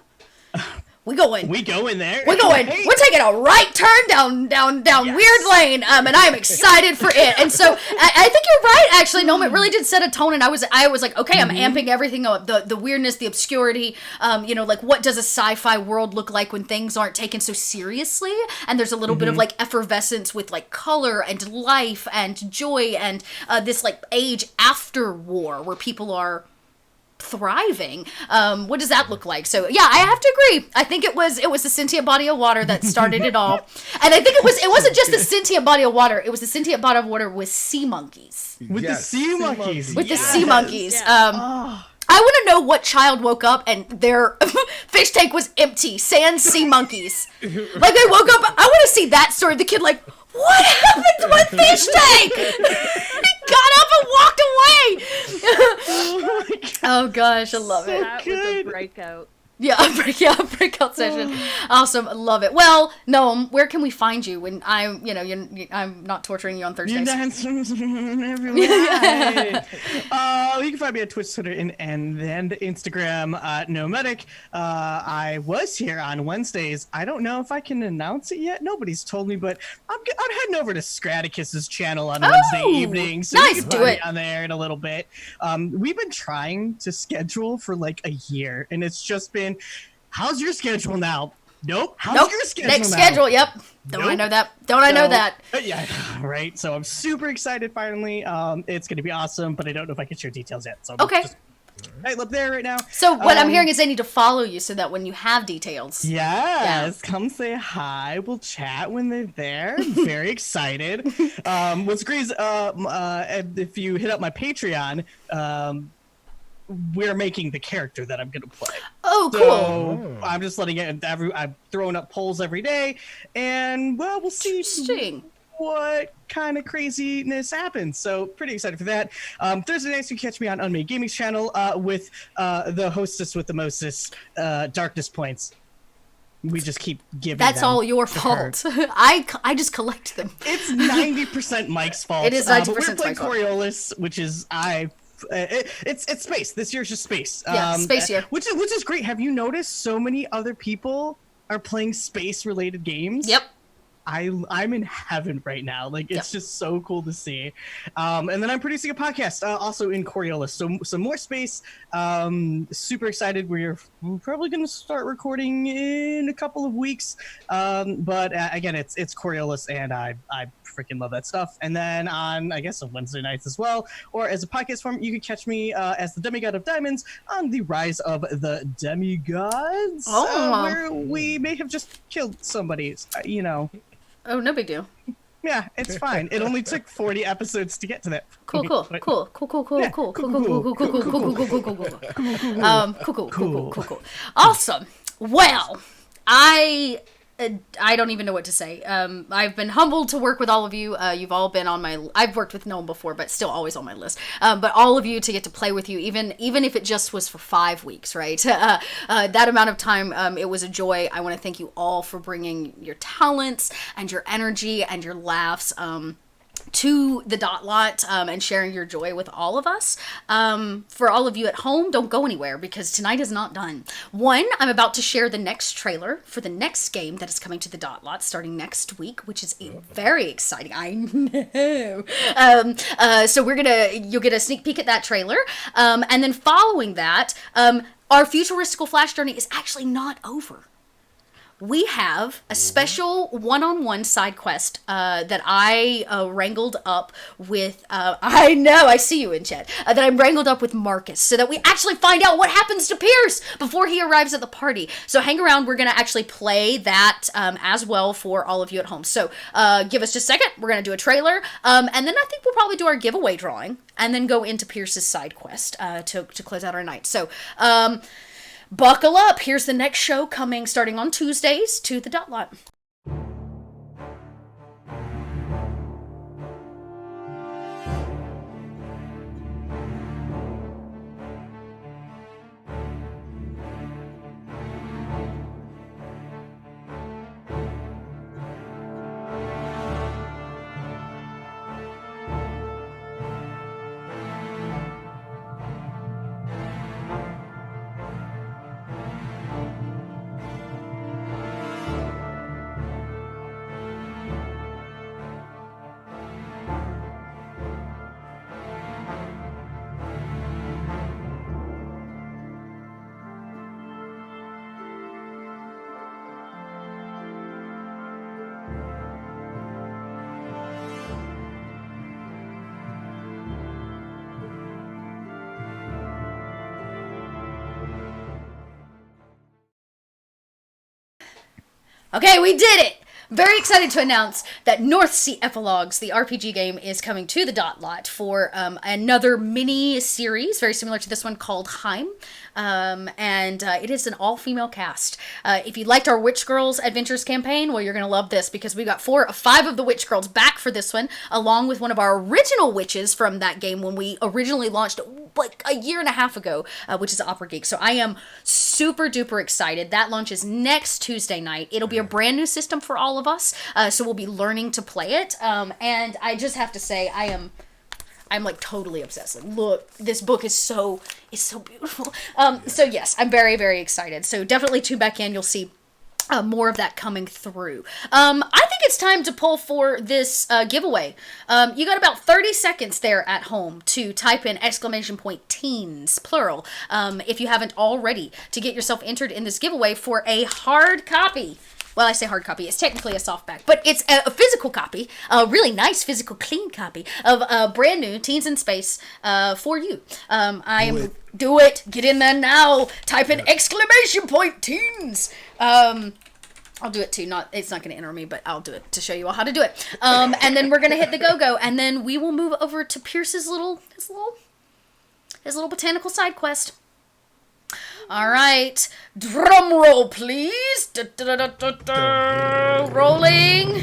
we go in there. We're going. Hey. We're taking a right turn down yes. Weird lane. And I am excited for it." And so I think you're right. Actually, no, it really did set a tone. And I was like, okay, I'm amping everything up. The weirdness, the obscurity. What does a sci-fi world look like when things aren't taken so seriously? And there's a little bit of effervescence with color and life and joy and this age after war where people are thriving. What does that look like? So yeah, I have to agree. I think it was the sentient body of water that started it all. And I think it wasn't just the sentient body of water, it was the sentient body of water with sea monkeys. With the sea monkeys. With the sea monkeys. I want to know what child woke up and their fish tank was empty. Sans sea monkeys. They woke up, I want to see that story. The kid what happened to my fish tank? He got up and walked away. Oh gosh, I love it. That was a breakout. Yeah, a breakout session. Awesome, love it. Well, Noam, where can we find you when I'm not torturing you on Thursdays? You're dancing everywhere. You can find me at Twitch, Twitter, and then Instagram, Nomadic. I was here on Wednesdays. I don't know if I can announce it yet. Nobody's told me, but I'm heading over to Scraticus's channel on Wednesday evening. So nice, you can do find it me on there in a little bit. We've been trying to schedule for a year, and it's just been, how's your schedule now? Nope. How's your schedule Next now? schedule, yep. Don't I know that? I know that? Yeah, right. So I'm super excited finally. It's going to be awesome, but I don't know if I can share details yet. So okay. Right up there right now. So what I'm hearing is they need to follow you so that when you have details. Yes, come say hi. We'll chat when they're there. I'm very excited. What's great is if you hit up my Patreon, we're making the character that I'm going to play. Oh, So cool. I'm just letting it. I'm throwing up polls every day, and well, we'll see Interesting. what kind of craziness happens. So pretty excited for that. Thursday nights you can catch me on Unmade Gaming's channel with the hostess with the mostest darkness points. We just keep giving. That's them all your to her. fault. I just collect them. It's 90% Mike's fault. It is 90% We're playing Mike's fault. Coriolis, which is it's space. This year's just space. Yeah, space year. Which is great. Have you noticed so many other people are playing space related games? Yep. I'm in heaven right now. Like it's just so cool to see. And then I'm producing a podcast also in Coriolis. So some more space. Super excited. We're probably going to start recording in a couple of weeks. But again, it's Coriolis, and I freaking love that stuff. And then on, I guess, on Wednesday nights as well, or as a podcast form, you can catch me as the Demigod of Diamonds on the Rise of the Demigods, where we may have just killed somebody, Oh, no big deal. Yeah, it's fine. It only took 40 episodes to get to that. Cool. Awesome. Well, I don't even know what to say. I've been humbled to work with all of you. You've all been on my. I've worked with Gnome before, but still always on my list. But all of you to get to play with you, even if it just was for 5 weeks, right? That amount of time, it was a joy. I want to thank you all for bringing your talents and your energy and your laughs. To the dot lot and sharing your joy with all of us. For all of you at home, don't go anywhere because tonight is not done. One, I'm about to share the next trailer for the next game that is coming to the dot lot starting next week, which is very exciting. I know. So you'll get a sneak peek at that trailer. And then following that, our futuristical flash journey is actually not over. We have a special one-on-one side quest that I wrangled up with, I know, I see you in chat, that I wrangled up with Marcus so that we actually find out what happens to Pierce before he arrives at the party. So hang around, we're going to actually play that as well for all of you at home. So give us just a second, we're going to do a trailer, and then I think we'll probably do our giveaway drawing, and then go into Pierce's side quest to close out our night. So, buckle up. Here's the next show coming starting on Tuesdays to the dot lot. Okay, we did it! Very excited to announce that North Sea Epilogues, the RPG game, is coming to the dot lot for another mini-series, very similar to this one, called Heim. And it is an all-female cast. If you liked our Witch Girls Adventures campaign, well, you're going to love this because we got 5 of the Witch Girls back for this one, along with one of our original witches from that game when we originally launched like a year and a half ago, which is Opera Geek. So I am super duper excited. That launches next Tuesday night. It'll be a brand new system for all of us, so we'll be learning to play it. And I just have to say, I'm like totally obsessed. Like, look, this book is so beautiful. So yes, I'm very, very excited. So definitely tune back in. You'll see more of that coming through. I think it's time to pull for this giveaway. You got about 30 seconds there at home to type in !teens, plural, if you haven't already, to get yourself entered in this giveaway for a hard copy. Well, I say hard copy. It's technically a softback, but it's a physical copy, a really nice physical, clean copy of a brand new Teens in Space for you. Do it. Get in there now. Type in !teens. I'll do it too. It's not going to enter me, but I'll do it to show you all how to do it. And then we're going to hit the go-go, and then we will move over to Pierce's little botanical side quest. All right. Drum roll, please. Rolling.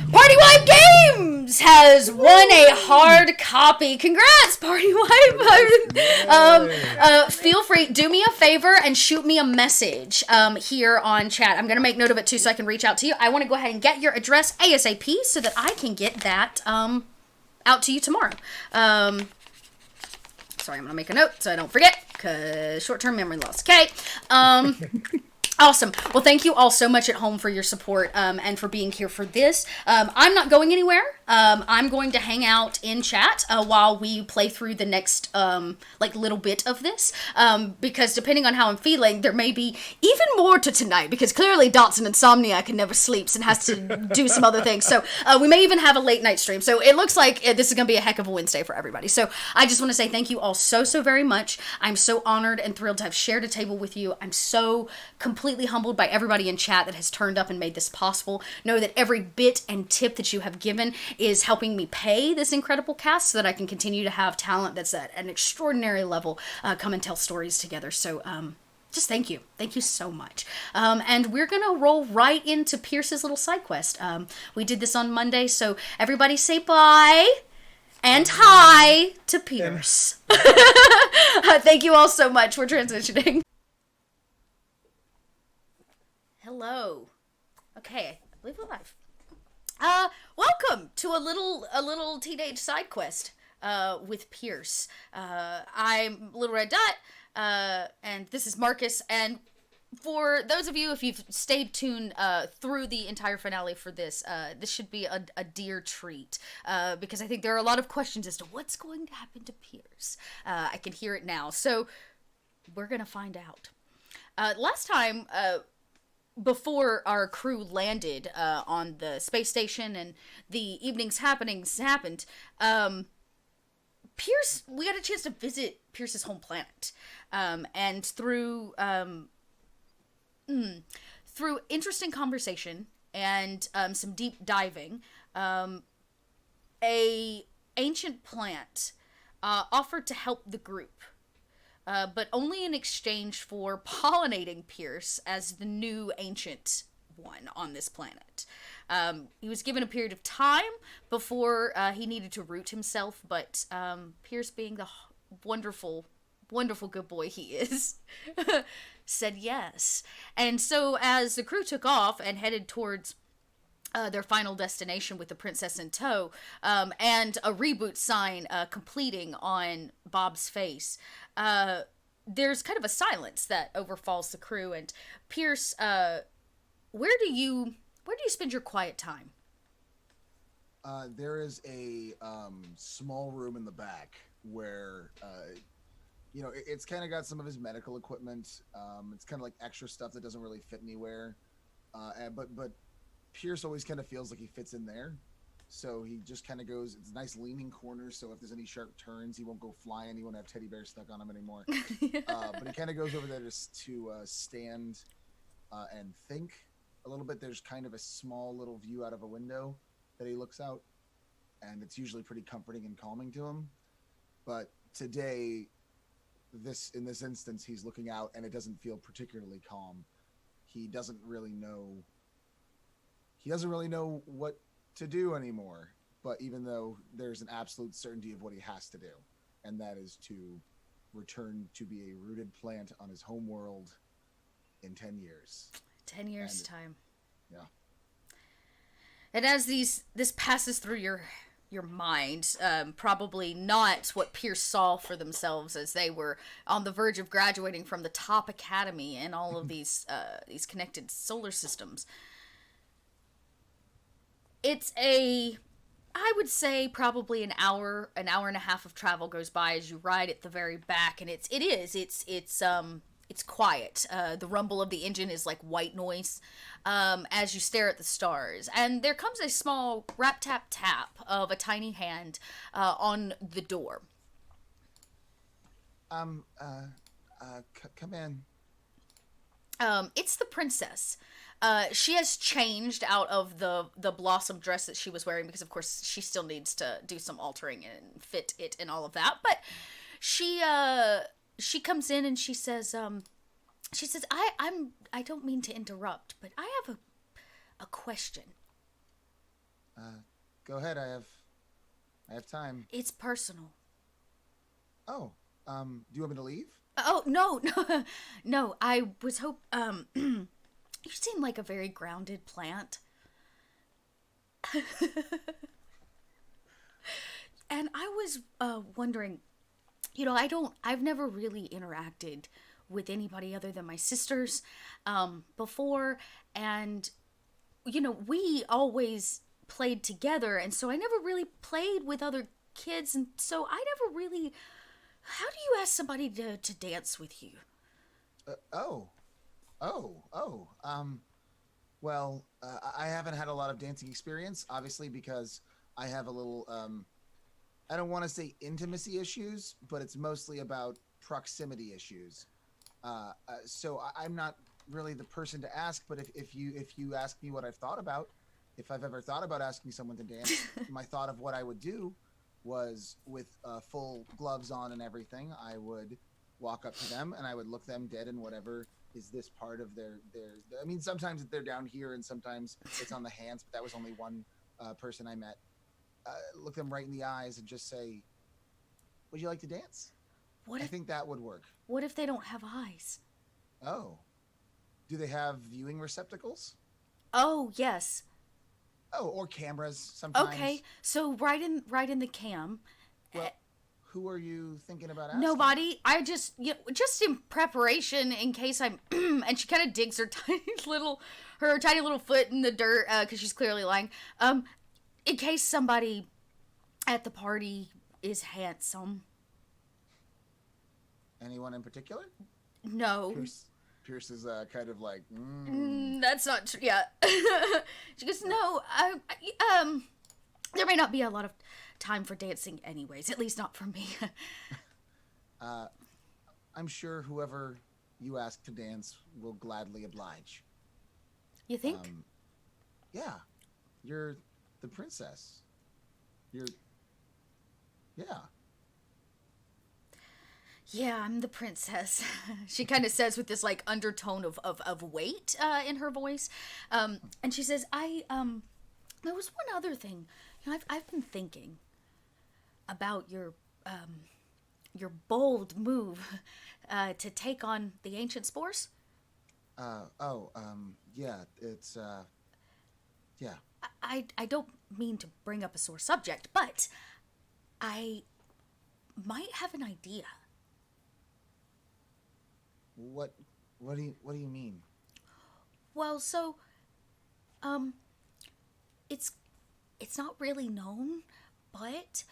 Party Wipe Games has won a hard copy. Congrats, Party Wipe. Feel free, do me a favor and shoot me a message here on chat. I'm going to make note of it too so I can reach out to you. I want to go ahead and get your address ASAP so that I can get that out to you tomorrow. Sorry, I'm going to make a note so I don't forget because short-term memory loss. Okay. Awesome. Well, thank you all so much at home for your support and for being here for this. I'm not going anywhere. I'm going to hang out in chat while we play through the next little bit of this because depending on how I'm feeling, there may be even more to tonight because clearly Dot's an insomniac and never sleeps and has to do some other things. So we may even have a late night stream. So it looks like this is going to be a heck of a Wednesday for everybody. So I just want to say thank you all so very much. I'm so honored and thrilled to have shared a table with you. I'm so completely humbled by everybody in chat that has turned up and made this possible. Know that every bit and tip that you have given is helping me pay this incredible cast so that I can continue to have talent that's at an extraordinary level come and tell stories together. So just thank you. Thank you so much. And we're going to roll right into Pierce's little side quest. We did this on Monday, so everybody say bye. And hi to Pierce. Thank you all so much. We're transitioning. Hello. Okay, I believe we're live. Welcome to a little teenage side quest with Pierce. I'm Little Red Dot, and this is Marcus. And for those of you, if you've stayed tuned through the entire finale for this, this should be a dear treat because I think there are a lot of questions as to what's going to happen to Pierce. I can hear it now, so we're gonna find out. Last time. Before our crew landed on the space station and the evening's happenings happened, Pierce, we had a chance to visit Pierce's home planet. And through interesting conversation and some deep diving, a ancient plant offered to help the group. But only in exchange for pollinating Pierce as the new ancient one on this planet. He was given a period of time before he needed to root himself, but Pierce, being the wonderful good boy he is, said yes. And so as the crew took off and headed towards their final destination with the princess in tow, and a reboot sign completing on Bob's face, there's kind of a silence that overfalls the crew. And Pierce, where do you spend your quiet time? There is a small room in the back where it's kind of got some of his medical equipment. It's kind of like extra stuff that doesn't really fit anywhere. But Pierce always kind of feels like he fits in there. So he just kind of goes, it's a nice leaning corner, so if there's any sharp turns, he won't go flying. He won't have teddy bears stuck on him anymore. But he kind of goes over there just to stand and think a little bit. There's kind of a small little view out of a window that he looks out, and it's usually pretty comforting and calming to him. But today, in this instance, he's looking out, and it doesn't feel particularly calm. He doesn't really know what to do anymore, but even though there's an absolute certainty of what he has to do, and that is to return to be a rooted plant on his home world in 10 years. 10 years time. Yeah. And as this passes through your mind, probably not what Pierce saw for themselves as they were on the verge of graduating from the top academy and all of these connected solar systems. It's I would say probably an hour and a half of travel goes by as you ride at the very back, and it's quiet. The rumble of the engine is like white noise as you stare at the stars, and there comes a small rap tap tap of a tiny hand on the door. Come in. It's the princess. She has changed out of the blossom dress that she was wearing because, of course, she still needs to do some altering and fit it and all of that. But she she comes in and she says, I don't mean to interrupt, but I have a question. Go ahead. I have time. It's personal. Oh, do you want me to leave? Oh, no, no, I was you seem like a very grounded plant. And I was wondering, I've never really interacted with anybody other than my sisters before, and, we always played together, and so I never really played with other kids, and so I never really... How do you ask somebody to dance with you? Well, I haven't had a lot of dancing experience, obviously, because I have a little, I don't want to say intimacy issues, but it's mostly about proximity issues. So I'm not really the person to ask, but if you ask me what I've thought about, if I've ever thought about asking someone to dance, my thought of what I would do was, with full gloves on and everything, I would walk up to them and I would look them dead in whatever is this part of their I mean, sometimes they're down here and sometimes it's on the hands, but that was only one person I met. Look them right in the eyes and just say, would you like to dance? I think that would work. What if they don't have eyes? Oh. Do they have viewing receptacles? Oh, yes. Oh, or cameras sometimes. Okay, so right in the cam. Well, who are you thinking about asking? Nobody. I just in preparation in case I'm. And she kind of digs her tiny little foot in the dirt because she's clearly lying. In case somebody at the party is handsome. Anyone in particular? No. Pierce is kind of like, that's not true. Yeah. She goes, no, there may not be a lot of time for dancing anyways, at least not for me. I'm sure whoever you ask to dance will gladly oblige. You think? Yeah. You're the princess. Yeah. Yeah, I'm the princess. She kind of says with this like undertone of weight in her voice, and she says, there was one other thing. I've been thinking about your bold move to take on the ancient spores. Yeah. It's yeah. I don't mean to bring up a sore subject, but I might have an idea. What do you mean? Well, so it's not really known, but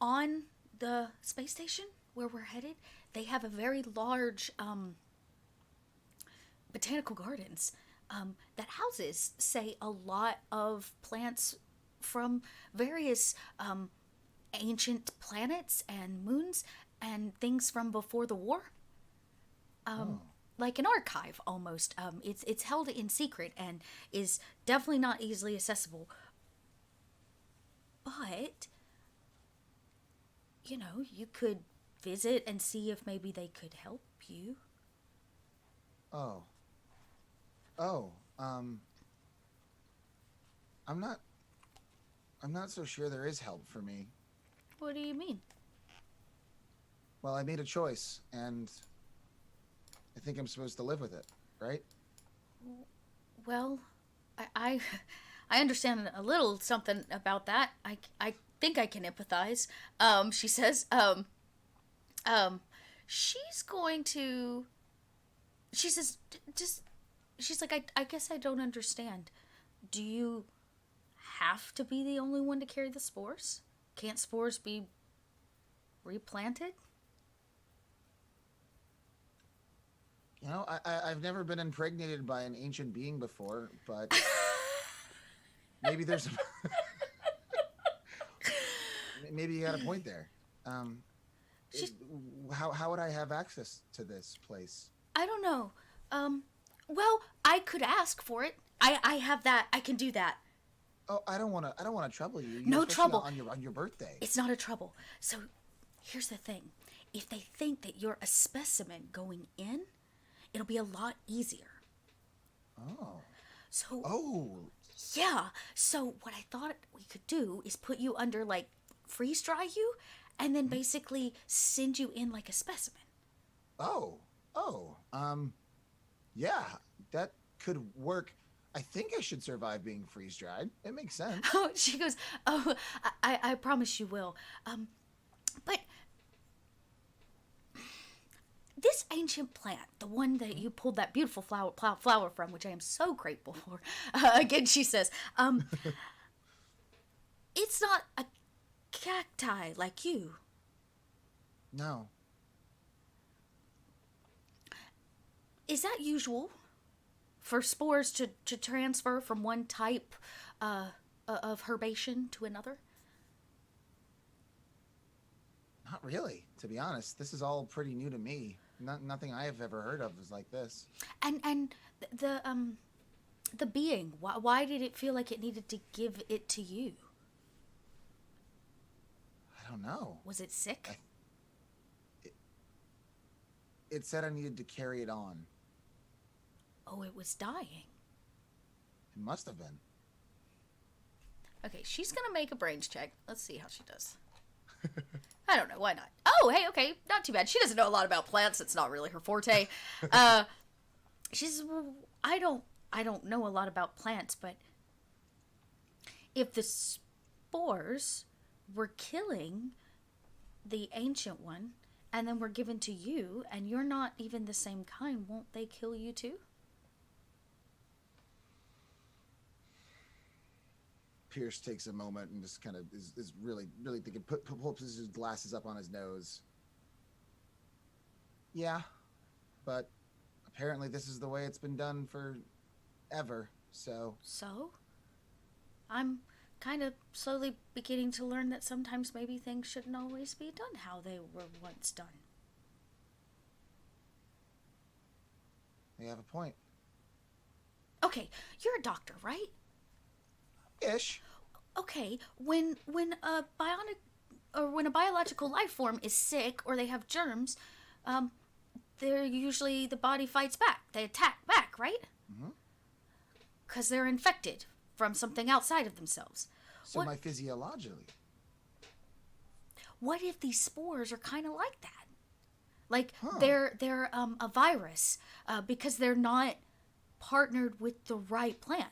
on the space station where we're headed, they have a very large botanical gardens that houses, say, a lot of plants from various ancient planets and moons and things from before the war. Like an archive almost. It's held in secret and is definitely not easily accessible. But you could visit and see if maybe they could help you. I'm not so sure there is help for me. What do you mean? Well, I made a choice, and I think I'm supposed to live with it, right? Well, I understand a little something about that. I think I can empathize. She says, she's going to... She says, she's like, I guess I don't understand. Do you have to be the only one to carry the spores? Can't spores be replanted? I've never been impregnated by an ancient being before, but maybe there's maybe you got a point there. How would I have access to this place? I don't know. Well, I could ask for it. I have that. I can do that. Oh, I don't want to trouble you. No trouble on your birthday. It's not a trouble. So, here's the thing. if they think that you're a specimen going in, it'll be a lot easier. Oh. So, Oh. yeah. So what I thought we could do is put you under, like, freeze dry you, and then basically send you in like a specimen. Oh. Oh. Yeah, that could work. I think I should survive being freeze dried. It makes sense. Oh, she goes, oh, I promise you will. But this ancient plant, the one that you pulled that beautiful flower from, which I am so grateful for, again, she says, it's not a cacti like you. No. Is that usual for spores to transfer from one type of herbation to another? Not really, to be honest. This is all pretty new to me. Nothing I have ever heard of is like this. And the being, why did it feel like it needed to give it to you? I don't know. Was it sick? It said I needed to carry it on. Oh, it was dying. It must have been. Okay, she's gonna make a brains check. Let's see how she does. I don't know, why not? Oh, hey, okay, not too bad. She doesn't know a lot about plants. It's not really her forte. She says, well, I don't know a lot about plants, but if the spores were killing the ancient one, and then were given to you, and you're not even the same kind, won't they kill you too? Pierce takes a moment and just kind of is really thinking, pulls his glasses up on his nose. Yeah, but apparently this is the way it's been done for ever, so... So? I'm kind of slowly beginning to learn that sometimes maybe things shouldn't always be done how they were once done. You have a point. Okay, you're a doctor, right? Ish. Okay, when a bionic or when a biological life form is sick or they have germs, they're usually the body fights back. They attack back, right? Mm-hmm. 'Cause they're infected from something outside of themselves. So my physiologically. What if these spores are kind of like that? Like they're a virus because they're not partnered with the right plant.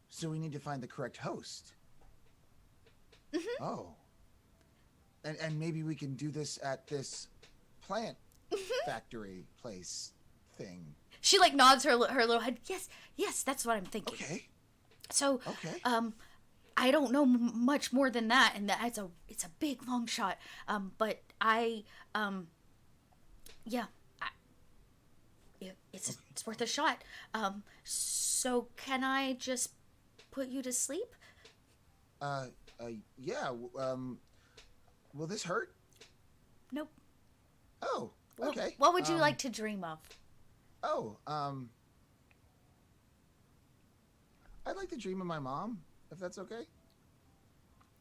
So we need to find the correct host. Mm-hmm. Oh. And maybe we can do this at this plant factory place thing. She like nods her little head. Yes, that's what I'm thinking. Okay. So, okay. I don't know much more than that, and it's a big long shot. But it's worth a shot. So can I just put you to sleep? Yeah. Will this hurt? Nope. Oh, okay. What would you like to dream of? Oh, I'd like to dream of my mom, if that's okay.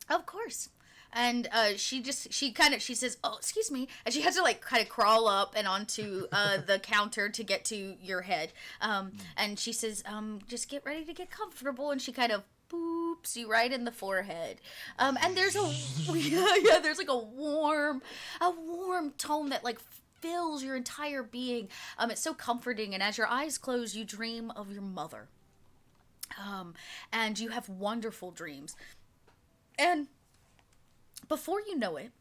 Of course. And she says, oh, excuse me. And she has to like kind of crawl up and onto the counter to get to your head. And she says, just get ready to get comfortable. And she kind of boops you right in the forehead. And there's there's like a warm tone that like fills your entire being. It's so comforting. And as your eyes close, you dream of your mother. And you have wonderful dreams. And before you know it,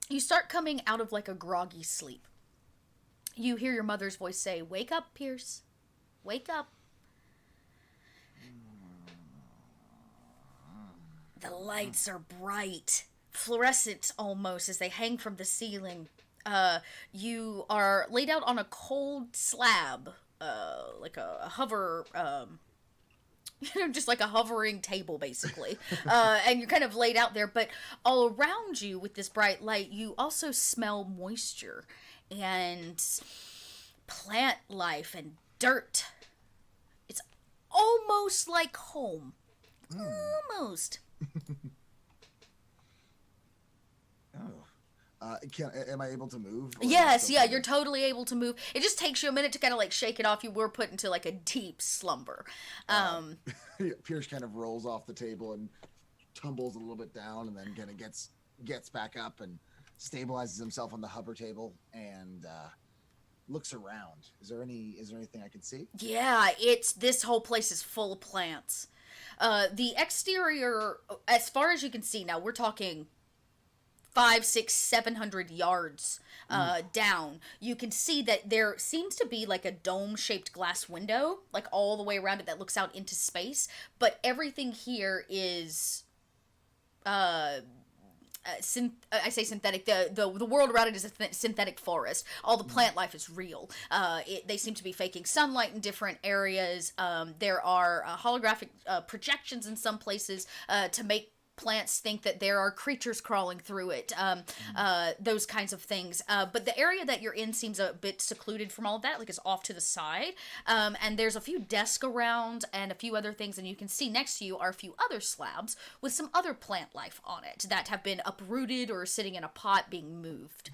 you start coming out of like a groggy sleep. You hear your mother's voice say, "Wake up, Pierce. Wake up." The lights are bright, fluorescent almost, as they hang from the ceiling. You are laid out on a cold slab, like a hover, just like a hovering table, basically. And you're kind of laid out there, but all around you with this bright light, you also smell moisture and plant life and dirt. It's almost like home. Almost. Oh. Am I able to move? Yes, yeah, you're totally able to move. It just takes you a minute to kind of like shake it off. You were put into like a deep slumber. Pierce kind of rolls off the table and tumbles a little bit down, and then kind of gets back up and stabilizes himself on the hover table and looks around. Is there anything I can see? Yeah, this whole place is full of plants. The exterior, as far as you can see now, we're talking 500, 600, 700 yards down. You can see that there seems to be like a dome-shaped glass window, like all the way around it that looks out into space. But everything here is I say synthetic. The world around it is a synthetic forest. All the plant life is real. They seem to be faking sunlight in different areas. There are holographic projections in some places to make plants think that there are creatures crawling through it, those kinds of things. But the area that you're in seems a bit secluded from all of that, like it's off to the side. And there's a few desks around and a few other things, and you can see next to you are a few other slabs with some other plant life on it that have been uprooted or sitting in a pot being moved.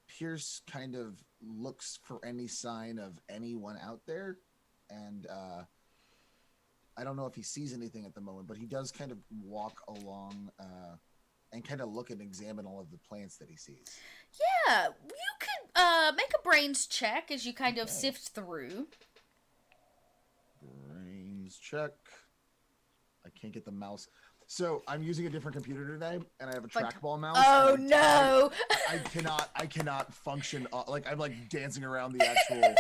Pierce kind of looks for any sign of anyone out there, and I don't know if he sees anything at the moment, but he does kind of walk along and kind of look and examine all of the plants that he sees. Yeah, you could make a brains check as you kind of sift through. Brains check. I can't get the mouse. So I'm using a different computer today, and I have a trackball mouse. Oh no! I cannot function. Like I'm like dancing around the actual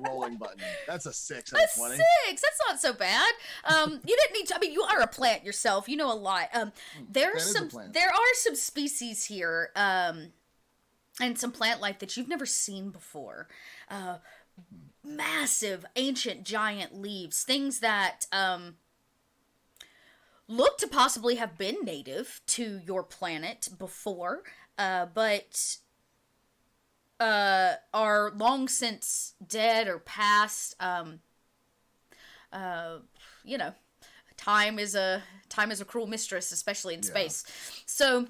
rolling button. That's a 6 out of 20. 6. That's not so bad. You didn't need to. I mean, you are a plant yourself. You know a lot. There are some species here, and some plant life that you've never seen before. Massive, ancient, giant leaves. Things that look to possibly have been native to your planet before, but are long since dead or past. You know, time is a cruel mistress, especially in space. So,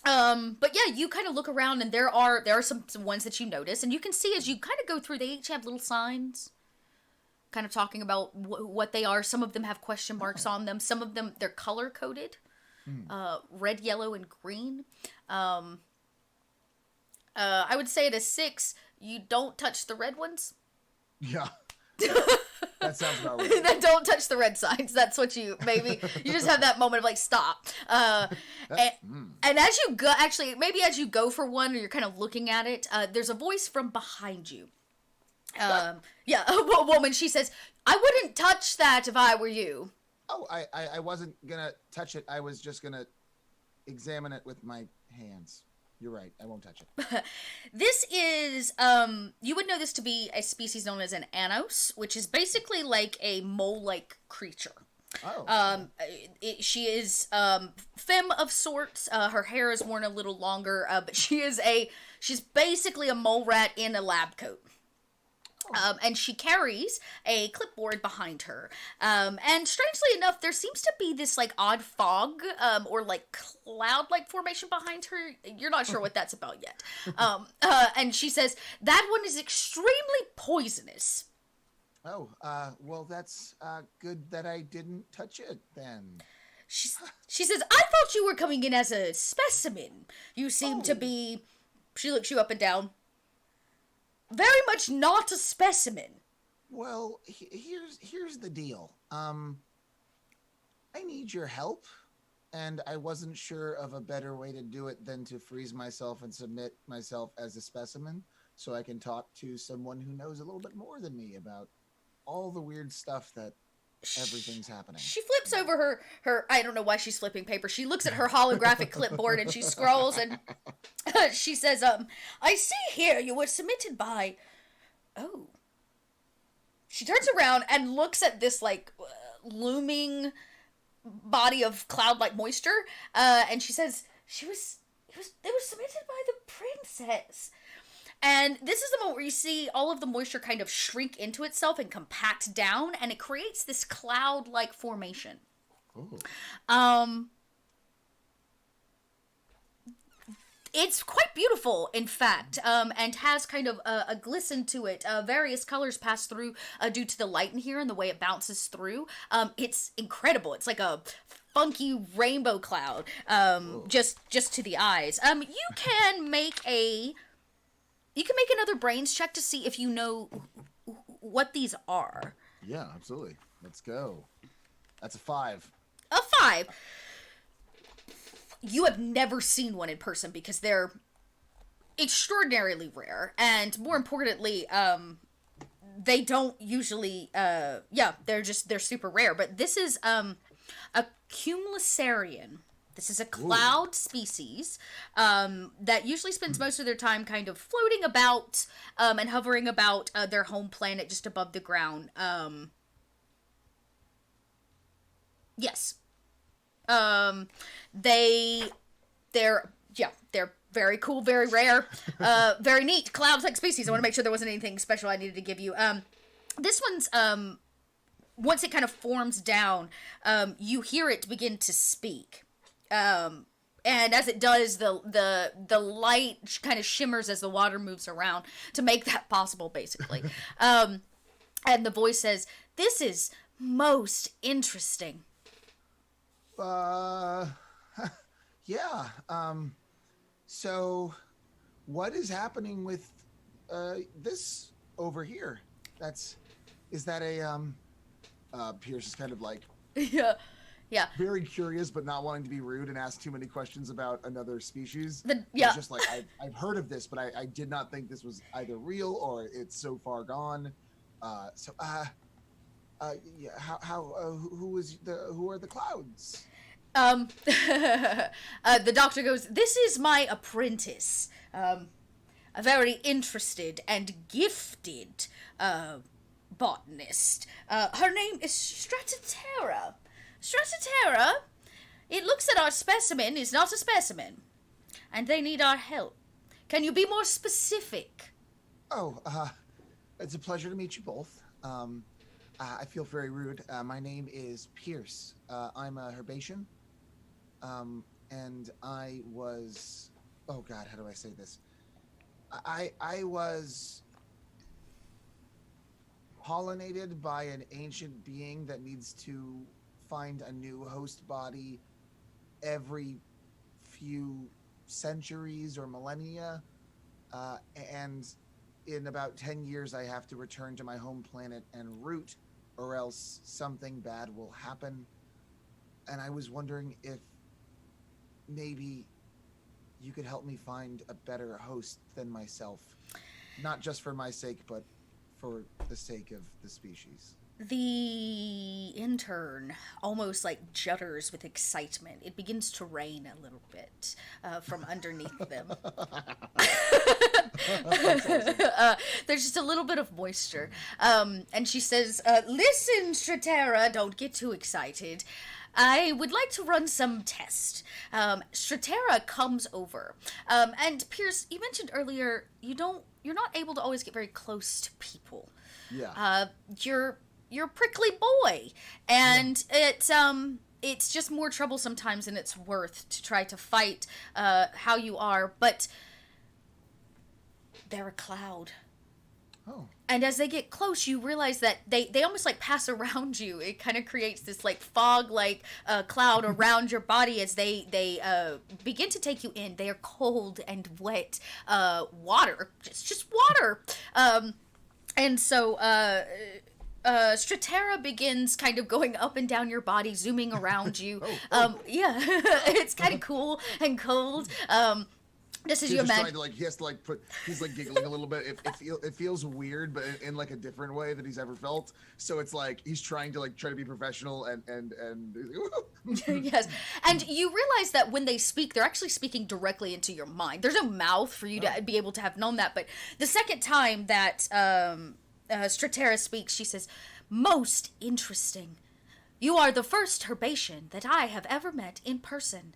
but yeah, you kind of look around, and there are some ones that you notice, and you can see as you kind of go through, they each have little signs, kind of talking about what they are. Some of them have question marks on them. Some of them, they're color coded, red, yellow, and green. I would say at a 6, you don't touch the red ones. Yeah. That sounds about right. Don't touch the red signs. That's what you just have that moment of like, stop. And as you go, actually, maybe as you go for one, or you're kind of looking at it, there's a voice from behind you. Yeah, a woman, she says, I wouldn't touch that if I were you. Oh, I wasn't gonna touch it. I was just gonna examine it with my hands. You're right. I won't touch it. This is, you would know this to be a species known as an anos, which is basically like a mole-like creature. Oh. She is femme of sorts. Her hair is worn a little longer, but she's basically a mole rat in a lab coat. And she carries a clipboard behind her. And strangely enough, there seems to be this like odd fog, or like cloud-like formation behind her. You're not sure what that's about yet. And she says, that one is extremely poisonous. Oh, well, that's good that I didn't touch it then. She says, I thought you were coming in as a specimen. You seem to be... She looks you up and down. Very much not a specimen. Well, here's the deal. I need your help, and I wasn't sure of a better way to do it than to freeze myself and submit myself as a specimen, so I can talk to someone who knows a little bit more than me about all the weird stuff that everything's happening. She flips over her I don't know why she's flipping paper. She looks at her holographic clipboard and she scrolls, and she says, I see here you were submitted by... Oh. She turns around and looks at this, like, looming body of cloud-like moisture, and she says, they were submitted by the princess. And this is the moment where you see all of the moisture kind of shrink into itself and compact down, and it creates this cloud-like formation. Oh. It's quite beautiful, in fact, and has kind of a glisten to it. Various colors pass through due to the light in here and the way it bounces through. It's incredible. It's like a funky rainbow cloud, just to the eyes. You can make another brains check to see if you know what these are. Yeah, absolutely. Let's go. That's a 5. A 5. You have never seen one in person because they're extraordinarily rare, and more importantly, they don't usually, they're super rare. But this is a Cumulusarian. This is a cloud species that usually spends most of their time kind of floating about and hovering about their home planet just above the ground. Yes. They're very cool, very rare, very neat cloud-like species. I want to make sure there wasn't anything special I needed to give you. This one's, once it kind of forms down, you hear it begin to speak. And as it does, the light kind of shimmers as the water moves around to make that possible, basically. And the voice says, "This is most interesting." Yeah. So what is happening with this over here? Is that a Pierce is kind of like Yeah. very curious but not wanting to be rude and ask too many questions about another species. Yeah. It's just like I've heard of this, but I did not think this was either real or it's so far gone. Who are the clouds? The doctor goes, "This is my apprentice, a very interested and gifted botanist. Her name is Stratotera. Stratotera, it looks that our specimen is not a specimen, and they need our help. Can you be more specific?" Oh, it's a pleasure to meet you both. I feel very rude. My name is Pierce. I'm a herbacean. And I was... Oh, God, how do I say this? I was pollinated by an ancient being that needs to find a new host body every few centuries or millennia. And in about 10 years, I have to return to my home planet and root, or else something bad will happen. And I was wondering if maybe you could help me find a better host than myself. Not just for my sake, but for the sake of the species. The intern almost like judders with excitement. It begins to rain a little bit from underneath them. There's just a little bit of moisture. And she says, "Listen, Stratera, don't get too excited. I would like to run some tests." Stratera comes over. And Pierce, you mentioned earlier you're not able to always get very close to people. Yeah. You're a prickly boy, and it's just more trouble sometimes than it's worth to try to fight how you are. But they're a cloud. Oh. And as they get close, you realize that they almost like pass around you. It kind of creates this like fog like cloud around your body as they begin to take you in. They are cold and wet water, just water. And so Stratera begins kind of going up and down your body, zooming around you. Yeah, it's kind of cool and cold. Just as you imagine, he's like giggling a little bit. It feels weird, but in like a different way that he's ever felt. So it's like he's trying to be professional and yes. And you realize that when they speak, they're actually speaking directly into your mind. There's no mouth for you to be able to have known that. But the second time that Stratera speaks, she says, "Most interesting. You are the first herbacean that I have ever met in person."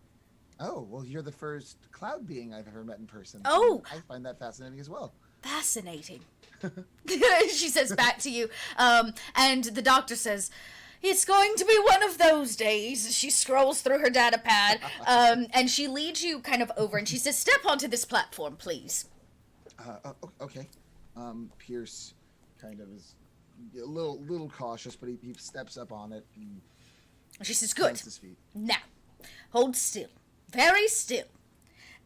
Oh, well, you're the first cloud being I've ever met in person. Oh! I find that fascinating as well. Fascinating. She says back to you. And the doctor says, It's going to be one of those days. She scrolls through her data pad, and she leads you kind of over, and she says, step onto this platform, please. Okay. Pierce kind of is a little cautious, but he steps up on it. And she says, good. His feet. Now, hold still. Very still.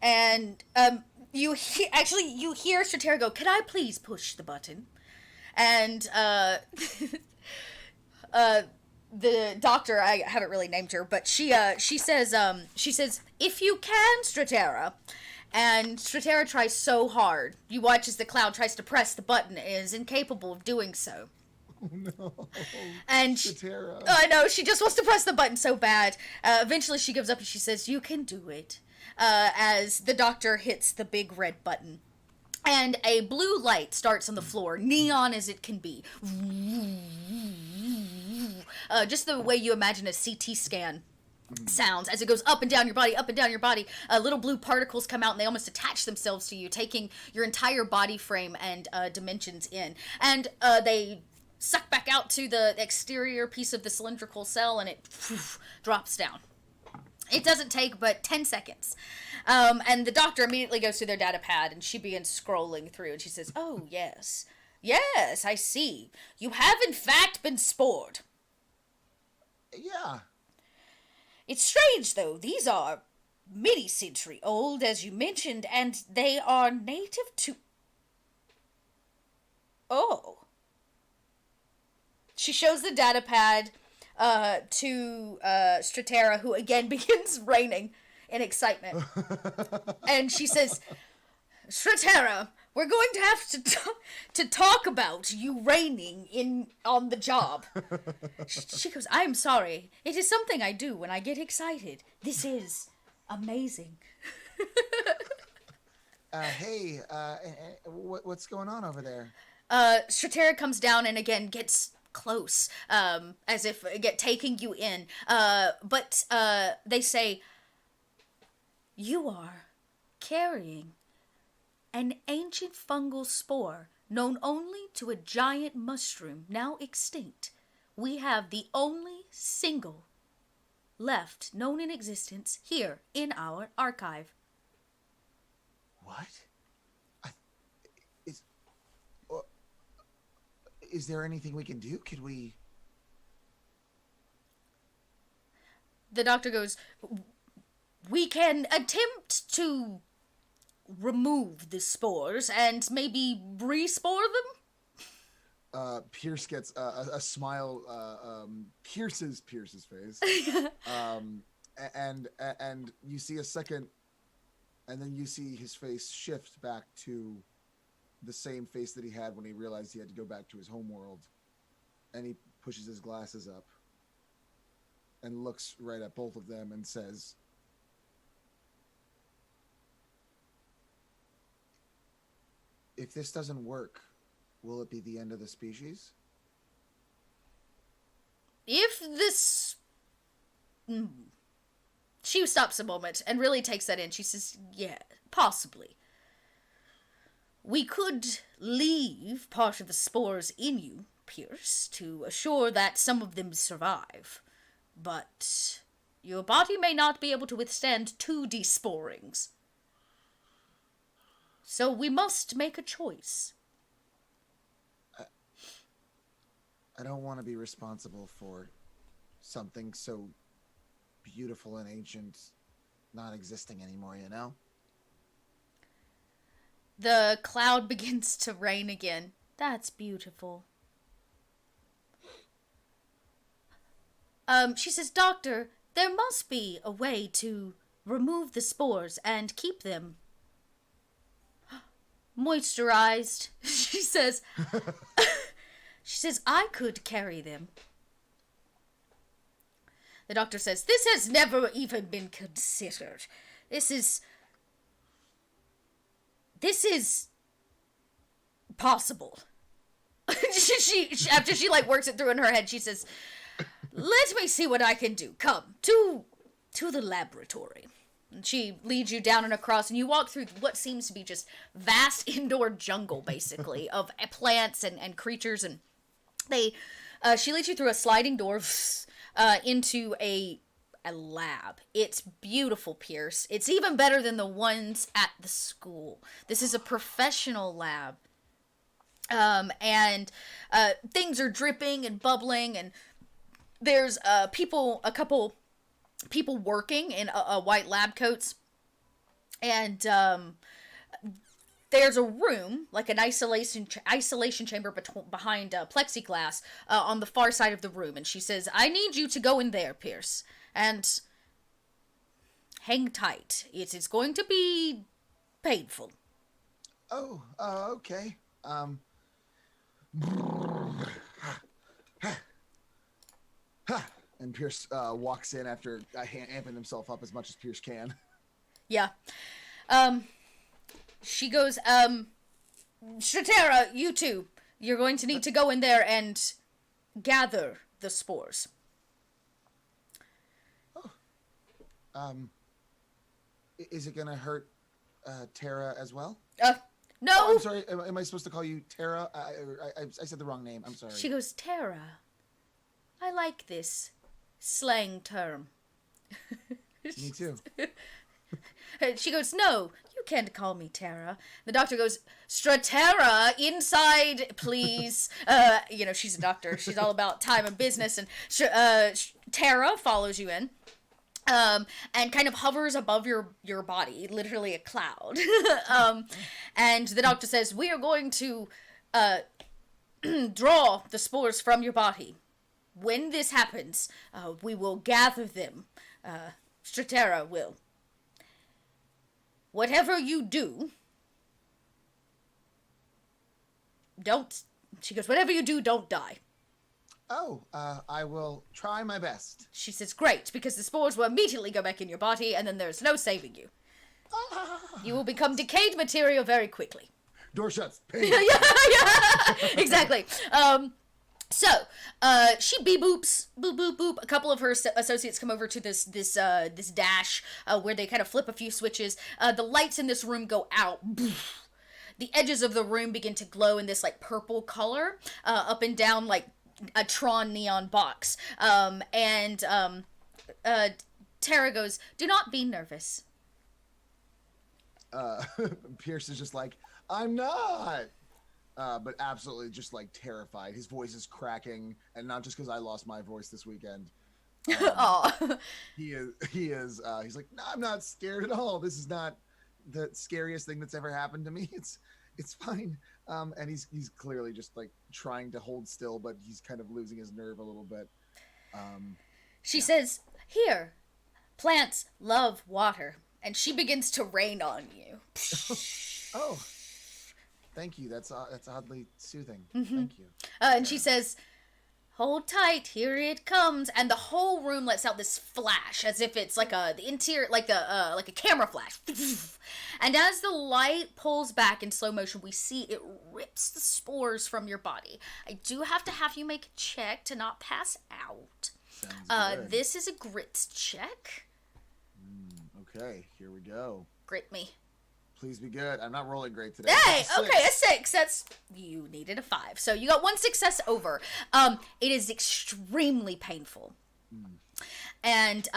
And you hear Stratera go, can I please push the button? And the doctor, I haven't really named her, but she says, if you can, Stratera. And Stratera tries so hard. You watch as the cloud tries to press the button and is incapable of doing so. Oh no. And Stratera. I know, she just wants to press the button so bad. Eventually she gives up and she says, you can do it. As the doctor hits the big red button. And a blue light starts on the floor, neon as it can be. Just the way you imagine a CT scan sounds as it goes up and down your body, up and down your body. Little blue particles come out and they almost attach themselves to you, taking your entire body frame and dimensions in. And they suck back out to the exterior piece of the cylindrical cell and it drops down. It doesn't take but 10 seconds. And the doctor immediately goes to their data pad and she begins scrolling through and she says, oh, yes. Yes, I see. You have in fact been spored. Yeah. It's strange, though. These are many-century old, as you mentioned, and they are native to... Oh. She shows the data pad to Stratera, who again begins raining in excitement. And she says, Stratera, we're going to have to talk about you reigning on the job. She goes, I'm sorry. It is something I do when I get excited. This is amazing. Hey, what's going on over there? Stratera comes down and again gets close, as if taking you in. But they say, you are carrying an ancient fungal spore known only to a giant mushroom now extinct. We have the only single left known in existence here in our archive. What? Is there anything we can do? Could we... The doctor goes, we can attempt to remove the spores and maybe re-spore them? Pierce gets a smile, pierces Pierce's face. And you see a second, and then you see his face shift back to the same face that he had when he realized he had to go back to his homeworld. And he pushes his glasses up and looks right at both of them and says, if this doesn't work, will it be the end of the species? If this... She stops a moment and really takes that in. She says, yeah, possibly. We could leave part of the spores in you, Pierce, to assure that some of them survive. But your body may not be able to withstand 2 desporings. So we must make a choice. I don't want to be responsible for something so beautiful and ancient not existing anymore, you know? The cloud begins to rain again. That's beautiful. She says, Doctor, there must be a way to remove the spores and keep them moisturized. She says, I could carry them. The doctor says, this has never even been considered. This is possible. she after she works it through in her head, she says, let me see what I can do. Come to the laboratory. And she leads you down and across, and you walk through what seems to be just vast indoor jungle, basically, of plants and creatures, and they She leads you through a sliding door into a lab. It's beautiful, Pierce. It's even better than the ones at the school. This is a professional lab. And things are dripping and bubbling, and there's a couple people working in white lab coats, and there's a room, like an isolation chamber behind plexiglass on the far side of the room, and she says, I need you to go in there, Pierce, and hang tight. It's going to be painful. Oh, okay. And Pierce walks in after amping himself up as much as Pierce can. Yeah. She goes, Shatera, you two, you're going to need to go in there and gather the spores. Oh. Is it gonna hurt Tara as well? No. Oh, I'm sorry. Am I supposed to call you Tara? I said the wrong name. I'm sorry. She goes, Tara. I like this slang term. Me too. She goes, no, you can't call me Tara. The doctor goes, Stratera, inside, please. She's a doctor. She's all about time and business. And Tara follows you in. And kind of hovers above your body, literally a cloud. And the doctor says, we are going to draw the spores from your body. When this happens, we will gather them. Stratera will. Whatever you do, she goes, whatever you do, don't die. Oh, I will try my best. She says, great, because the spores will immediately go back in your body, and then there's no saving you. You will become decayed material very quickly. Door shuts. Pain. yeah, exactly. So, she boops, boop, boop, boop. A couple of her associates come over to this dash, where they kind of flip a few switches. The lights in this room go out. The edges of the room begin to glow in this, like, purple color, up and down, like a Tron neon box. Tara goes, do not be nervous. Pierce is just like, I'm not. But absolutely just like terrified. His voice is cracking, and not just because I lost my voice this weekend. He is. He's like, no, I'm not scared at all. This is not the scariest thing that's ever happened to me. It's fine. And he's clearly just like trying to hold still, but he's kind of losing his nerve a little bit. She says, here, plants love water, and she begins to rain on you. Oh. Thank you. That's oddly soothing. Mm-hmm. Thank you. And she says, hold tight, here it comes. And the whole room lets out this flash, as if it's like the interior, like a camera flash. And as the light pulls back in slow motion, we see it rips the spores from your body. I do have to have you make a check to not pass out. Sounds good. This is a grits check. Okay, here we go. Grit me. Please be good. I'm not rolling great today. Hey, okay, a 6. You needed a 5. So you got 1 success over. It is extremely painful. And,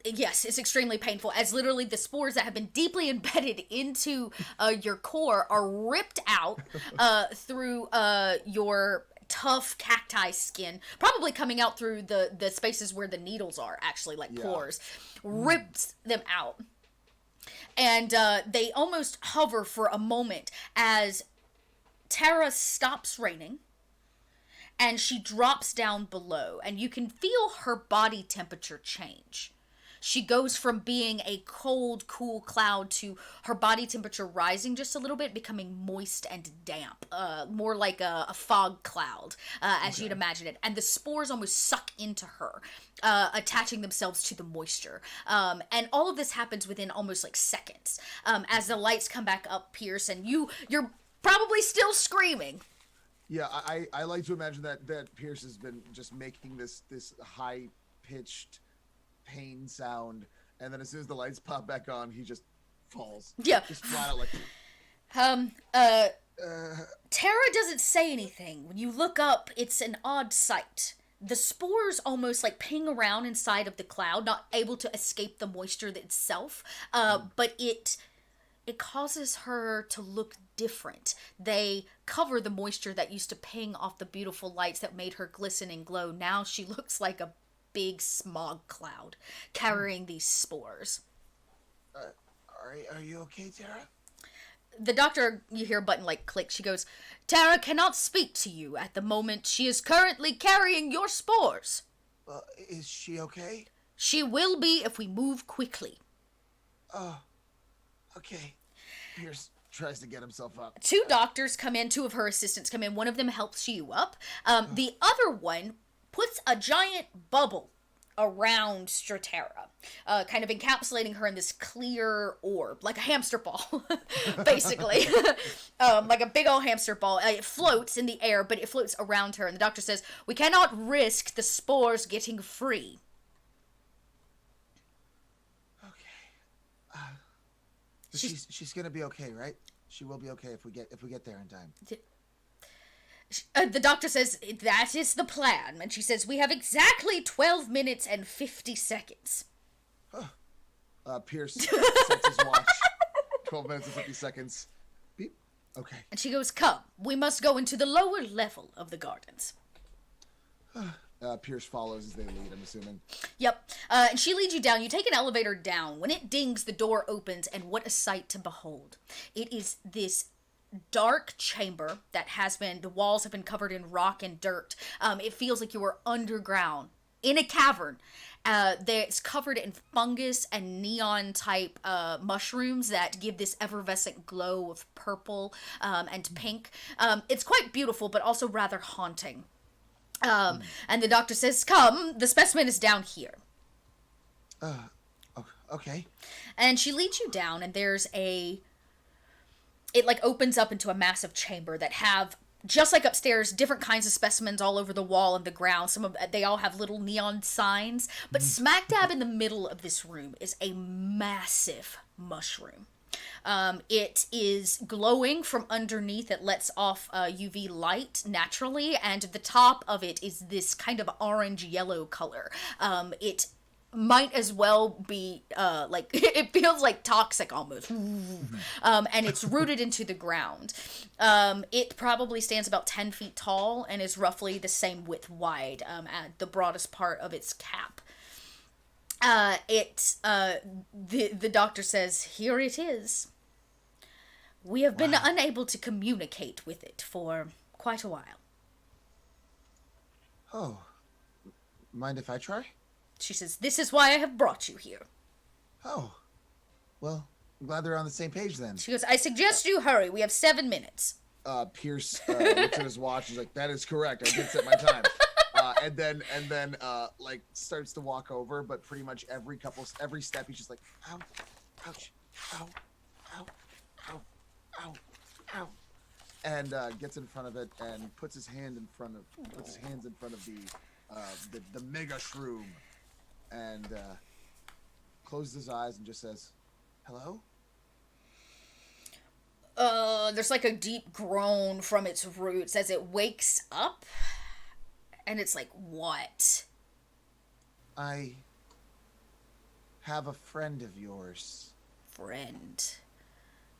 yes, it's extremely painful, as literally the spores that have been deeply embedded into your core are ripped out through your tough cacti skin, probably coming out through the spaces where the needles are, actually, like pores. Rips them out. And they almost hover for a moment as Tara stops raining and she drops down below, and you can feel her body temperature change. She goes from being a cold, cool cloud to her body temperature rising just a little bit, becoming moist and damp, more like a fog cloud, as you'd imagine it. And the spores almost suck into her, attaching themselves to the moisture. And all of this happens within almost like seconds. As the lights come back up, Pierce, and you're probably still screaming. Yeah, I like to imagine that Pierce has been just making this high-pitched pain sound, and then as soon as the lights pop back on, he just falls. Yeah. Just flat out like... Tara doesn't say anything. When you look up, it's an odd sight. The spores almost like ping around inside of the cloud, not able to escape the moisture itself, but it causes her to look different. They cover the moisture that used to ping off the beautiful lights that made her glisten and glow. Now she looks like a big smog cloud carrying these spores. Are you okay, Tara? The doctor, you hear a button like click. She goes, Tara cannot speak to you at the moment. She is currently carrying your spores. Is she okay? She will be if we move quickly. Oh, okay. Pierce tries to get himself up. Two doctors come in, two of her assistants come in. One of them helps you up. The other one puts a giant bubble around Stratera, kind of encapsulating her in this clear orb, like a hamster ball, basically. Like a big old hamster ball. It floats in the air, but it floats around her. And the doctor says, we cannot risk the spores getting free. Okay. She's gonna be okay, right? She will be okay if we get there in time. The doctor says, that is the plan. And she says, we have exactly 12 minutes and 50 seconds. Pierce sets his watch. 12 minutes and 50 seconds. Beep. Okay. And she goes, come, we must go into the lower level of the gardens. Pierce follows as they lead, I'm assuming. Yep. And she leads you down. You take an elevator down. When it dings, the door opens, and what a sight to behold. It is this dark chamber that the walls have been covered in rock and dirt. It feels like you were underground in a cavern. It's covered in fungus and neon type mushrooms that give this effervescent glow of purple and pink. It's quite beautiful, but also rather haunting. And the doctor says, come, the specimen is down here. Okay. And she leads you down, and there's it like opens up into a massive chamber that have, just like upstairs, different kinds of specimens all over the wall and the ground. They all have little neon signs, but smack dab in the middle of this room is a massive mushroom. It is glowing from underneath. It lets off UV light naturally, and the top of it is this kind of orange-yellow color. It might as well be like it feels like toxic almost, and it's rooted into the ground. It probably stands about 10 feet tall and is roughly the same width wide at the broadest part of its cap. The doctor says, here it is. We have been unable to communicate with it for quite a while. Oh, mind if I try? She says, this is why I have brought you here. Oh, well, I'm glad they're on the same page then. She goes, I suggest you hurry. We have 7 minutes. Pierce looks at his watch. He's like, that is correct. I did set my time. And then like starts to walk over, but pretty much every step he's just like, ow, ouch, ow, ow, ow, ow, ow, and gets in front of it and puts his hands in front of the mega shroom, and closes his eyes and just says, hello? There's like a deep groan from its roots as it wakes up. And it's like, what? I have a friend of yours. Friend.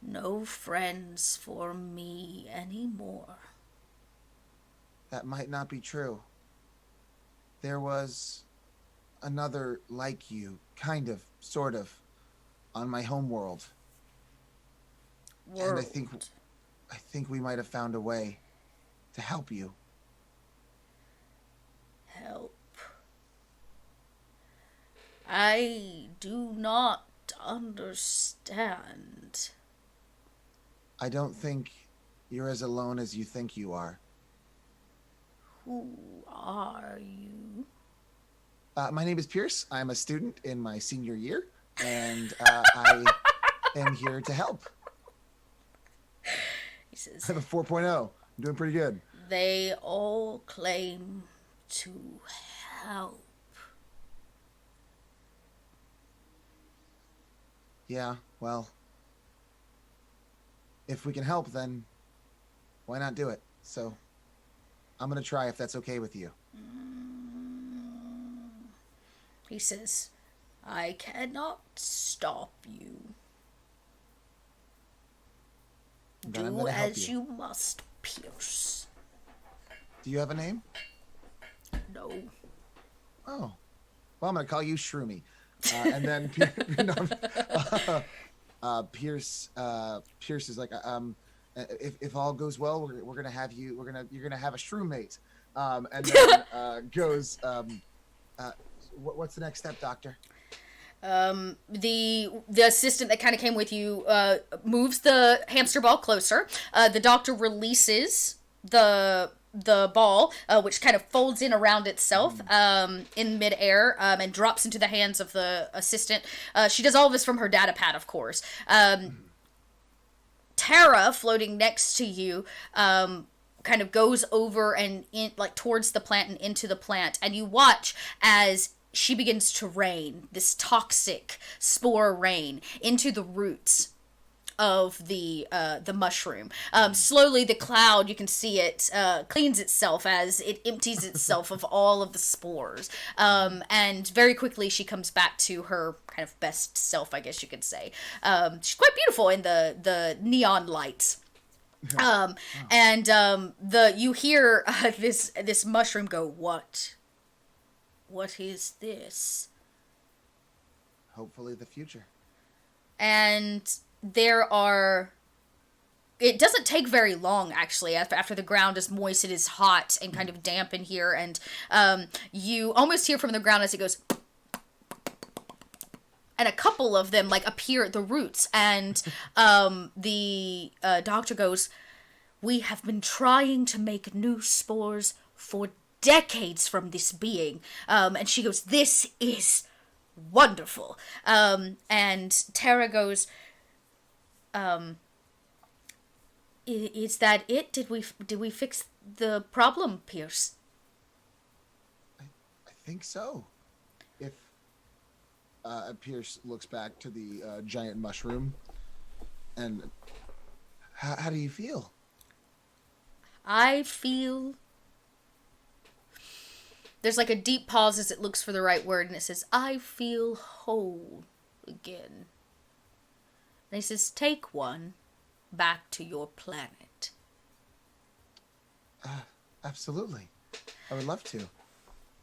No friends for me anymore. That might not be true. There was another like you, kind of, sort of, on my homeworld. And I think we might have found a way to help you. Help. I do not understand. I don't think you're as alone as you think you are. Who are you? My name is Pierce. I'm a student in my senior year, and I am here to help. He says, I have a 4.0. I'm doing pretty good. They all claim to help. Yeah, well, if we can help, then why not do it? So I'm gonna try if that's okay with you. He says, I cannot stop you. Then I'm Do gonna help as you must, Pierce. Do you have a name? No. Oh, well, I'm gonna call you Shroomy, and then Pierce is like, if all goes well, we're gonna have you. You're gonna have a shroom-mate, and then goes, what's the next step, Doctor? The assistant that kind of came with you moves the hamster ball closer. The doctor releases the ball, which kind of folds in around itself in midair and drops into the hands of the assistant. She does all of this from her data pad, of course. Tara, floating next to you, kind of goes over and in, like towards the plant and into the plant, and you watch as she begins to rain this toxic spore rain into the roots of the mushroom. Slowly, the cloud, you can see it cleans itself as it empties itself of all of the spores. And very quickly, she comes back to her kind of best self, I guess you could say. She's quite beautiful in the neon lights. You hear this mushroom go, What is this? Hopefully, the future. And it doesn't take very long, actually, after the ground is moist, it is hot and kind of damp in here, and you almost hear from the ground as it goes, and a couple of them, like, appear at the roots, and the doctor goes, we have been trying to make new spores for decades from this being, and she goes, this is wonderful, and Tara goes, is that it? Did we fix the problem, Pierce? I think so. If Pierce looks back to the giant mushroom, and how do you feel? I feel. There's like a deep pause as it looks for the right word, and it says, I feel whole again. And he says, take one back to your planet. Absolutely. I would love to.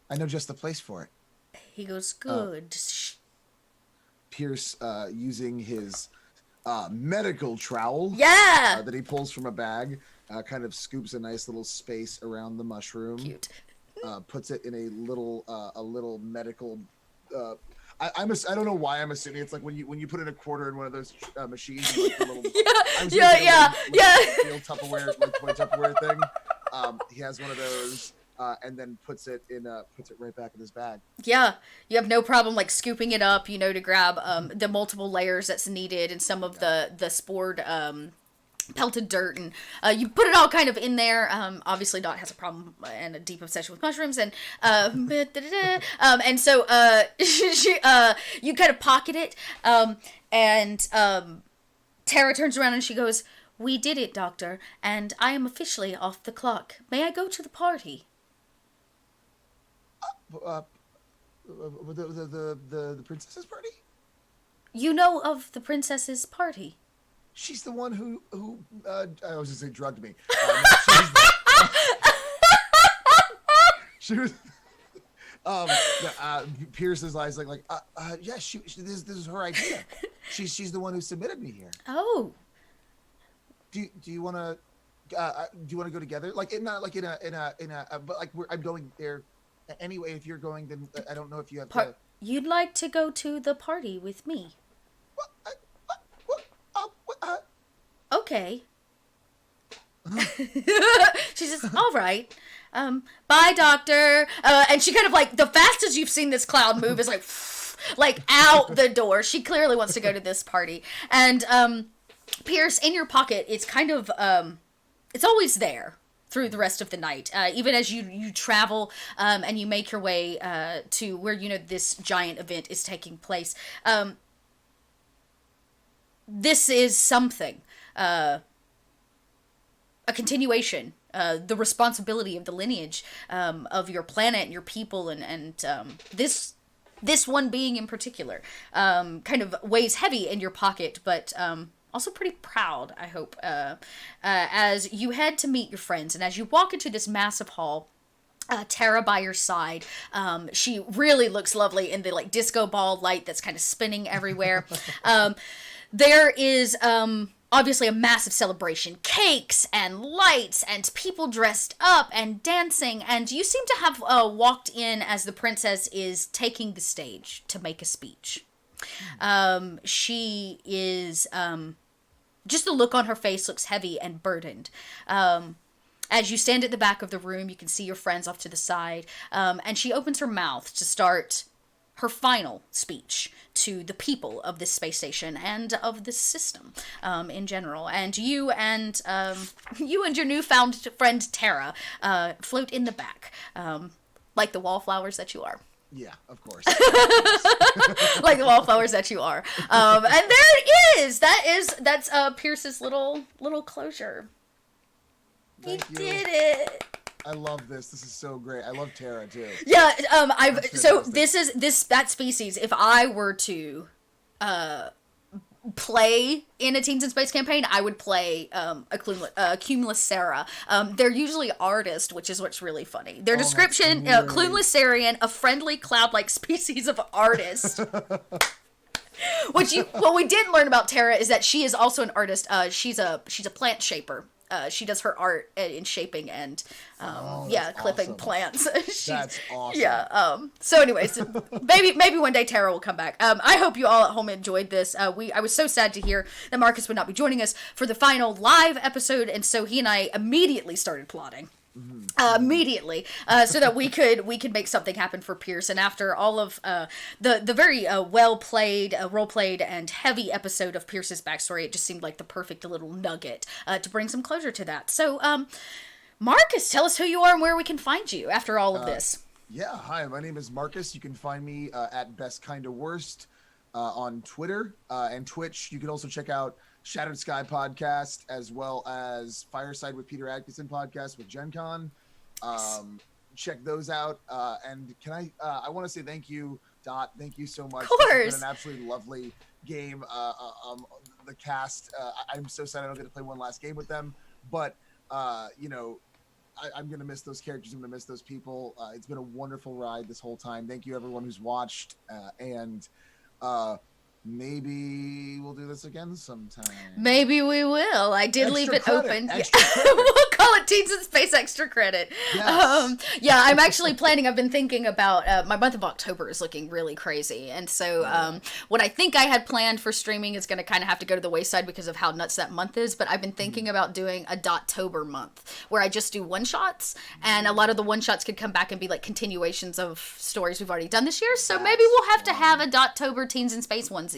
I know just the place for it. He goes, good. Pierce, using his medical trowel Yeah! that he pulls from a bag, kind of scoops a nice little space around the mushroom. Cute. Puts it in a little medical. I don't know why I'm assuming it's like when you put in a quarter in one of those machines. Like the little, yeah. Steel Tupperware, like toy Tupperware thing. He has one of those, and then puts it right back in his bag. Yeah, you have no problem like scooping it up, to grab the multiple layers that's needed and some of the spored pelted dirt, and you put it all kind of in there. Obviously Dot has a problem and a deep obsession with mushrooms, and and so you kind of pocket it, and Tara turns around and she goes, we did it, Doctor, and I am officially off the clock. May I go to the party? The princess's party? You know of the princess's party? She's the one who I was gonna say drugged me. She was. Pierce's eyes like yeah, this is her idea. She's the one who submitted me here. Oh. Do you want to go together? Like not like in a but like I'm going there anyway. If you're going, then I don't know if you have to. You'd like to go to the party with me? Okay. She says, all right. Bye, Doctor. And she kind of like, the fastest you've seen this cloud move is like out the door. She clearly wants to go to this party. And Pierce, in your pocket, it's kind of, it's always there through the rest of the night. Even as you travel and you make your way to where, this giant event is taking place. This is something. A a continuation, the responsibility of the lineage of your planet and your people, and this one being in particular kind of weighs heavy in your pocket, but also pretty proud, I hope, as you head to meet your friends. And as you walk into this massive hall, Tara by your side, she really looks lovely in the like disco ball light that's kind of spinning everywhere. There is obviously a massive celebration, cakes and lights and people dressed up and dancing, and you seem to have walked in as the princess is taking the stage to make a speech. She is just the look on her face looks heavy and burdened. As you stand at the back of the room, you can see your friends off to the side, and she opens her mouth to start her final speech to the people of this space station and of this system in general. And you and your newfound friend Tara float in the back, like the wallflowers that you are. Yeah, of course. Like the wallflowers that you are. And there it is. That's Pierce's little closure. Thank you. Did it. I love this. This is so great. I love Tara too. Yeah, this is that species. If I were to play in a Teens in Space campaign, I would play a Cumulus Sarah. They're usually artists, which is what's really funny. Their description, Cumulus Sarian, a friendly cloud-like species of artist. What we didn't learn about Tara is that she is also an artist. She's a plant shaper. She does her art in shaping and clipping awesome. plants. That's awesome. Yeah. So anyways, maybe one day Tara will come back. I hope you all at home enjoyed this. I was so sad to hear that Marcus would not be joining us for the final live episode, and so he and I immediately started plotting. Immediately, so that we could make something happen for Pierce. And after all of the very well played, role played, and heavy episode of Pierce's backstory, it just seemed like the perfect little nugget to bring some closure to that. So, Marcus, tell us who you are and where we can find you after all of this. Yeah, hi, my name is Marcus. You can find me at Best Kinda Worst on Twitter and Twitch. You can also check out Shattered Sky podcast, as well as Fireside with Peter Atkinson podcast with Gen Con. Check those out. And can I want to say thank you, Dot. Thank you so much. Of course. It's been an absolutely lovely game. The cast, I'm so sad I don't get to play one last game with them, but I'm going to miss those characters. I'm going to miss those people. It's been a wonderful ride this whole time. Thank you everyone who's watched, and maybe we'll do this again sometime. Maybe we will. I did leave it open. Extra credit. We'll call it Teens in Space Extra Credit. Yes. I'm actually planning. I've been thinking about my month of October is looking really crazy, and so what I think I had planned for streaming is going to kind of have to go to the wayside because of how nuts that month is. But I've been thinking about doing a Dottober month where I just do one shots, and a lot of the one shots could come back and be like continuations of stories we've already done this year. So maybe we'll have to have a Dottober Teens in Space onesie.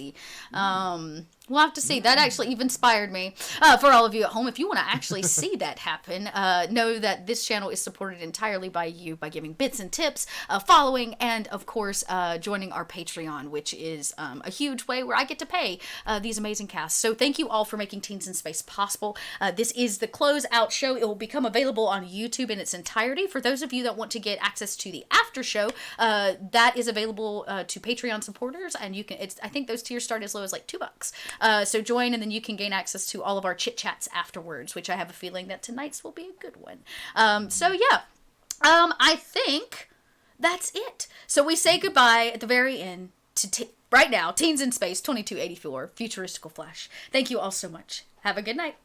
We'll have to see. That actually even inspired me. For all of you at home, if you want to actually see that happen, know that this channel is supported entirely by you by giving bits and tips, following, and of course joining our Patreon, which is a huge way where I get to pay these amazing casts. So thank you all for making Teens in Space possible. This is the closeout show. It will become available on YouTube in its entirety. For those of you that want to get access to the after show, that is available to Patreon supporters, and you can. I think those tiers start as low as like $2. So join, and then you can gain access to all of our chit chats afterwards, which I have a feeling that tonight's will be a good one. I think that's it. So we say goodbye at the very end to right now, Teens in Space 2284, Futuristical Flash. Thank you all so much. Have a good night.